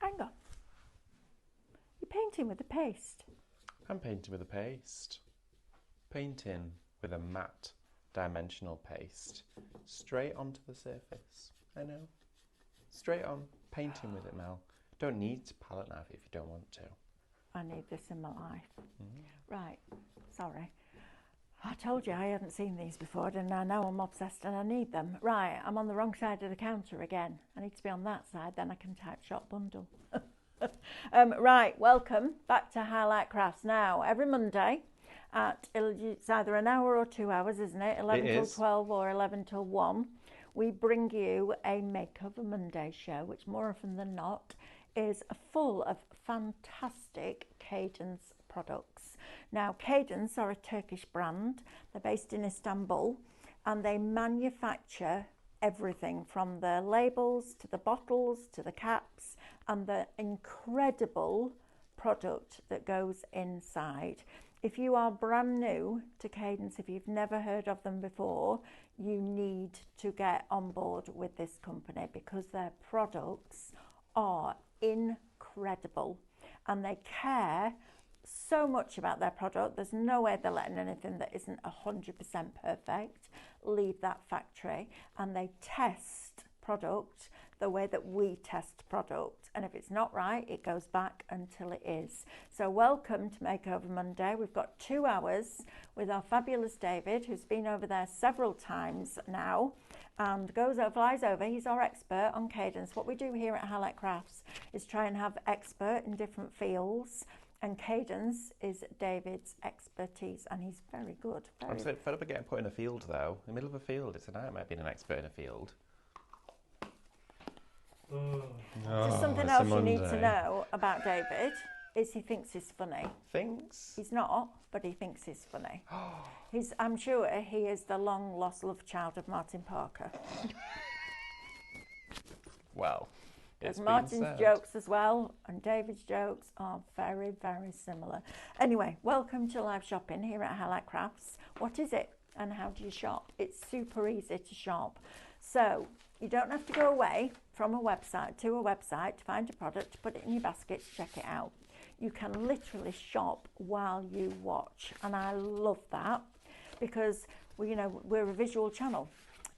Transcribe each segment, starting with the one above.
Hang on. You're painting with the paste. I'm painting with a paste. Painting with a matte dimensional paste. Straight onto the surface. I know. Straight on. Painting with it, Mel. Don't need to palette knife if you don't want to. I need this in my life. Right, sorry. I told you I hadn't seen these before, didn't I? Now I'm obsessed and I need them. Right, I'm on the wrong side of the counter again. I need to be on that side, then I can type shop bundle. Right, welcome back to Highlight Crafts. Now, every Monday it's either an hour or 2 hours, isn't it? 11 till 12 or 11 till 1. We bring you a Makeover Monday show, which more often than not is full of fantastic Cadence products. Now, Cadence are a Turkish brand. They're based in Istanbul and they manufacture everything from the labels to the bottles to the caps and the incredible product that goes inside. If you are brand new to Cadence, if you've never heard of them before, you need to get on board with this company because their products are incredible and they care so much about their product. There's no way they're letting anything that isn't 100% perfect leave that factory, and they test product the way that we test product, and if it's not right it goes back until it is. So welcome to Makeover Monday. We've got 2 hours with our fabulous David, who's been over there several times now and flies over. He's our expert on Cadence. What we do here at Highlight Crafts is try and have expert in different fields, and Cadence is David's expertise, and he's very good. I'm so fed up of getting put in a field, though. In the middle of a field, it's a nightmare being an expert in a field. Just something else you need to know about David is he thinks he's funny. Thinks? He's not, but he thinks he's funny. I'm sure he is the long-lost love child of Martin Parker. Well, there's Martin's jokes as well, and David's jokes are very, very similar. Anyway, welcome to live shopping here at Highlight Crafts. What is it and how do you shop? It's super easy to shop. So you don't have to go away from a website to find a product, to put it in your basket, to check it out. You can literally shop while you watch, and I love that because we're a visual channel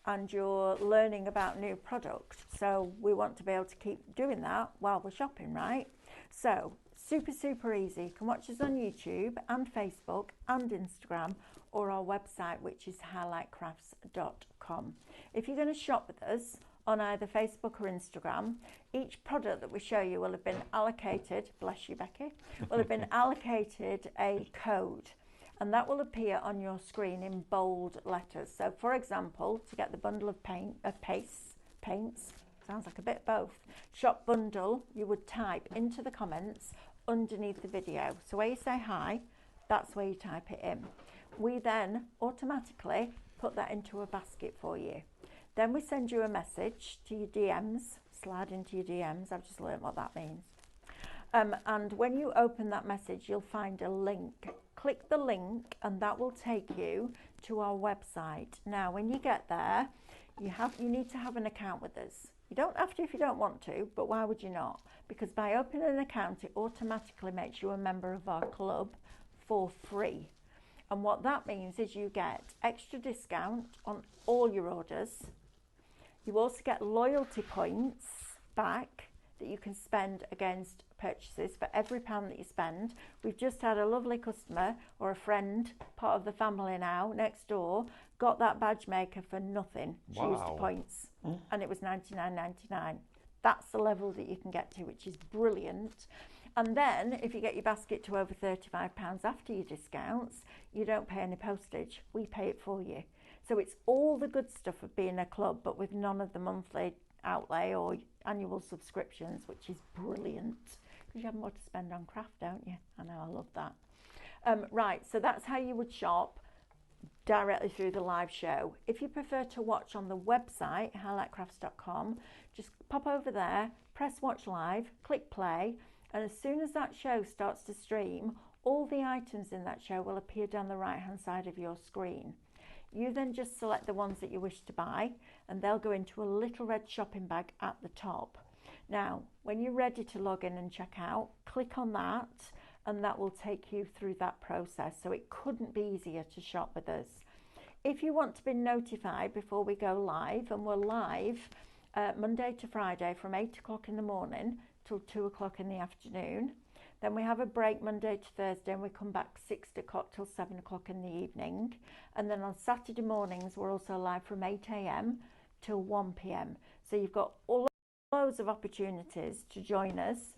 and you're learning about new products, so we want to be able to keep doing that while we're shopping, right? So super easy. You can watch us on YouTube and Facebook and Instagram, or our website, which is highlightcrafts.com. If you're going to shop with us on either Facebook or Instagram, each product that we show you will have been allocated, bless you Becky, will have been allocated a code, and that will appear on your screen in bold letters. So for example, to get the bundle of paints, sounds like a bit of both, shop bundle, you would type into the comments underneath the video. So where you say hi, that's where you type it in. We then automatically put that into a basket for you. Then we send you a message to your DMs, slide into your DMs. I've just learned what that means. And when you open that message, you'll find a link. Click the link and that will take you to our website. Now, when you get there, you need to have an account with us. You don't have to if you don't want to, but why would you not? Because by opening an account, it automatically makes you a member of our club for free. And what that means is you get extra discount on all your orders. You also get loyalty points back that you can spend against purchases for every £1 that you spend. We've just had a lovely customer, or a friend, part of the family now, next door, got that badge maker for nothing. She used points, and it was $99.99. That's the level that you can get to, which is brilliant. And then if you get your basket to over £35 after your discounts, you don't pay any postage. We pay it for you. So it's all the good stuff of being a club, but with none of the monthly outlay or annual subscriptions, which is brilliant because you have more to spend on craft, don't you? I know, I love that. Right, so that's how you would shop directly through the live show. If you prefer to watch on the website, highlightcrafts.com, just pop over there, press watch live, click play, and as soon as that show starts to stream, all the items in that show will appear down the right hand side of your screen. You then just select the ones that you wish to buy, and they'll go into a little red shopping bag at the top. Now, when you're ready to log in and check out, click on that and that will take you through that process. So it couldn't be easier to shop with us. If you want to be notified before we go live, and we're live Monday to Friday from 8 o'clock in the morning till 2 o'clock in the afternoon. Then we have a break Monday to Thursday and we come back 6 o'clock till 7 o'clock in the evening. And then on Saturday mornings, we're also live from 8 a.m. till 1 p.m. So you've got loads of opportunities to join us.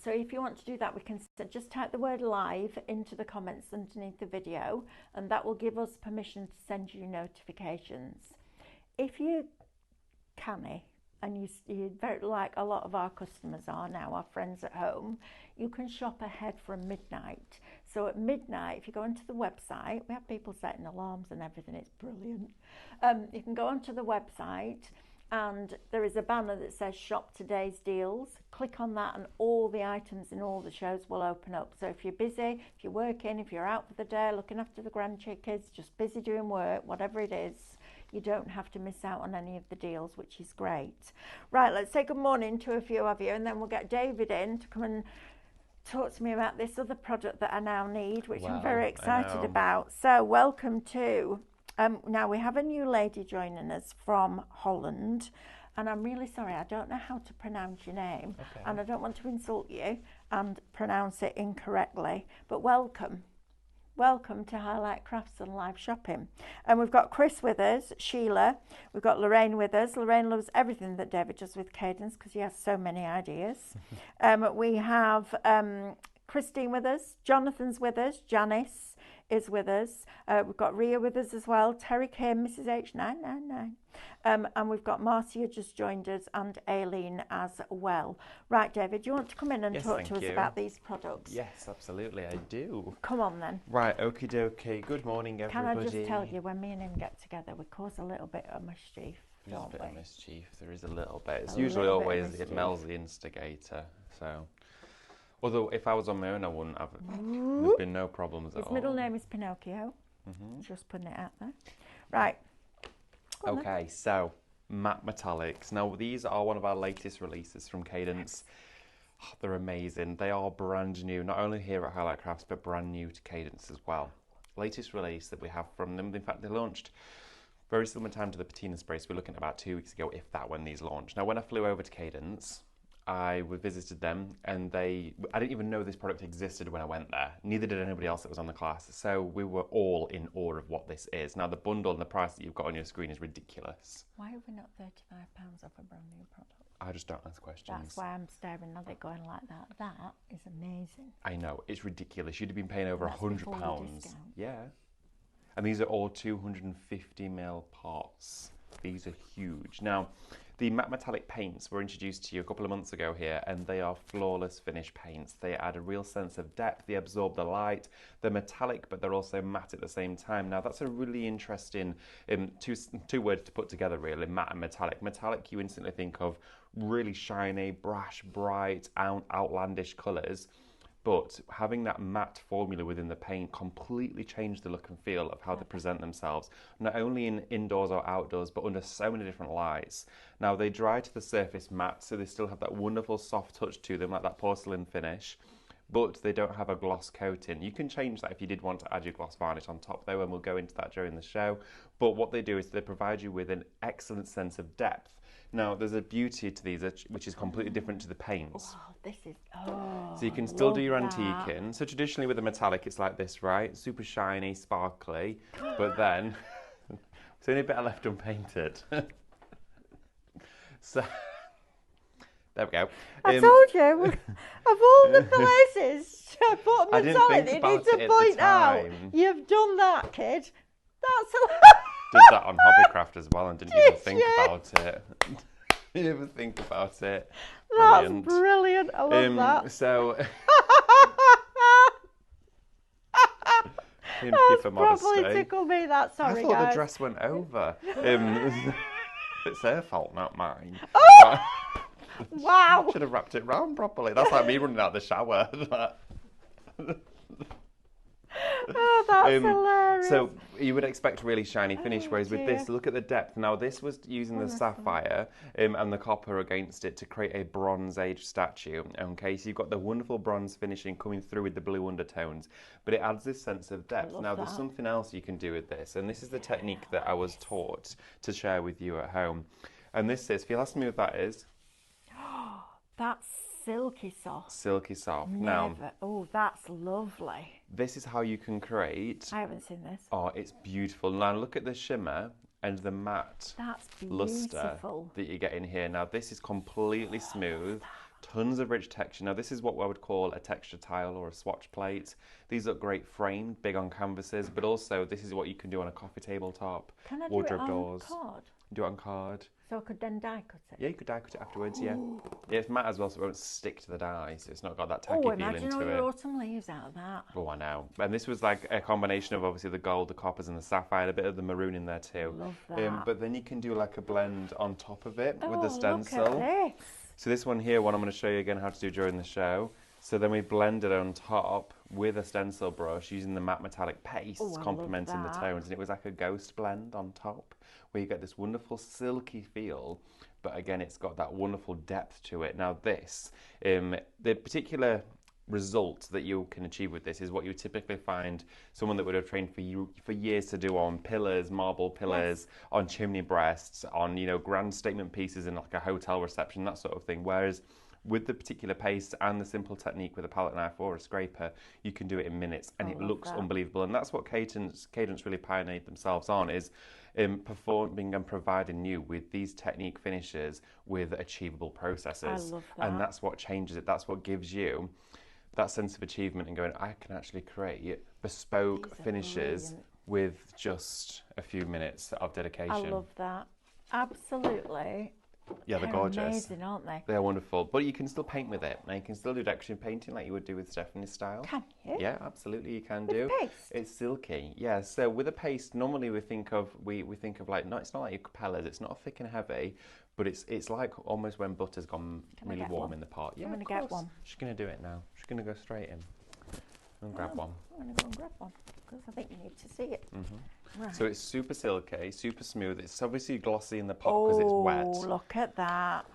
So if you want to do that, we can just type the word live into the comments underneath the video, and that will give us permission to send you notifications. If you canny, and you're very like a lot of our customers are now, our friends at home, you can shop ahead from midnight. So at midnight, if you go onto the website, we have people setting alarms and everything, it's brilliant. You can go onto the website and there is a banner that says shop today's deals. Click on that and all the items in all the shows will open up. So if you're busy, if you're working, if you're out for the day, looking after the grandkids, just busy doing work, whatever it is, you don't have to miss out on any of the deals, which is great. Right, let's say good morning to a few of you and then we'll get David in to come and talk to me about this other product that I now need, which I'm very excited about. So welcome to, now we have a new lady joining us from Holland, and I'm really sorry, I don't know how to pronounce your name, and I don't want to insult you and pronounce it incorrectly, but welcome. Welcome to Highlight Crafts and Live Shopping. And we've got Chris with us, Sheila, we've got Lorraine with us. Lorraine loves everything that David does with Cadence because he has so many ideas. We have Christine with us, Jonathan's with us, Janice is with us. We've got Ria with us as well, Terry Kim, Mrs. H999. And we've got Marcia just joined us and Aileen as well. Right, David, do you want to come in and talk to us about these products? Yes, absolutely, I do. Come on then. Right, okie dokie. Good morning, everybody. Can I just tell you, when me and him get together, we cause a little bit of mischief, There's don't a bit we? of mischief. There is a little bit. It's usually always Mel's the instigator. So, although if I was on my own, I wouldn't have. There'd been no problems at all. His middle name is Pinocchio. Just putting it out there. Right. Okay, so matte metallics. Now these are one of our latest releases from Cadence. Oh, they're amazing. They are brand new, not only here at Highlight Crafts, but brand new to Cadence as well. Latest release that we have from them. In fact, they launched very similar time to the patina sprays. We're looking at about 2 weeks ago, if that, when these launched. Now, when I flew over to Cadence, I visited them, and I didn't even know this product existed when I went there. Neither did anybody else that was on the class. So we were all in awe of what this is. Now, the bundle and the price that you've got on your screen is ridiculous. Why are we not £35 off a brand new product? I just don't ask questions. That's why I'm staring at it going like that. That is amazing. I know, it's ridiculous. You'd have been paying over £100. Yeah. And these are all 250ml pots. These are huge. Now, the matte metallic paints were introduced to you a couple of months ago here, and they are flawless finish paints. They add a real sense of depth, they absorb the light, they're metallic, but they're also matte at the same time. Now, that's a really interesting two words to put together, really, matte and metallic. Metallic, you instantly think of really shiny, brash, bright, outlandish colours. But having that matte formula within the paint completely changed the look and feel of how they present themselves, not only in indoors or outdoors, but under so many different lights. Now, they dry to the surface matte, so they still have that wonderful soft touch to them, like that porcelain finish, but they don't have a gloss coating. You can change that if you did want to add your gloss varnish on top, though, and we'll go into that during the show. But what they do is they provide you with an excellent sense of depth. Now, there's a beauty to these, which is completely different to the paints. Wow, this is, so you can still do your antiquing. So traditionally with the metallic, it's like this, right? Super shiny, sparkly, but then there's only a bit left unpainted. So, there we go. I told you, of all the places I put metallic, you need to point out, you've done that, kid. That's Did that on Hobbycraft as well and didn't even think about it. Didn't even think about it. Brilliant. That's brilliant. I love that. So, That's probably tickled me, that. Sorry, I thought guys. the dress went over. It's her fault, not mine. Oh! Wow. Should have wrapped it round properly. That's like me running out of the shower. Oh, that's hilarious. So you would expect a really shiny finish, whereas with this, look at the depth. Now this was using the sapphire and the copper against it to create a Bronze Age statue. Okay, so you've got the wonderful bronze finishing coming through with the blue undertones, but it adds this sense of depth. Now there's something else you can do with this, and this is the technique that I was taught to share with you at home. And this is, if you'll ask me what that is. That's silky soft. Silky soft. Never. Now, oh, that's lovely. this is how you can create. I haven't seen this. Oh, it's beautiful. Now look at the shimmer and the matte luster that you get in here. Now this is completely smooth. Tons of rich texture. Now this is what I would call a texture tile or a swatch plate. These look great framed, big on canvases, but also this is what you can do on a coffee table top, Can I wardrobe do it on doors. card? Do it on card. So I could then die cut it? Yeah, you could die cut it afterwards, yeah. Yeah, it's matte as well, so it won't stick to the die, so it's not got that tacky feeling imagine all to your it. autumn leaves out of that. Oh, I know. And this was like a combination of obviously the gold, the coppers and the sapphire, a bit of the maroon in there too. Love that. But then you can do like a blend on top of it with the Look stencil. at this. So this one here, what I'm going to show you again how to do during the show. So then we blend it on top with a stencil brush using the matte metallic paste, complementing the tones. And it was like a ghost blend on top where you get this wonderful silky feel. But again, it's got that wonderful depth to it. Now this, the particular result that you can achieve with this is what you would typically find someone that would have trained for years to do on pillars, marble pillars, on chimney breasts, on, you know, grand statement pieces in like a hotel reception, that sort of thing. Whereas with the particular paste and the simple technique with a palette knife or a scraper, you can do it in minutes and it looks unbelievable. And that's what Cadence really pioneered themselves on, is performing and providing you with these technique finishes with achievable processes. I love that. And that's what changes it. That's what gives you that sense of achievement and going, I can actually create bespoke finishes with just a few minutes of dedication. I love that. Absolutely. Yeah, they're gorgeous. Amazing, aren't they? They're wonderful. But you can still paint with it. And you can still do decorative painting like you would do with Stephanie's style. Can you? Yeah, absolutely you can With do. paste? It's silky. Yeah, so with a paste, normally we think of like, no, it's not like your capellas, it's not thick and heavy, but it's like almost when butter's gone really warm in the pot. Yeah, I'm going to get one. She's going to do it now. She's going to go straight in and grab one. I'm going to go and grab one because I think you need to see it. Right. So it's super silky, super smooth. It's obviously glossy in the pot because it's wet. Oh, look at that.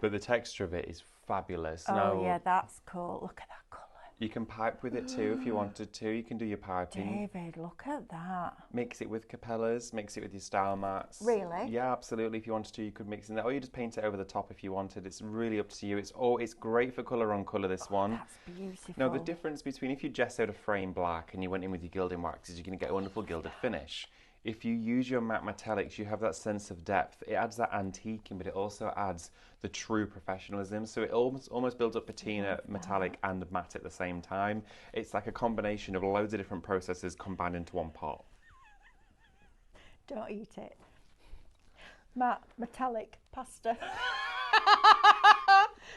But the texture of it is fabulous. Oh, now, yeah, that's cool. Look at that colour. you can pipe with it too if you wanted to. You can do your piping. David, look at that. Mix it with capellas, mix it with your style mats. Really? Yeah, absolutely. If you wanted to, you could mix in that. Or you just paint it over the top if you wanted. It's really up to you. It's great for colour on colour, this one. That's beautiful. Now, the difference between if you gessoed a frame black and you went in with your gilding wax is you're going to get a wonderful gilded finish. If you use your matte metallics, you have that sense of depth. It adds that antiquing, but it also adds the true professionalism. So it almost builds up patina, metallic and matte at the same time. It's like a combination of loads of different processes combined into one pot. Don't eat it. Matte metallic pasta.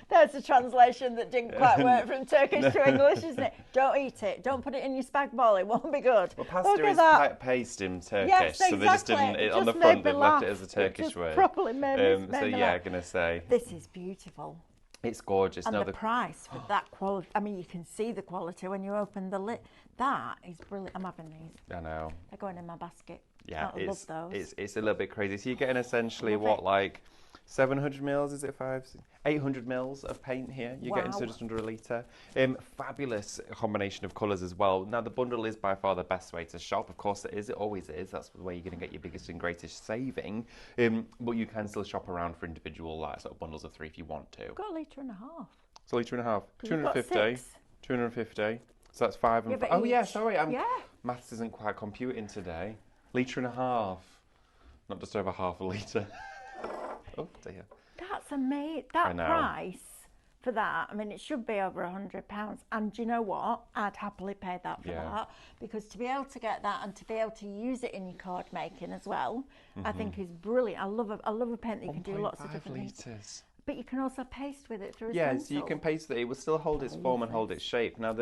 There's a translation that didn't quite work from Turkish to English, isn't it? Don't eat it. Don't put it in your spag bol. It won't be good. Well, pasta is paste in Turkish, yes, exactly. so they just didn't. On the front, they've left it as a Turkish word. Properly made so yeah, I'm gonna say this is beautiful. It's gorgeous. And the price for that quality. I mean, you can see the quality when you open the lid. That is brilliant. I'm having these. I know. They're going in my basket. Yeah, I love those. It's a little bit crazy. So you're getting essentially what, like 700 mils, is it 800 mils of paint here. You're getting just under a litre. Fabulous combination of colours as well. Now the bundle is by far the best way to shop. Of course it is, it always is. That's the way you're going to get your biggest and greatest saving. But you can still shop around for individual sort of bundles of 3 if you want to. I've got a litre and a half. It's a litre and a half. 250. 250. So that's 5 and 5. Oh yeah, sorry. Maths isn't quite computing today. Litre and a half. Not just over half a litre. Oh dear. That's amazing. That price for that, I mean, it should be over £100. And do you know what? I'd happily pay that for that, because to be able to get that and to be able to use it in your card making as well, I think is brilliant. I love a paint that you can do lots of different things. But you can also paste with it through a Yeah, stencil. so you can paste it. It will still hold its form and hold its shape. Now,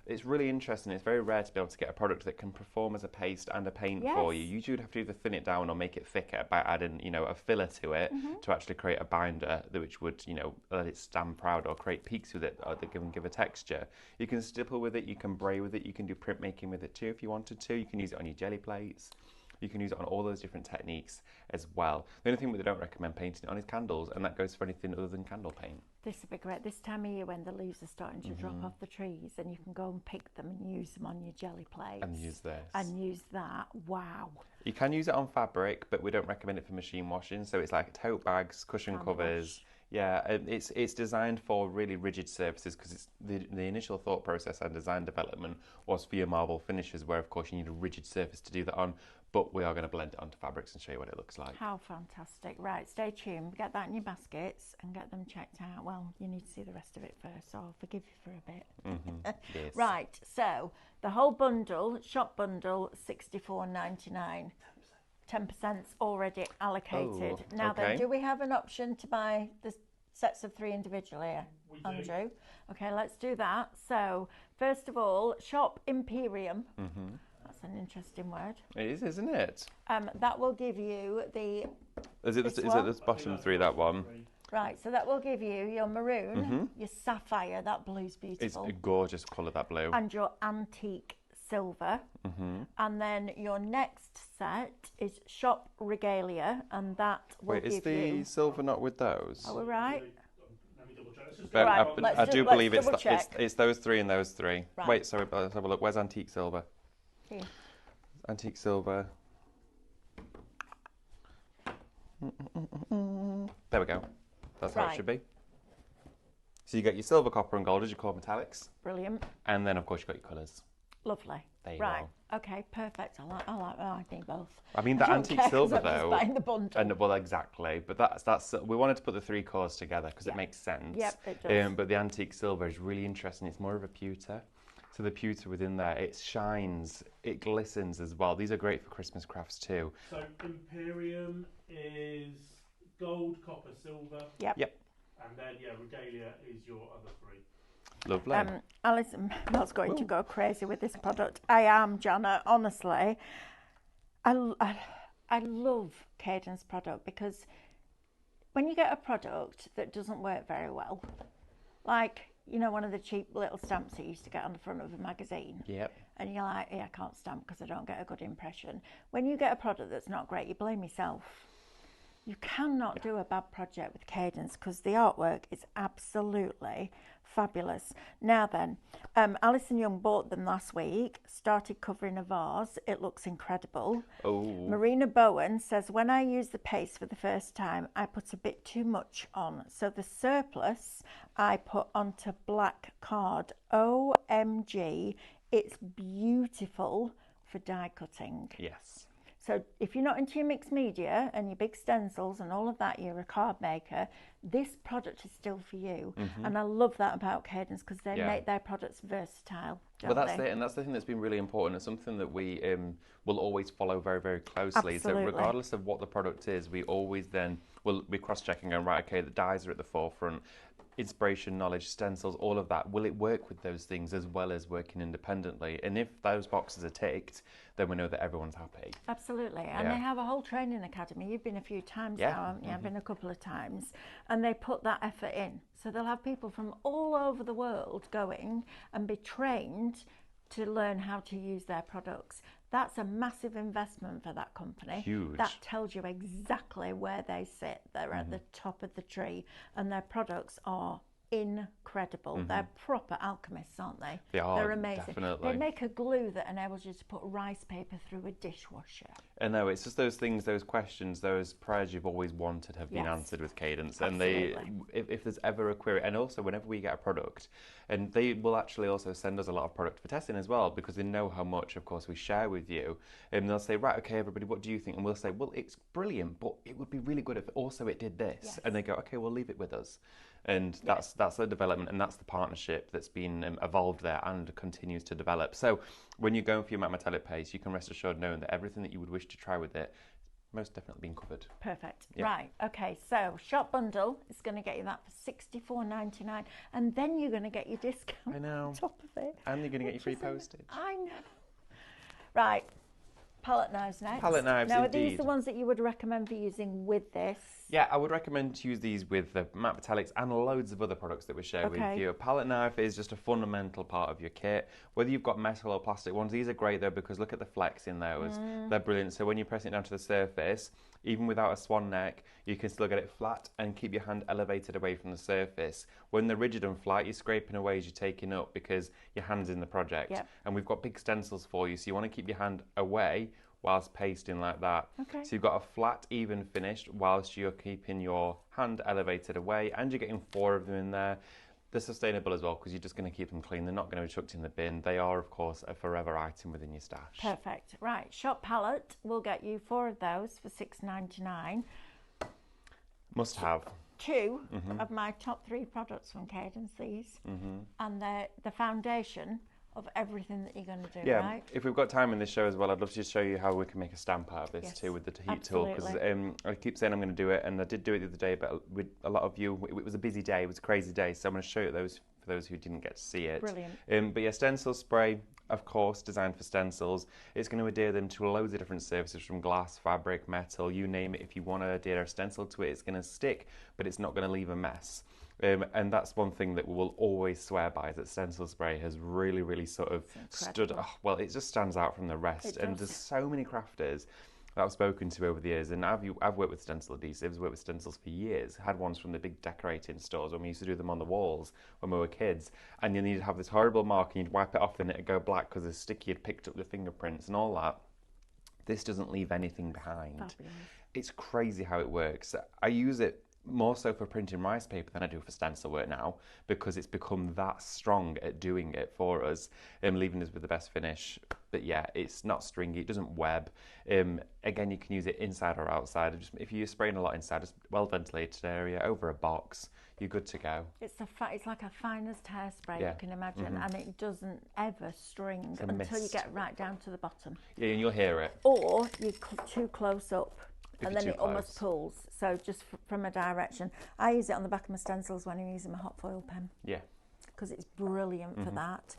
it's really interesting. It's very rare to be able to get a product that can perform as a paste and a paint for you. Usually, you'd have to either thin it down or make it thicker by adding, a filler to it to actually create a binder which would, let it stand proud or create peaks with it or that give a texture. You can stipple with it. You can bray with it. You can do printmaking with it too if you wanted to. You can use it on your jelly plates. You can use it on all those different techniques as well. The only thing we don't recommend painting it on is candles, and that goes for anything other than candle paint. This would be great this time of year when the leaves are starting to drop off the trees, and you can go and pick them and use them on your jelly plates. And use this. And use that. Wow. You can use it on fabric, but we don't recommend it for machine washing. So it's like tote bags, cushion covers. Yeah, it's designed for really rigid surfaces because it's the initial thought process and design development was for your marble finishes, where of course you need a rigid surface to do that on. But we are going to blend it onto fabrics and show you what it looks like. How fantastic. Right, stay tuned. Get that in your baskets and get them checked out. Well, you need to see the rest of it first, so I'll forgive you for a bit. Yes. Right, so the whole bundle, shop bundle, $64.99. 10%'s already allocated. Oh, Now okay. then, do we have an option to buy the sets of 3 individually, Andrew? Okay, let's do that. So, first of all, shop Imperium. That's an interesting word. It is, isn't it? That will give you the... Is it the bottom 3, that one? Right, so that will give you your maroon, your sapphire, that blue's beautiful. It's a gorgeous colour, that blue. And your antique silver. And then your next set is shop Regalia, and that will Wait, is give the you... silver not with those? Are we right? Let me double check. But Right, I do believe let's it's double-check. it's those 3 and those 3. Right. Wait, sorry, let's have a look. Where's antique silver? Here. Antique silver. There we go. That's how it Right. should be. So you get your silver, copper and gold as your core metallics. Brilliant. And then, of course, you've got your colours. Lovely. There you Right. go. Okay, perfect. I need both. I mean, the don't antique care 'cause silver, I'm just though... buying the bundle. And, well, exactly. But that's we wanted to put the 3 colours together because it makes sense. Yep, it does. But the antique silver is really interesting. It's more of a pewter. So the pewter within there, it shines, it glistens as well. These are great for Christmas crafts too. So Imperium is gold, copper, silver. Yep. And then, Regalia is your other 3. Lovely. Alison, Mel's going to go crazy with this product. I am, Jana, honestly. I love Cadence product because when you get a product that doesn't work very well, like, one of the cheap little stamps that you used to get on the front of a magazine. Yep. And you're like, I can't stamp because I don't get a good impression. When you get a product that's not great, you blame yourself. You cannot do a bad project with Cadence because the artwork is absolutely fabulous. Now then, Alison Young bought them last week, started covering a vase. It looks incredible. Oh. Marina Bowen says, when I use the paste for the first time, I put a bit too much on. So the surplus I put onto black card. OMG, it's beautiful for die cutting. Yes. So if you're not into your mixed media and your big stencils and all of that, you're a card maker, this product is still for you. And I love that about Cadence because they make their products versatile. Well, that's it, and that's the thing that's been really important. It's something that we will always follow very, very closely. Absolutely. So regardless of what the product is, we always then will be cross-checking and right, okay, the dyes are at the forefront. Inspiration, knowledge, stencils, all of that. Will it work with those things as well as working independently? And if those boxes are ticked, then we know that everyone's happy. Absolutely. And they have a whole training academy. You've been a few times now, haven't you? I've been a couple of times. And they put that effort in. So they'll have people from all over the world going and be trained to learn how to use their products. That's a massive investment for that company. Huge. That tells you exactly where they sit. They're at the top of the tree, and their products are incredible. They're proper alchemists, aren't they? They are, They're amazing. definitely. They make a glue that enables you to put rice paper through a dishwasher. And no, it's just those things, those questions, those prayers you've always wanted have been answered with Cadence. Absolutely. And if there's ever a query, and also whenever we get a product, and they will actually also send us a lot of product for testing as well, because they know how much, of course, we share with you. And they'll say, right, okay, everybody, what do you think? And we'll say, well, it's brilliant, but it would be really good if also it did this. Yes. And they go, okay, we'll leave it with us. And that's the development, and that's the partnership that's been evolved there and continues to develop. So when you're going for your matte metallic paste, you can rest assured knowing that everything that you would wish to try with it, most definitely been covered. Perfect. Yeah. Right. Okay. So shop bundle is going to get you that for $64.99, and then you're going to get your discount I know. on top of it. And you're going to get your free which is postage. I know. Right. Palette knives next. Palette knives, now, indeed. are these the ones that you would recommend for using with this? Yeah, I would recommend to use these with the matte metallics and loads of other products that we share with you. A palette knife is just a fundamental part of your kit. Whether you've got metal or plastic ones, these are great though because look at the flex in those. They're brilliant. So when you press it down to the surface, even without a swan neck, you can still get it flat and keep your hand elevated away from the surface. When they're rigid and flat, you're scraping away as you're taking up because your hand's in the project. Yep. And we've got big stencils for you, so you want to keep your hand away whilst pasting like that. Okay. So you've got a flat, even finish whilst you're keeping your hand elevated away, and you're getting 4 of them in there. They're sustainable as well because you're just going to keep them clean. They're not going to be chucked in the bin. They are, of course, a forever item within your stash. Perfect. Right. Shop palette will get you 4 of those for $6.99. Must have. 2 of my top 3 products from Cadence, these. And they're the foundation of everything that you're going to do, Yeah, right? if we've got time in this show as well, I'd love to show you how we can make a stamp out of this too with the heat tool. Because I keep saying I'm going to do it, and I did do it the other day, but with a lot of you, it was a busy day, it was a crazy day, so I'm going to show you those for those who didn't get to see it. Brilliant. But yeah, stencil spray, of course, designed for stencils. It's going to adhere them to loads of different surfaces from glass, fabric, metal, you name it. If you want to adhere a stencil to it, it's going to stick, but it's not going to leave a mess. And that's one thing that we will always swear by, is that stencil spray has really, really sort of stood, well, it just stands out from the rest. And there's so many crafters that I've spoken to over the years, and I've worked with stencil adhesives, worked with stencils for years, had ones from the big decorating stores when we used to do them on the walls when we were kids, and you need to have this horrible mark and you'd wipe it off and it'd go black because the sticky had picked up the fingerprints and all that. This doesn't leave anything behind. Fabulous. It's crazy how it works. I use it more so for printing rice paper than I do for stencil work now, because it's become that strong at doing it for us, leaving us with the best finish. But yeah, it's not stringy, it doesn't web. Again, you can use it inside or outside. Just if you're spraying a lot inside, just well ventilated area, over a box, you're good to go. It's like a finest hairspray, Yeah. you can imagine, and it doesn't ever string until you mist. get right down to the bottom. Yeah, and you'll hear it. Or you're too close up. If And you're then too it almost close. pulls. So just from a direction. I use it on the back of my stencils when I'm using my hot foil pen, Yeah. because it's brilliant for that.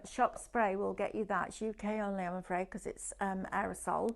Shop spray will get you that. It's UK only, I'm afraid, because it's aerosol.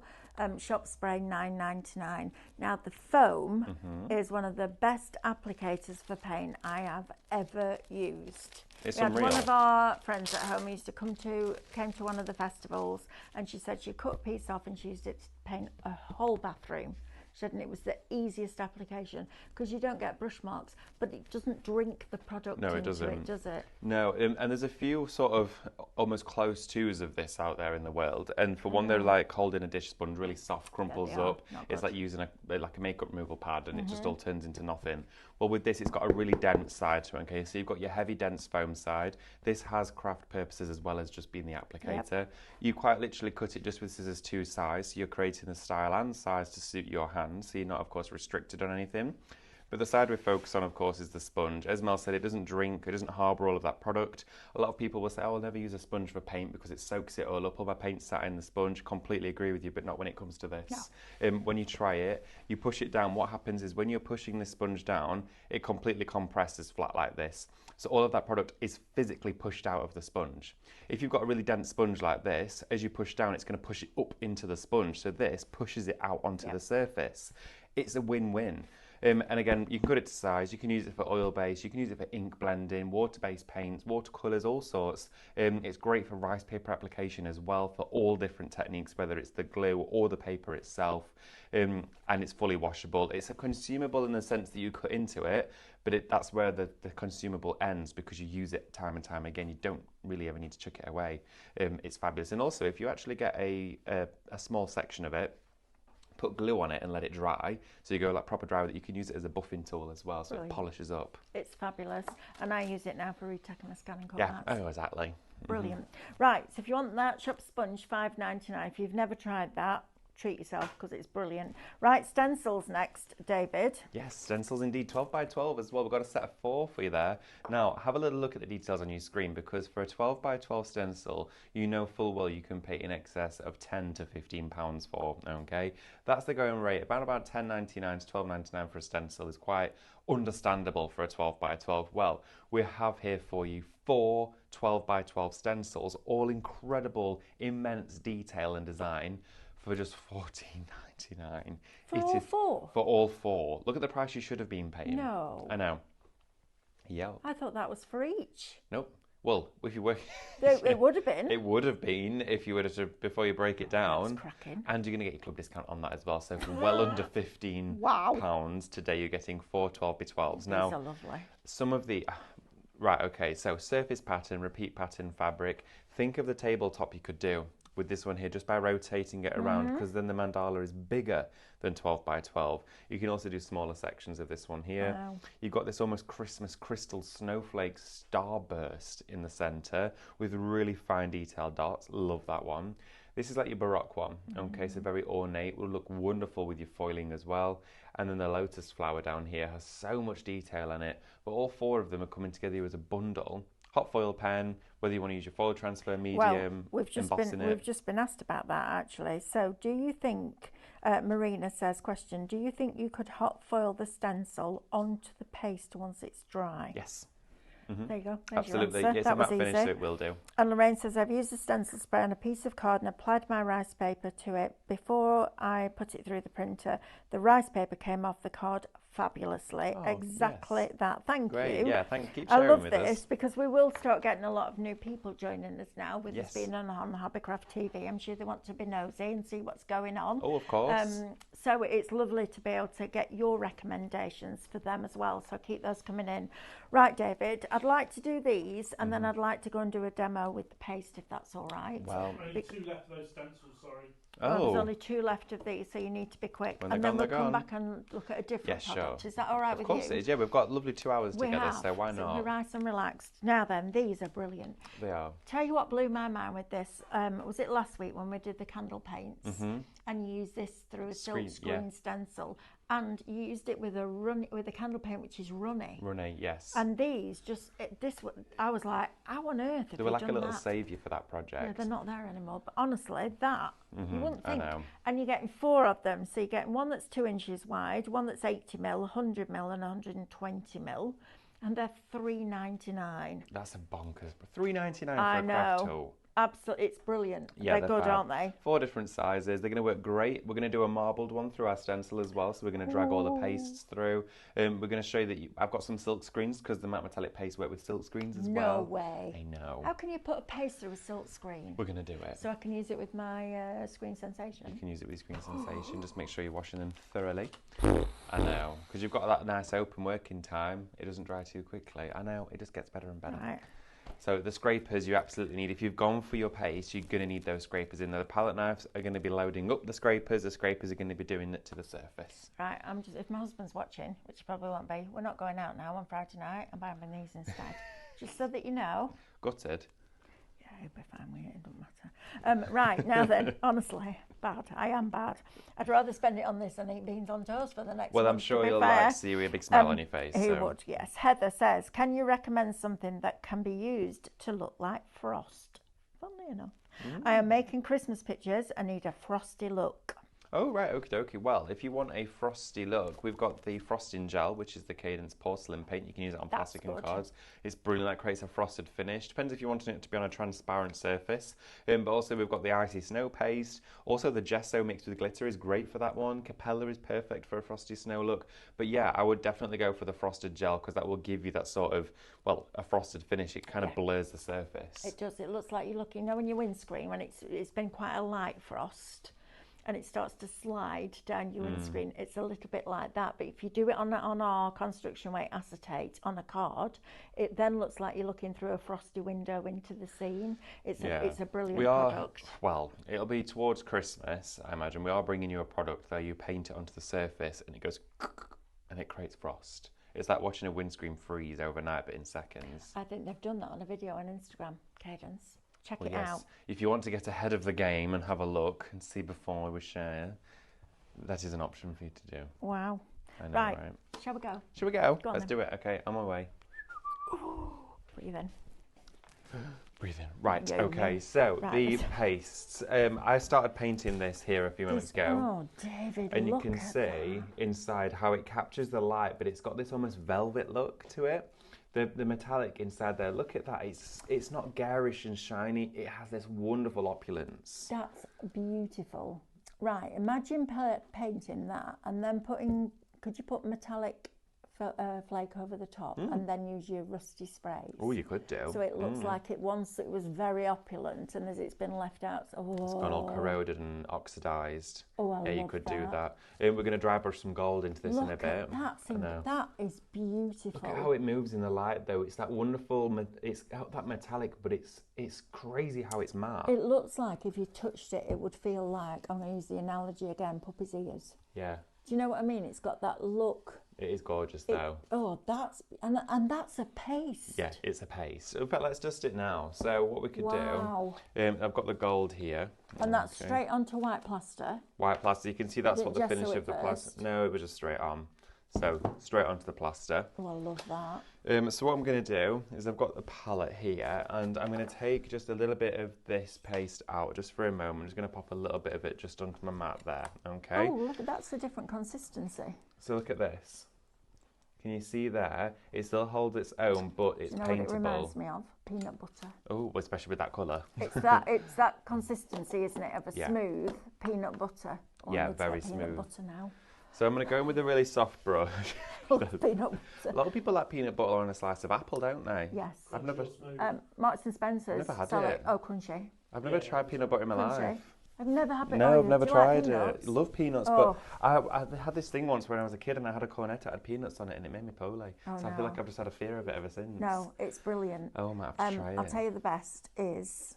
Shop spray $9.99. Now the foam is one of the best applicators for paint I have ever used. It's We had unreal. one of our friends at home who used to came to one of the festivals, and she said she cut a piece off and she used it to paint a whole bathroom. She said, and it was the easiest application because you don't get brush marks, but it doesn't drink the product No, it into doesn't. it, does it? No, and there's a few sort of almost close twos of this out there in the world. And for one, they're like holding a dish sponge, really soft, crumples they are. up. Not It's good. like using a makeup removal pad, and it just all turns into nothing. Well, with this, it's got a really dense side to it. Okay, so you've got your heavy, dense foam side. This has craft purposes as well as just being the applicator. You quite literally cut it just with scissors 2 size. So you're creating the style and size to suit your hand. So you're not, of course, restricted on anything. But the side we focus on, of course, is the sponge. As Mel said, it doesn't drink, it doesn't harbour all of that product. A lot of people will say, oh, I'll never use a sponge for paint because it soaks it all up. All my paint sat in the sponge. Completely agree with you, but not when it comes to this. When you try it, you push it down. What happens is when you're pushing this sponge down, it completely compresses flat like this. So all of that product is physically pushed out of the sponge. If you've got a really dense sponge like this, as you push down, it's going to push it up into the sponge. So this pushes it out onto the surface. It's a win-win. And again, you can cut it to size, you can use it for oil-based, you can use it for ink blending, water-based paints, watercolours, all sorts. It's great for rice paper application as well, for all different techniques, whether it's the glue or the paper itself. And it's fully washable. It's a consumable in the sense that you cut into it, but that's where the consumable ends, because you use it time and time again. You don't really ever need to chuck it away. It's fabulous. And also, if you actually get a small section of it, put glue on it and let it dry, so you go like proper dry with it, you can use it as a buffing tool as well, so it polishes up. It's fabulous, and I use it now for retaking my scanning code Yeah, mats. oh, exactly. Brilliant. Right, so if you want that shop sponge, $5.99. If you've never tried that, treat yourself because it's brilliant. Right, stencils next, David. Yes, stencils indeed, 12 by 12 as well. We've got a set of 4 for you there. Now, have a little look at the details on your screen, because for a 12 by 12 stencil, you know full well you can pay in excess of £10 to £15 for, okay? That's the going rate. About £10.99 to £12.99 for a stencil is quite understandable for a 12 by 12. Well, we have here for you 4 12 by 12 stencils, all incredible, immense detail and design for just £14.99. For all 4? For all 4. Look at the price you should have been paying. No. I know. Yeah. I thought that was for each. Nope. Well, if you were... It would have been. It would have been if you were to, before you break it down. That's cracking. And you're going to get your club discount on that as well. So for well under £15 pounds today, you're getting 4 12 by 12s. Now, these are lovely. Some of the... Right, okay, so surface pattern, repeat pattern, fabric. Think of the tabletop you could do with this one here just by rotating it around, because then the mandala is bigger than 12 by 12. You can also do smaller sections of this one here. Wow. You've got this almost Christmas crystal snowflake starburst in the centre with really fine detailed dots. Love that one. This is like your Baroque one, okay, so very ornate, will look wonderful with your foiling as well. And then the lotus flower down here has so much detail in it, but all 4 of them are coming together as a bundle. Hot foil pen, whether you want to use your foil transfer medium, we've just been asked about that actually. So do you think, Marina says, question, do you think you could hot foil the stencil onto the paste once it's dry? Yes. There you go. There's Absolutely. Your answer. It's that a matte was finish, easy. so it will do. And Lorraine says, I've used a stencil spray on a piece of card and applied my rice paper to it. Before I put it through the printer, the rice paper came off the card fabulously. Exactly that. Thank Great. you. Yeah, thank you. Keep I sharing love with this us. because we will start getting a lot of new people joining us now with us Yes. being on Hobbycraft TV. I'm sure they want to be nosy and see what's going on. Oh, of course. So it's lovely to be able to get your recommendations for them as well. So keep those coming in. Right, David, I'd like to do these and then I'd like to go and do a demo with the paste if that's all right. Well, Only 2 left of those stencils, sorry. Well, there's only 2 left of these, so you need to be quick. When And they're then gone, we'll they're come gone. back and look at a different Yes, product. sure. Is that all right with you? Of course it is. Yeah, we've got lovely 2 hours We together, have. so why So not? we're nice and relaxed. Now then, these are brilliant. They are. Tell you what blew my mind with this, was it last week when we did the candle paints? And you used this through a silk screen stencil, and you used it with a candle paint which is runny. Runny, yes. And these I was like, how on earth have They you were like done a little that? saviour for that project. Yeah, they're not there anymore. But honestly, you wouldn't I think. know. And you're getting 4 of them. So you're getting one that's 2 inches wide, one that's 80 mil, 100 mil, and 120 mil, and they're £3.99. That's a bonkers. £3.99 for I a craft know. tool. Absolutely, it's brilliant. Yeah, they're good, fab. aren't they? 4 different sizes. They're going to work great. We're going to do a marbled one through our stencil as well. So we're going to drag all the pastes through. We're going to show you that I've got some silk screens because the matte metallic paste work with silk screens as well. No way. I know. How can you put a paste through a silk screen? We're going to do it. So I can use it with my screen sensation. You can use it with Screen Sensation. Just make sure you're washing them thoroughly. I know. Because you've got that nice open working time. It doesn't dry too quickly. I know. It just gets better and better. Right. So the scrapers you absolutely need. If you've gone for your paste, you're going to need those scrapers in there. The palette knives are going to be loading up the scrapers are going to be doing it to the surface. Right, if my husband's watching, which he probably won't be, we're not going out now on Friday night. I'm having these instead. Just so that you know. Gutted. Yeah, he'll be fine with it, it doesn't matter. Right, now then, honestly, bad. I am bad. I'd rather spend it on this than eat beans on toast for the next Well, month, I'm sure to be you'll fair. like to see you with a big smile on your face. He So. would, yes. Heather says, can you recommend something that can be used to look like frost? Funnily enough. I am making Christmas pictures and need a frosty look. Oh, right, okie dokie. Well, if you want a frosty look, we've got the frosting gel, which is the Cadence porcelain paint. You can use it on That's plastic and good. cards. It's brilliant. That creates a frosted finish. Depends if you want it to be on a transparent surface. But also we've got the icy snow paste. Also the gesso mixed with glitter is great for that one. Capella is perfect for a frosty snow look. But yeah, I would definitely go for the frosted gel because that will give you that sort of, well, a frosted finish. It kind of blurs the surface. It does. It looks like you're looking, on your windscreen when it's been quite a light frost and it starts to slide down your windscreen. It's a little bit like that. But if you do it on our construction weight acetate on a card, it then looks like you're looking through a frosty window into the scene. It's a brilliant product. Well, it'll be towards Christmas, I imagine. We are bringing you a product where you paint it onto the surface and it goes and it creates frost. It's like watching a windscreen freeze overnight, but in seconds. I think they've done that on a video on Instagram, Cadence. Check Well, it yes. out. If you want to get ahead of the game and have a look and see before we share, that is an option for you to do. Wow. I know, Right. right? Shall we go? Shall we go? Go on Let's then. do it. Okay, on my way. Breathe in. Breathe in. Right, Yeah, okay, yeah. so Right, the let's- pastes. I started painting this here a few moments ago. Oh, David, And you look can at see inside how it captures the light, but it's got this almost velvet look to it. The metallic inside there, look at that. It's not garish and shiny. It has this wonderful opulence. That's beautiful. Right, imagine painting that and then could you put metallic flake over the top and then use your rusty sprays? Oh, you could do. So it looks like it once it was very opulent, and as it's been left out, It's gone all corroded and oxidised. Oh, I Yeah, you love could that. do that. We're going to dry brush some gold into this in a Look bit. at that I thing. know. That is beautiful. Look at how it moves in the light, though. It's that wonderful. It's that metallic, but it's crazy how it's matte. It looks like if you touched it, it would feel like, I'm going to use the analogy again, puppy's ears. Yeah, Do you know what I mean? It's got that look. it is gorgeous, though. And that's a paste. Yeah, it's a paste. In fact, let's dust it now. So what we could Wow. do, I've got the gold here. And that's Okay. straight onto white plaster. White plaster. You can see that's Did it what the gesso finish it of the plaster. first? No, it was just straight on. So straight onto the plaster. Oh, I love that. So what I'm going to do is I've got the palette here, and I'm going to take just a little bit of this paste out just for a moment. I'm just going to pop a little bit of it just onto my mat there. Okay. Oh, look, that's a different consistency. So look at this. Can you see there? It still holds its own, but it's Do you know what it paintable. reminds me of? Peanut butter. Oh, especially with that colour. It's that consistency, isn't it, of a Yeah. smooth peanut butter. Oh, I Yeah, need to very get peanut smooth. butter now. So I'm going to go in with a really soft brush. Peanut A butter. lot of people like peanut butter on a slice of apple, don't they? Yes. I've never Marks and Spencer's. Never had sell it. Oh, crunchy. I've never tried peanut butter in my Crunchy. life. I've never had it. No, I've never do you like tried peanuts? it. Love peanuts, Oh. but I had this thing once when I was a kid and I had a cornetto that had peanuts on it and it made me poorly. Oh, so I feel no. like I've just had a fear of it ever since. No, it's brilliant. Oh, I might have to try it. I'll tell you the best is,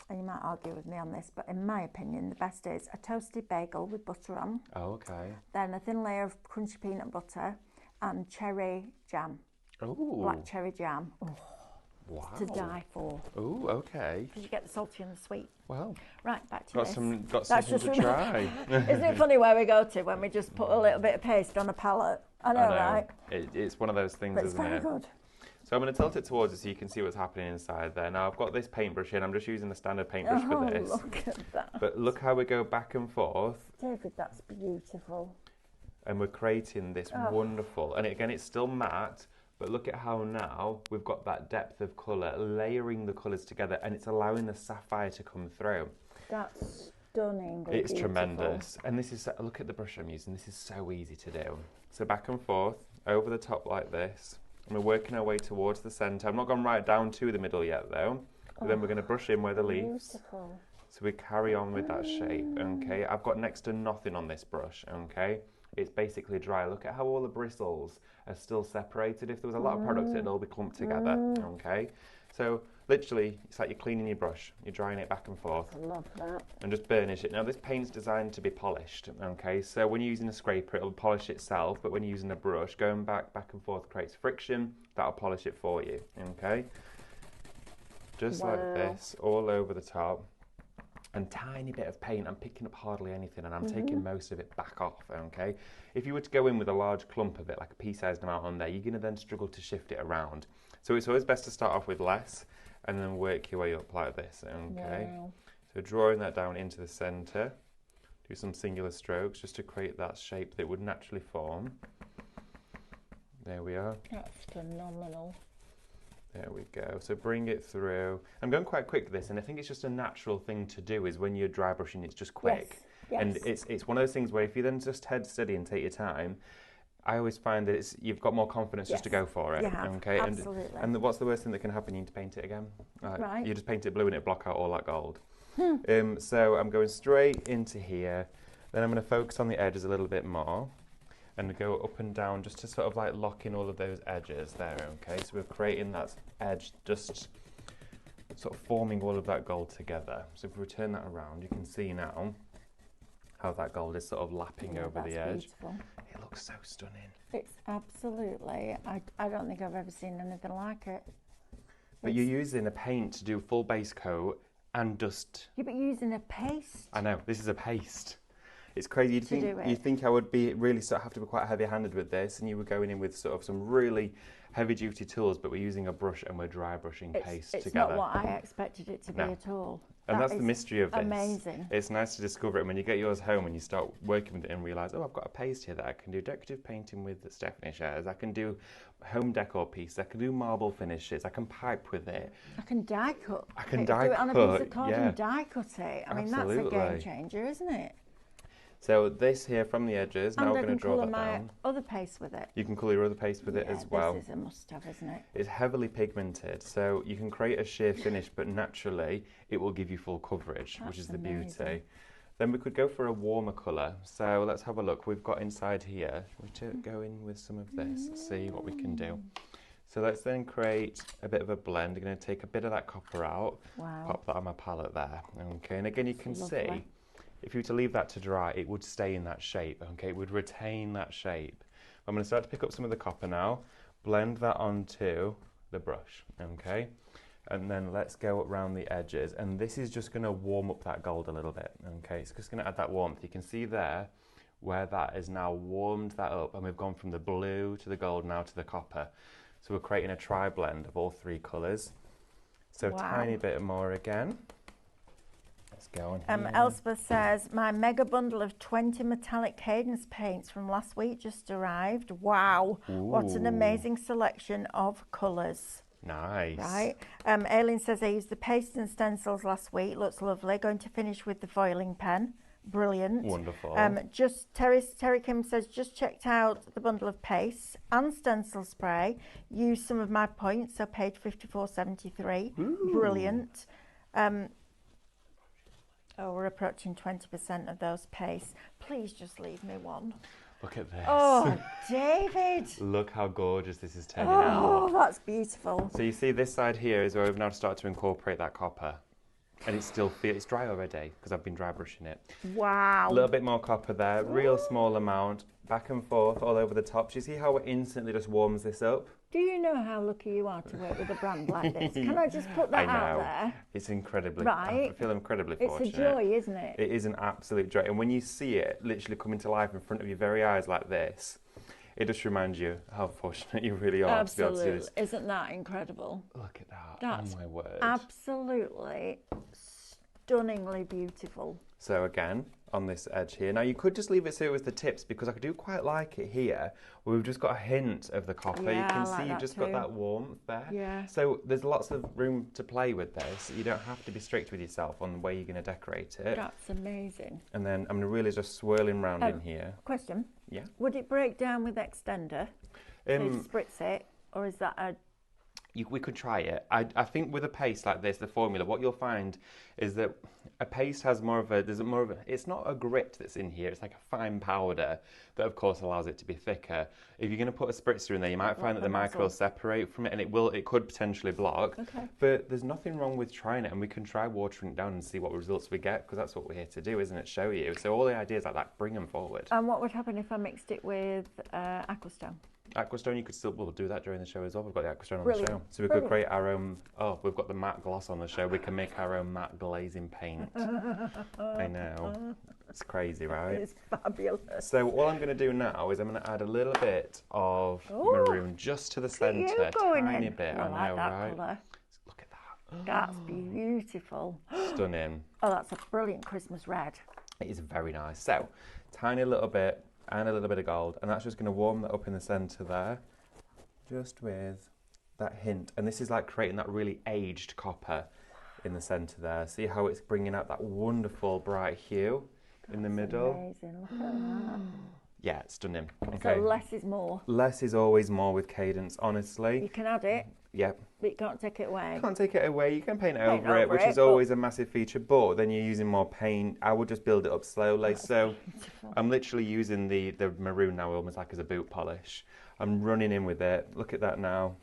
and you might argue with me on this, but in my opinion, the best is a toasted bagel with butter on, Oh, okay. then a thin layer of crunchy peanut butter and cherry jam, Oh, black cherry jam. Oh, wow. to die for. Oh, okay. Because you get the salty and the sweet. Well, Right, back to got this. something That's to just try. Isn't it funny where we go to when we just put a little bit of paste on a palette? I know, right? It's one of those things, But it's isn't very it? good. So I'm going to tilt it towards it so you can see what's happening inside there. Now I've got this paintbrush in. I'm just using the standard paintbrush for this. Look at that. But look how we go back and forth, David, that's beautiful. and we're creating this wonderful. And again, it's still matte, but look at how now we've got that depth of colour, layering the colours together, and it's allowing the sapphire to come through. That's stunning. It's tremendous. And this is, look at the brush I'm using. This is so easy to do. So back and forth, over the top like this. And we're working our way towards the centre. I'm not gone right down to the middle yet, though. But then we're going to brush in where the leaves. Beautiful. So we carry on with that shape, okay? I've got next to nothing on this brush, okay? It's basically dry. Look at how all the bristles are still separated. If there was a lot of product, it'd all be clumped together, okay? So literally, it's like you're cleaning your brush. You're drying it back and forth. I love that. And just burnish it. Now this paint's designed to be polished, okay? So when you're using a scraper, it'll polish itself, but when you're using a brush, going back and forth creates friction. That'll polish it for you, okay? Just like this, all over the top. And tiny bit of paint, I'm picking up hardly anything, and I'm taking most of it back off, okay? If you were to go in with a large clump of it, like a pea-sized amount on there, you're going to then struggle to shift it around. So it's always best to start off with less, and then work your way up like this, okay? Wow. So drawing that down into the centre, do some singular strokes just to create that shape that would naturally form. There we are. That's phenomenal. There we go. So bring it through. I'm going quite quick with this, and I think it's just a natural thing to do is when you're dry brushing, it's just quick. Yes. And it's one of those things where if you then just head steady and take your time, I always find that you've got more confidence just to Yes. go for it. You have, okay. absolutely. And what's the worst thing that can happen? You need to paint it again. Right. You just paint it blue and it block out all that gold. So I'm going straight into here. Then I'm going to focus on the edges a little bit more and go up and down just to sort of like lock in all of those edges there, okay? So we're creating that edge, just sort of forming all of that gold together. So if we turn that around, you can see now how that gold is sort of lapping over the edge. Beautiful. It looks so stunning. It's absolutely, I don't think I've ever seen anything like it. But you're using a paint to do full base coat, and dust. Yeah, but using a paste. I know, this is a paste. It's crazy. You'd think I would be really have to be quite heavy-handed with this, and you were going in with sort of some really heavy-duty tools, but we're using a brush and we're dry brushing paste together. It's not what I expected it to be at all. And that's the mystery of this. Amazing. It's nice to discover it, and when you get yours home and you start working with it and realise, oh, I've got a paste here that I can do decorative painting with that Stephanie shares. I can do home decor pieces. I can do marble finishes. I can pipe with it. I can die cut. I can die cut. Do it on a piece of card and die cut it. I mean, Absolutely. that's a game changer, isn't it? So this here from the edges, now we're going to draw that down. And I can colour my other paste with it. You can colour your other paste with it as well. This is a must-have, isn't it? It's heavily pigmented, so you can create a sheer finish, but naturally it will give you full coverage, which is the beauty. Then we could go for a warmer colour. So let's have a look. We've got inside here. We'll go in with some of this, see what we can do. So let's then create a bit of a blend. I'm going to take a bit of that copper out, pop that on my palette there. Okay, and again you can see, if you were to leave that to dry, it would stay in that shape, okay? It would retain that shape. I'm going to start to pick up some of the copper now, blend that onto the brush, okay? And then let's go around the edges, and this is just going to warm up that gold a little bit, okay? It's just going to add that warmth. You can see there where that has now warmed that up, and we've gone from the blue to the gold now to the copper. So we're creating a tri-blend of all three colours. So tiny bit more again. Let's go on here. Elspeth says, my mega bundle of 20 metallic Cadence paints from last week just arrived. Wow, what an amazing selection of colours. Nice. Right. Aileen says, I used the paste and stencils last week. Looks lovely. Going to finish with the foiling pen. Brilliant. Wonderful. Terry Kim says, just checked out the bundle of paste and stencil spray. Used some of my points, so page 5473. Brilliant. We're approaching 20% of those pastes. Please just leave me one. Look at this. Oh, David. Look how gorgeous this is turning out. Oh, that's beautiful. So you see this side here is where we've now started to incorporate that copper. And it's dry already because I've been dry brushing it. Wow. A little bit more copper there, real small amount, back and forth all over the top. Do you see how it instantly just warms this up? Do you know how lucky you are to work with a brand like this? Can I just put that out there? It's incredibly, right. I feel incredibly fortunate. It's a joy, isn't it? It is an absolute joy. And when you see it literally coming to life in front of your very eyes like this, it just reminds you how fortunate you really are to be able to do this. Isn't that incredible? Look at that. That's oh my word. Absolutely stunningly beautiful. So again, on this edge here. Now you could just leave it so it was the tips, because I do quite like it here where we've just got a hint of the copper. Yeah, you can like see you've just got that warmth there. Yeah. So there's lots of room to play with this. You don't have to be strict with yourself on the way you're going to decorate it. That's amazing. And then I'm really just swirling around in here. Question. Yeah. Would it break down with extender? So you spritz it, or is that a... We could try it. I think with a paste like this, the formula, what you'll find is that a paste has it's not a grit that's in here, it's like a fine powder that of course allows it to be thicker. If you're going to put a spritzer in there, you might find that the micro will separate from it, and it could potentially block. Okay. But there's nothing wrong with trying it, and we can try watering it down and see what results we get, because that's what we're here to do, isn't it? Show you. So all the ideas like that, bring them forward. And what would happen if I mixed it with Aquastone? Aquastone, you could still, we'll do that during the show as well. We've got the Aquastone on the show. So we could create our own, we've got the matte gloss on the show. We can make our own matte glazing paint. I know. It's crazy, right? It's fabulous. So all I'm going to do now is I'm going to add a little bit of maroon just to the centre. Tiny bit, I know, right? Colour. Look at that. That's beautiful. Stunning. Oh, that's a brilliant Christmas red. It is very nice. So, tiny little bit and a little bit of gold, and that's just going to warm that up in the centre there, just with that hint. And this is like creating that really aged copper in the centre there. See how it's bringing out that wonderful bright hue in the middle? Amazing, look at that. Yeah, it's stunning. Okay. So less is more. Less is always more with Cadence, honestly. You can add it. Yep. But you can't take it away. You can't take it away. You can paint over it, which is always a massive feature, but then you're using more paint. I would just build it up slowly. So beautiful. I'm literally using the maroon now almost like as a boot polish. I'm running in with it. Look at that now.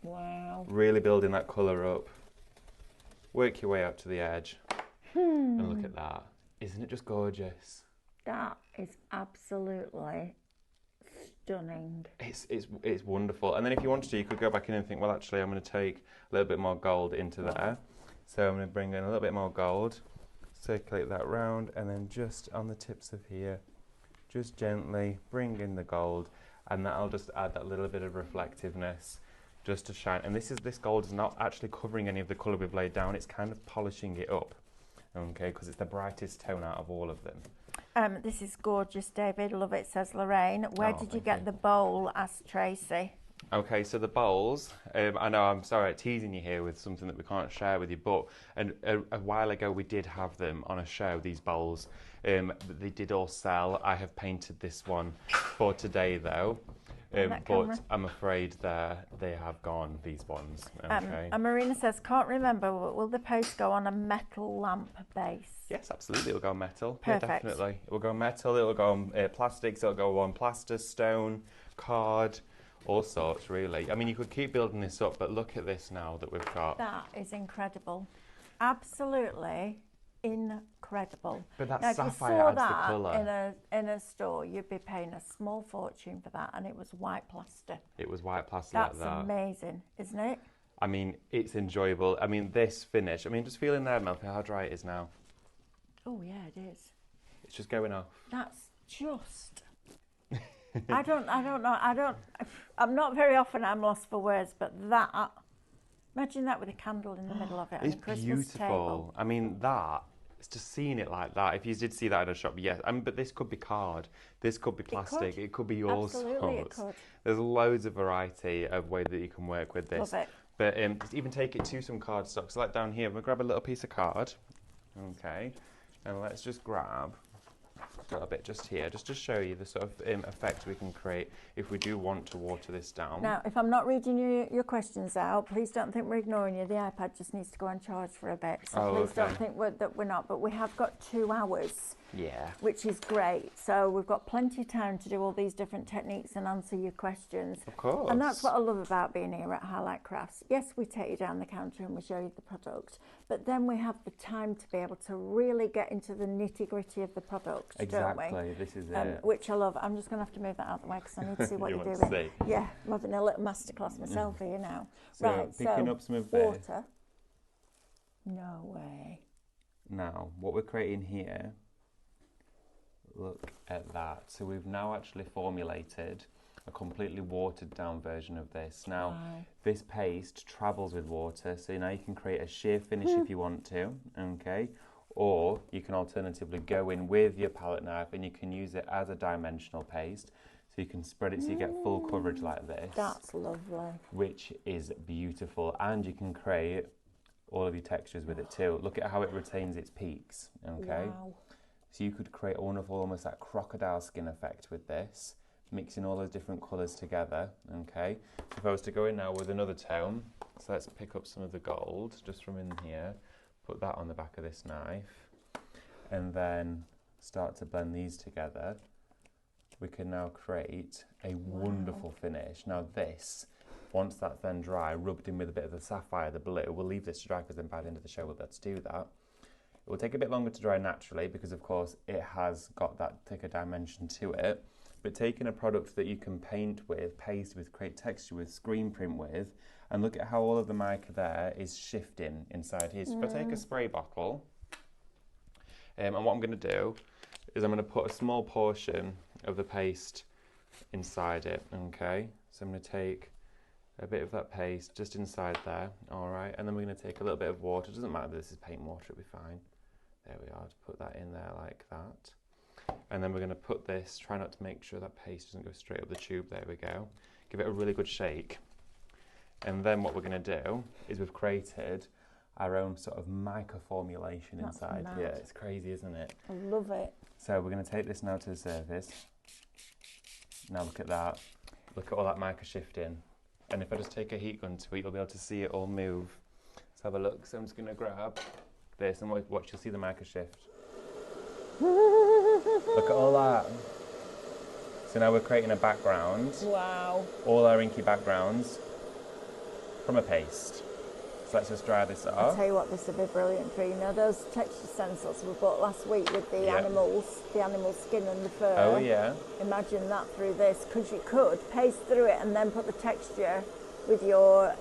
Wow. Really building that colour up. Work your way up to the edge. And look at that. Isn't it just gorgeous? That is absolutely stunning. It's wonderful. And then if you wanted to, you could go back in and think, well, actually, I'm going to take a little bit more gold into there. So I'm going to bring in a little bit more gold, circulate that round, and then just on the tips of here, just gently bring in the gold, and that'll just add that little bit of reflectiveness just to shine. And this gold is not actually covering any of the colour we've laid down, it's kind of polishing it up, okay, because it's the brightest tone out of all of them. This is gorgeous, David. Love it, says Lorraine. Where did you get the bowl? Asked Tracy. Okay, so the bowls, I know I'm sorry teasing you here with something that we can't share with you, but a while ago we did have them on a show, these bowls. They did all sell. I have painted this one for today though, but I'm afraid they have gone, these ones. Okay. And Marina says, can't remember, but will the paste go on a metal lamp base? Yes, absolutely, it'll go on metal. Perfect. Yeah, definitely. It will go on metal, it'll go on plastics, it'll go on plaster, stone, card, all sorts really. I mean, you could keep building this up, but look at this now that we've got. That is incredible. Absolutely incredible. But that now, sapphire adds the if you saw colour. that in a store, you'd be paying a small fortune for that, and it was white plaster. It was white plaster That's like that. amazing, isn't it? I mean, it's enjoyable. I mean, this finish, I mean, just feeling there, Mel, how dry it is now. Oh yeah, it is. It's just going off. That's just... I don't know, I'm not very often I'm lost for words, but that, imagine that with a candle in the middle of it. It's on a Christmas beautiful. Table. I mean, it's just seeing it like that. If you did see that at a shop, yes. I mean, but this could be card. This could be plastic. It could be all Absolutely, sorts. it could. There's loads of variety of way that you can work with this. Love it. But just even take it to some card stocks. Like down here, we'll grab a little piece of card. Okay. And let's just grab a little bit just here, just to show you the sort of effect we can create if we do want to water this down. Now, if I'm not reading your questions out, please don't think we're ignoring you. The iPad just needs to go on charge for a bit. So please don't think that we're not. But we have got 2 hours. Yeah. Which is great. So we've got plenty of time to do all these different techniques and answer your questions. Of course. And that's what I love about being here at Highlight Crafts. Yes, we take you down the counter and we show you the product, but then we have the time to be able to really get into the nitty-gritty of the product, Exactly. don't we? This is it. Which I love. I'm just going to have to move that out of the way because I need to see what You you're want doing. to see? Yeah, I'm having a little masterclass myself here now. So right, picking up some of this. water. No way. Now, what we're creating here, look at that. So we've now actually formulated a completely watered down version of this. Now, this paste travels with water, so now you can create a sheer finish if you want to, okay? Or you can alternatively go in with your palette knife and you can use it as a dimensional paste, so you can spread it so you get full coverage like this. That's lovely. Which is beautiful, and you can create all of your textures with it too. Look at how it retains its peaks, okay? Wow. So you could create a wonderful, almost that crocodile skin effect with this, mixing all those different colours together, okay? So if I was to go in now with another tone, so let's pick up some of the gold just from in here, put that on the back of this knife, and then start to blend these together. We can now create a wonderful finish. Now this, once that's then dry, rubbed in with a bit of the sapphire, the blue, we'll leave this to dry because then by the end of the show we'll be able to do that. It will take a bit longer to dry naturally because of course it has got that thicker dimension to it, but taking a product that you can paint with, paste with, create texture with, screen print with, and look at how all of the mica there is shifting inside here. So if I take a spray bottle, and what I'm going to do is I'm going to put a small portion of the paste inside it, okay? So I'm going to take a bit of that paste just inside there, all right? And then we're going to take a little bit of water. It doesn't matter if this is paint water, it'll be fine. There we are, to put that in there like that. And then we're going to put this, try not to make sure that paste doesn't go straight up the tube, there we go. Give it a really good shake. And then what we're going to do is we've created our own sort of mica formulation inside here. It's crazy, isn't it? I love it. So we're going to take this now to the surface. Now look at that. Look at all that mica shifting. And if I just take a heat gun to it, you'll be able to see it all move. Let's have a look. So I'm just going to grab this and watch, you'll see the mica shift. Look at all that. So now we're creating a background. Wow. All our inky backgrounds from a paste. So let's just dry this I'll off. tell you what, this would be brilliant for you. Know those texture stencils we bought last week with the animals, the animal skin and the fur? Oh yeah. Imagine that through this, because you could paste through it and then put the texture with your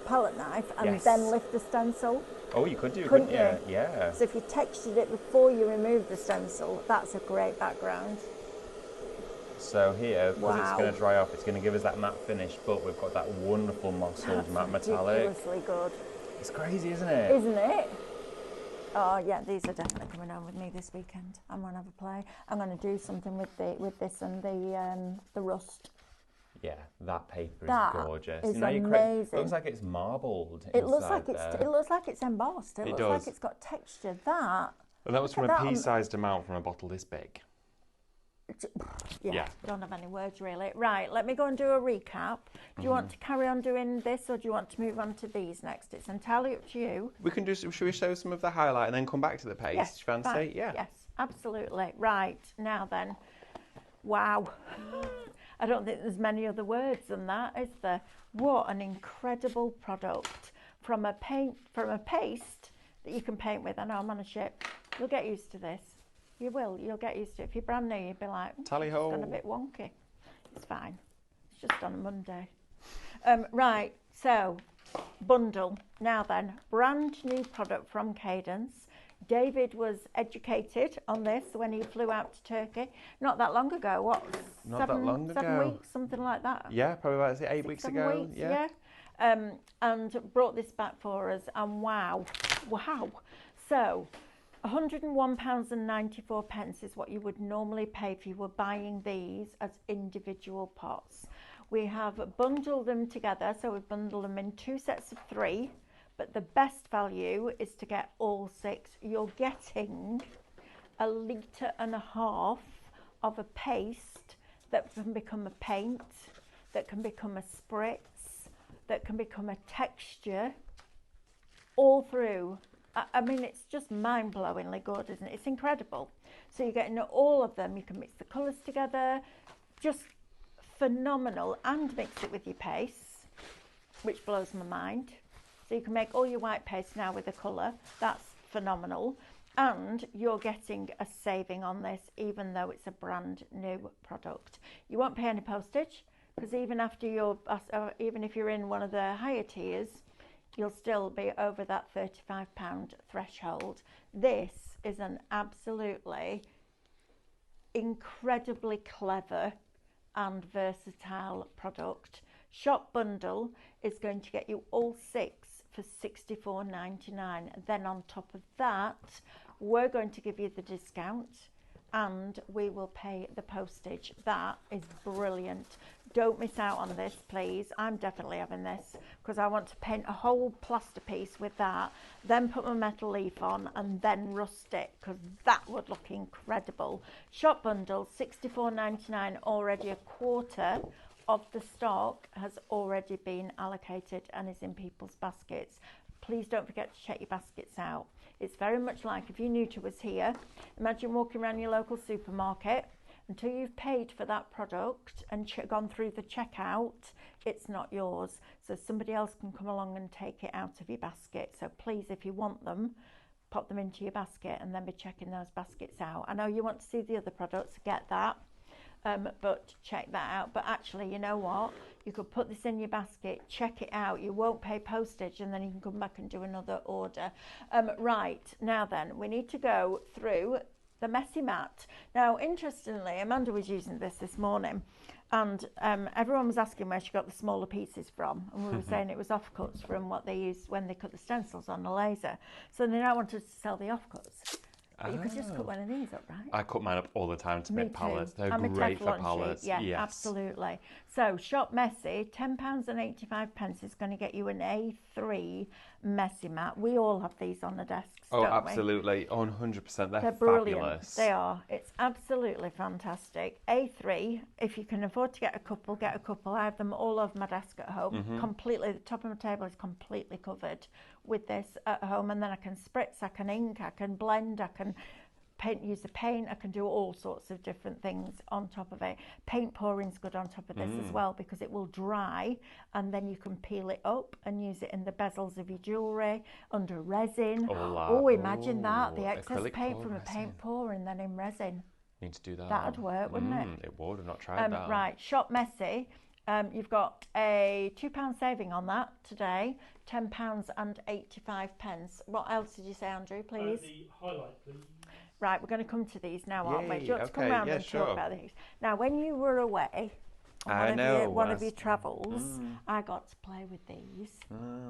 palette knife and Yes. then lift the stencil. Oh, you could do, Couldn't couldn't you? you? Yeah. So if you textured it before you remove the stencil, that's a great background. So here, because it's Wow. going to dry off, it's going to give us that matte finish, but we've got that wonderful mossled matte metallic. Ridiculously good. It's crazy, isn't it? Isn't it? Oh yeah, these are definitely coming home with me this weekend. I'm gonna have a play. I'm gonna do something with this and the rust. Yeah, that paper That is gorgeous. is you know, amazing. It looks like it's marbled. It looks inside like it's there. it looks like it's embossed. It looks does. like it's got texture. That. And that was from look a at that on- pea-sized amount from a bottle this big. Yeah, Yeah. don't have any words really. Right, let me go and do a recap. Do you want to carry on doing this or do you want to move on to these next? It's entirely up to you. We can should we show some of the highlight and then come back to the paste? Yes, Fancy? fine. Yeah. Yes, absolutely. Right, now then. Wow. I don't think there's many other words than that, is there? What an incredible product from a paste that you can paint with. I know I'm on a ship. You'll get used to this. You will. You'll get used to it. If you're brand new, you'll be like, Tally it's ho. gone a bit wonky. It's fine. It's just on a Monday. Right, so bundle. Now then, brand new product from Cadence. David was educated on this when he flew out to Turkey not that long ago. What? Not that long 7 ago. weeks, something like that. Yeah, probably about 8 weeks 7 ago. weeks, Yeah. and brought this back for us, and wow. So, £101.94 is what you would normally pay if you were buying these as individual pots. We have bundled them together, so we've bundled them in 2 sets of 3. But the best value is to get all 6. You're getting 1.5 litres of a paste that can become a paint, that can become a spritz, that can become a texture, all through. I mean, it's just mind-blowingly good, isn't it? It's incredible. So you're getting all of them. You can mix the colours together, just phenomenal, and mix it with your paste, which blows my mind. So you can make all your white paste now with a colour. That's phenomenal. And you're getting a saving on this, even though it's a brand new product. You won't pay any postage, because even if you're in one of the higher tiers, you'll still be over that £35 threshold. This is an absolutely incredibly clever and versatile product. Shop bundle is going to get you all 6 for £64.99. Then on top of that, we're going to give you the discount and we will pay the postage. That is brilliant. Don't miss out on this, please. I'm definitely having this because I want to paint a whole plaster piece with that, then put my metal leaf on and then rust it, because that would look incredible. Shop bundle, £64.99, already a quarter of the stock has already been allocated and is in people's baskets. Please don't forget to check your baskets out. It's very much like if you're new to us here, imagine walking around your local supermarket. Until you've paid for that product and gone through the checkout, it's not yours. So somebody else can come along and take it out of your basket. So please, if you want them, pop them into your basket and then be checking those baskets out. I know you want to see the other products, get that. But check that out. But actually, you know what? You could put this in your basket, check it out. You won't pay postage, and then you can come back and do another order. Right, now then, we need to go through the messy mat. Now, interestingly, Amanda was using this morning, and everyone was asking where she got the smaller pieces from, and we were saying it was offcuts from what they used when they cut the stencils on the laser. So they now wanted to sell the offcuts. But you could just cut one of these up, right? I cut mine up all the time to Me make palettes. too. They're I'm a great for Teflon palettes. sheet. Yeah, yes. absolutely. So Shop Messy, £10.85 is going to get you an A3 messy mat. We all have these on the desks, Oh, don't absolutely. Oh, 100%. They're brilliant. fabulous. They are. It's absolutely fantastic. A3, if you can afford to get a couple, get a couple. I have them all over my desk at home. Completely, the top of my table is completely covered with this at home. And then I can spritz, I can ink, I can blend, I can use the paint, I can do all sorts of different things on top of it. Paint pouring's good on top of this as well, because it will dry and then you can peel it up and use it in the bezels of your jewellery, under resin. Oh, imagine that, the excess paint from a paint pour and then in resin. Need to do that. That'd work, wouldn't it? It would. I've not tried that. Right, Shop Messy. You've got a £2 saving on that today, £10.85. What else did you say, Andrew, please? The highlight, please. Right, we're going to come to these now, aren't we? Yay, Do you want to come okay, round yeah, and sure. talk about these? Now, when you were away on one of your travels, I got to play with these.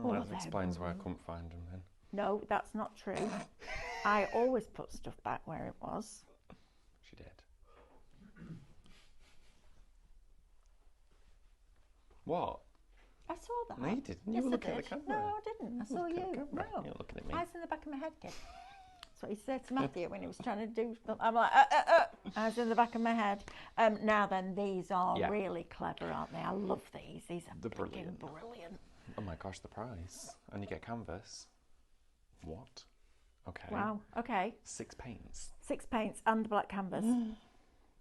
Oh, that explains why I couldn't find them then. No, that's not true. I always put stuff back where it was. She did. What? I saw that. No, you didn't. You Yes, were I looking at did. the camera. No, I didn't. I saw Looking at the you. camera. No. You're looking at me. Eyes in the back of my head, kid. That's what he said to Matthew when he was trying to do something. I'm like, eyes in the back of my head. Now then, these are really clever, aren't they? I love these. These are brilliant. Oh my gosh, the price. And you get canvas. What? Okay. Wow. Okay. 6 paints. 6 paints and black canvas.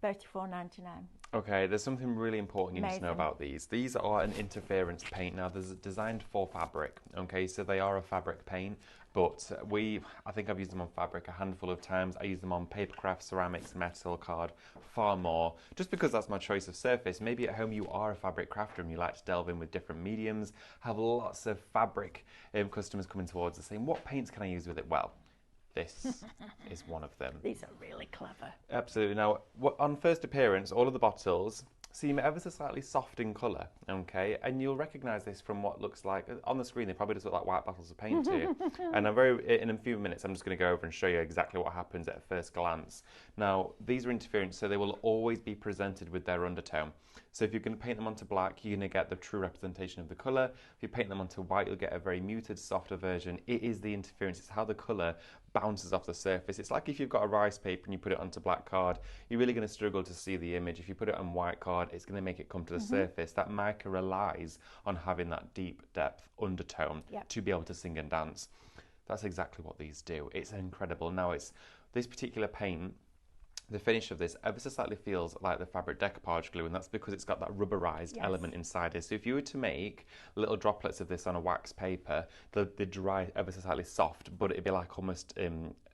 $34.99. Okay, there's something really important you need to know Amazing. about these. These are an interference paint. Now, they're designed for fabric. Okay, so they are a fabric paint, but I think I've used them on fabric a handful of times. I use them on paper craft, ceramics, metal, card, far more, just because that's my choice of surface. Maybe at home you are a fabric crafter and you like to delve in with different mediums, have lots of fabric customers coming towards us saying, what paints can I use with it? Well, this is one of them. These are really clever. Absolutely. Now, on first appearance, all of the bottles seem ever so slightly soft in colour, okay? And you'll recognise this from what looks like, on the screen, they probably just look like white bottles of paint to you. And in a few minutes, I'm just going to go over and show you exactly what happens at first glance. Now, these are interference, so they will always be presented with their undertone. So if you're going to paint them onto black, you're going to get the true representation of the colour. If you paint them onto white, you'll get a very muted, softer version. It is the interference. It's how the colour bounces off the surface. It's like if you've got a rice paper and you put it onto black card, you're really going to struggle to see the image. If you put it on white card, it's going to make it come to the surface. That mica relies on having that deep depth undertone to be able to sing and dance. That's exactly what these do. It's incredible. Now, it's this particular paint, the finish of this ever so slightly feels like the fabric decoupage glue, and that's because it's got that rubberized element inside it. So if you were to make little droplets of this on a wax paper, they'd dry ever so slightly soft, but it'd be like almost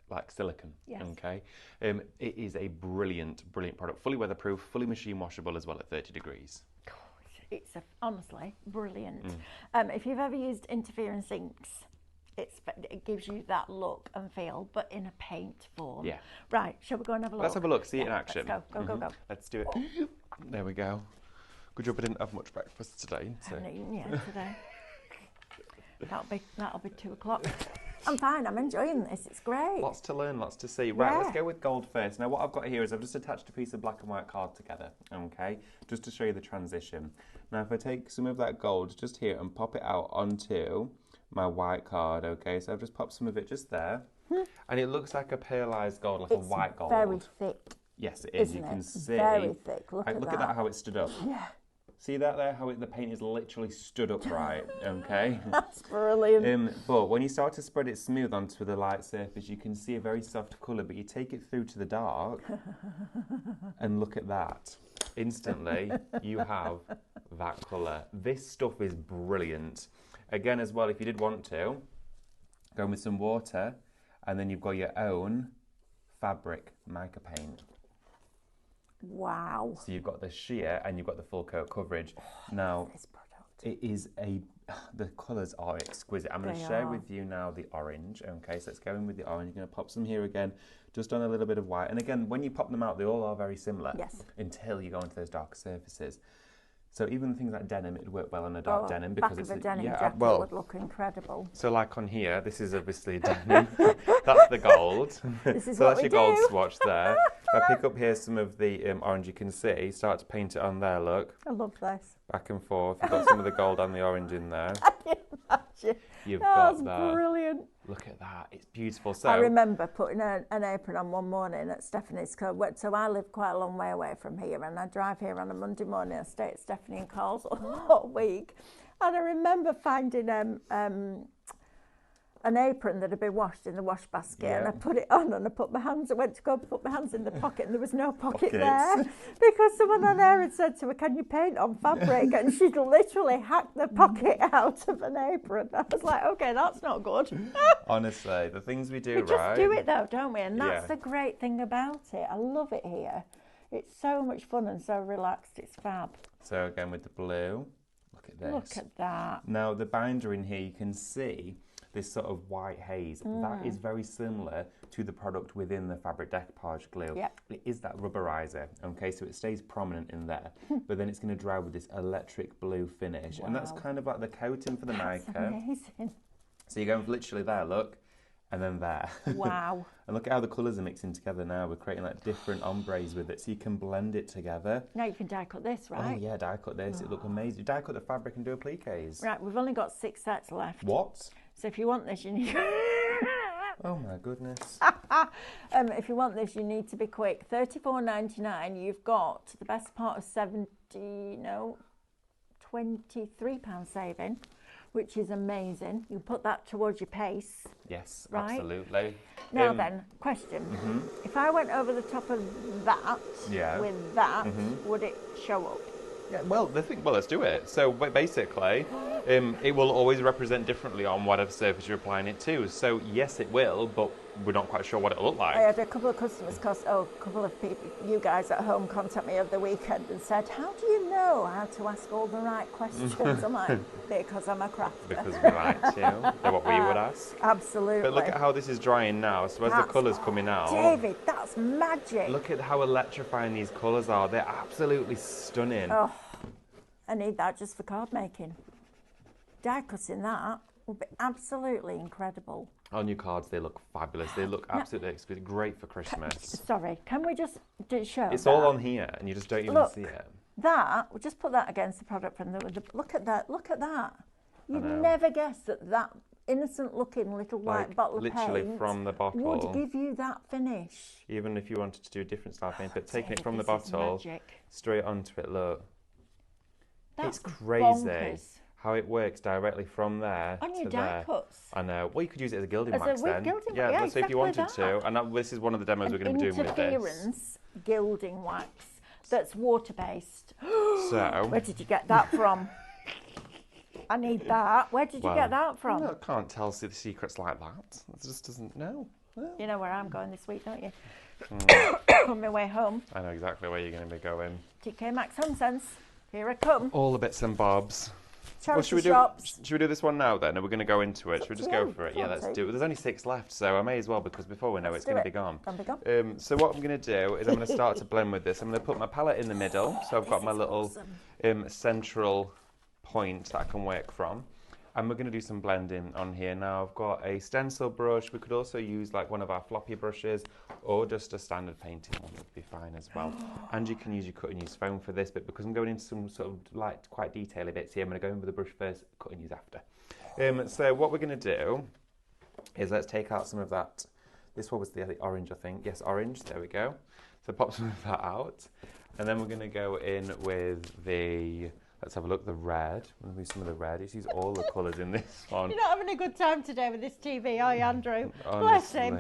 like silicone. Okay, it is a brilliant product, fully weatherproof, fully machine washable as well at 30 degrees. It's honestly brilliant. If you've ever used interference inks, it gives you that look and feel, but in a paint form. Yeah. Right, shall we go and have a look? Let's have a look, see it in action. Let's go. Let's do it. There we go. Good job I didn't have much breakfast today. I haven't eaten today. That'll be 2 o'clock. I'm fine, I'm enjoying this, it's great. Lots to learn, lots to see. Right, let's go with gold first. Now what I've got here is I've just attached a piece of black and white card together, okay, just to show you the transition. Now if I take some of that gold just here and pop it out onto my white card, okay, so I've just popped some of it just there, and it looks like a pearlized gold, like a white gold. Very thick. Yes, it is. You can see. Very thick. Look at that, how it stood up. Yeah. See that there, how the paint is literally stood upright, okay? That's brilliant. But when you start to spread it smooth onto the light surface, you can see a very soft colour, but you take it through to the dark, and look at that. Instantly, you have that colour. This stuff is brilliant. Again, as well, if you did want to, go in with some water, and then you've got your own fabric mica paint. Wow. So you've got the sheer and you've got the full coat coverage. Now, this product. It is the colours are exquisite. I'm going to share with you now the orange. Okay, so let's go in with the orange. You're going to pop some here again, just on a little bit of white. And again, when you pop them out, they all are very similar. Yes. Until you go into those dark surfaces. So even things like denim, it'd work well on a dark denim because it's a denim jacket would look incredible. So like on here, this is obviously denim. That's the gold. This is so what that's we your gold swatch there. If I pick up here some of the orange, you can see, start to paint it on there, look. I love this. Back and forth. You've got some of the gold and the orange in there. Imagine. You've got that. That's brilliant. Look at that. It's beautiful. So I remember putting an apron on one morning at Stephanie's. So I live quite a long way away from here, and I drive here on a Monday morning. I stay at Stephanie and Carl's all week. And I remember finding an apron that had been washed in the wash basket, and I put it on, and I went to go put my hands in the pocket, and there was no pocket there because someone on there had said to her, "Can you paint on fabric?" And she'd literally hacked the pocket out of an apron. I was like, okay, that's not good. Honestly, the things we do, we just do it though, don't we? And that's the great thing about it. I love it here. It's so much fun and so relaxed. It's fab. So again with the blue, look at this. Look at that. Now the binder in here, you can see this sort of white haze. That is very similar to the product within the fabric decoupage glue. Yep. It is that rubberizer, okay, so it stays prominent in there, but then it's going to dry with this electric blue finish, and that's kind of like the coating for the mica. Amazing. So you're going literally there, look, and then there. Wow. And look at how the colours are mixing together now. We're creating like different ombres with it, so you can blend it together. Now you can die cut this, right? Oh yeah, die cut this. It look amazing. Die cut the fabric and do appliques. Right, we've only got 6 sets left. What? So if you want this, you need... Oh my goodness. If you want this, you need to be quick. £34.99. You've got the best part of £23 saving, which is amazing. You put that towards your pace. Yes, right? absolutely. Now then, question. If I went over the top of that with that, would it show up? Yeah, well, let's do it. So basically, it will always represent differently on whatever surface you're applying it to. So yes, it will, but we're not quite sure what it'll look like. I had a couple of customers, a couple of people, you guys at home, contact me over the weekend and said, how do you know how to ask all the right questions? I'm like, because I'm a crafter. Because we like to. They're what we would ask. Absolutely. But look at how this is drying now. So as the colours coming out. David, that's magic. Look at how electrifying these colours are. They're absolutely stunning. Oh, I need that just for card making. Die cutting that would be absolutely incredible. On your cards, they look fabulous. They look absolutely exquisite. Great for Christmas. Sorry, can we just show It's that? all on here, and you just don't even see it. That, we'll just put that against the product from the look at that, look at that. You'd never guess that innocent looking little white bottle of paint literally from the bottle would give you that finish. Even if you wanted to do a different style paint, but taking it from the bottle straight onto it, look. That's it's crazy bonkers. How it works directly from there on your to die there. cuts. I know. Well, you could use it as a gilding wax then. Yeah, so if you wanted to. And this is one of the demos we're going to be doing with this. Interference gilding wax that's water based. So where did you get that from? I need that. Where did you get that from? I can't tell the secrets like that. It just doesn't know. No. You know where I'm going this week, don't you? On my way home. I know exactly where you're going to be going. TK Maxx Home Sense. Here I come. All the bits and bobs. Well, should we do this one now then? Are we going to go into it? Should we just go for it? Yeah, let's do it. There's only 6 left, so I may as well, because before we know it's going to be gone. So what I'm going to do is I'm going to start to blend with this. I'm going to put my palette in the middle, so I've got my little central point that I can work from. And we're going to do some blending on here. Now I've got a stencil brush. We could also use like one of our floppy brushes, or just a standard painting one would be fine as well. And you can use your cut and use foam for this, but because I'm going into some sort of like quite detaily bits here, I'm going to go in with the brush first, cut and use after. So what we're going to do is let's take out some of that. This one was the orange, I think. Yes, orange. There we go. So pop some of that out, and then we're going to go in with the. Let's have a look, the red. We'll use some of the red. Just use all the colours in this one. You're not having a good time today with this TV, are you, Andrew? Bless him.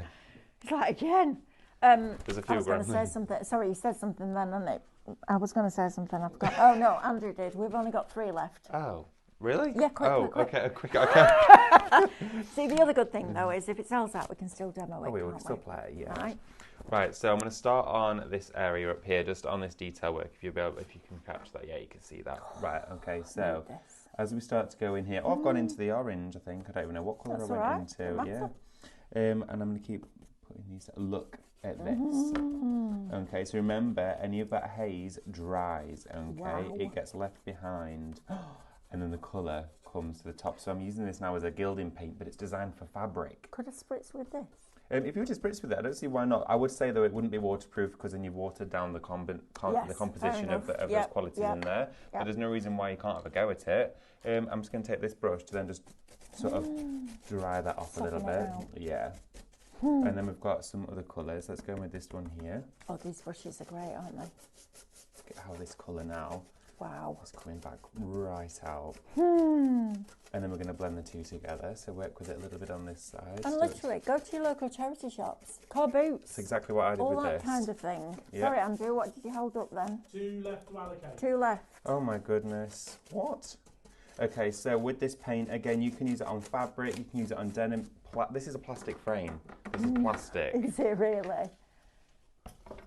It's like, again. There's a few I was going to say something. Sorry, you said something then, didn't it? I was going to say something. I forgot. Oh, no, Andrew did. We've only got 3 left. Oh, really? Yeah, quick. Okay, okay. See, the other good thing, though, is if it sells out, we can still demo it. Oh, we can still play it, yeah. Right. Right, so I'm going to start on this area up here, just on this detail work. If you can catch that, yeah, you can see that. Right, okay, so as we start to go in here, I've gone into the orange, I think. I don't even know what colour I went into. Yeah. And I'm going to keep putting these. Look at this. Okay, so remember, any of that haze dries. Okay, it gets left behind, and then the colour comes to the top. So I'm using this now as a gilding paint, but it's designed for fabric. Could I spritz with this? If you were to spritz with it, I don't see why not. I would say, though, it wouldn't be waterproof because then you've watered down the composition of those qualities in there. But there's no reason why you can't have a go at it. I'm just going to take this brush to then just sort of dry that off a little bit. Yeah. And then we've got some other colours. Let's go with this one here. Oh, these brushes are great, aren't they? Look at how this colour now. Wow. It's coming back right out. And then we're going to blend the two together. So work with it a little bit on this side. And literally, go to your local charity shops. Car boots. That's exactly what I did with this. All that kind of thing. Yep. Sorry, Andrew, what did you hold up then? 2 left to allocate. 2 left. Oh my goodness. What? Okay, so with this paint, again, you can use it on fabric, you can use it on denim. This is a plastic frame. This is plastic. Is it really?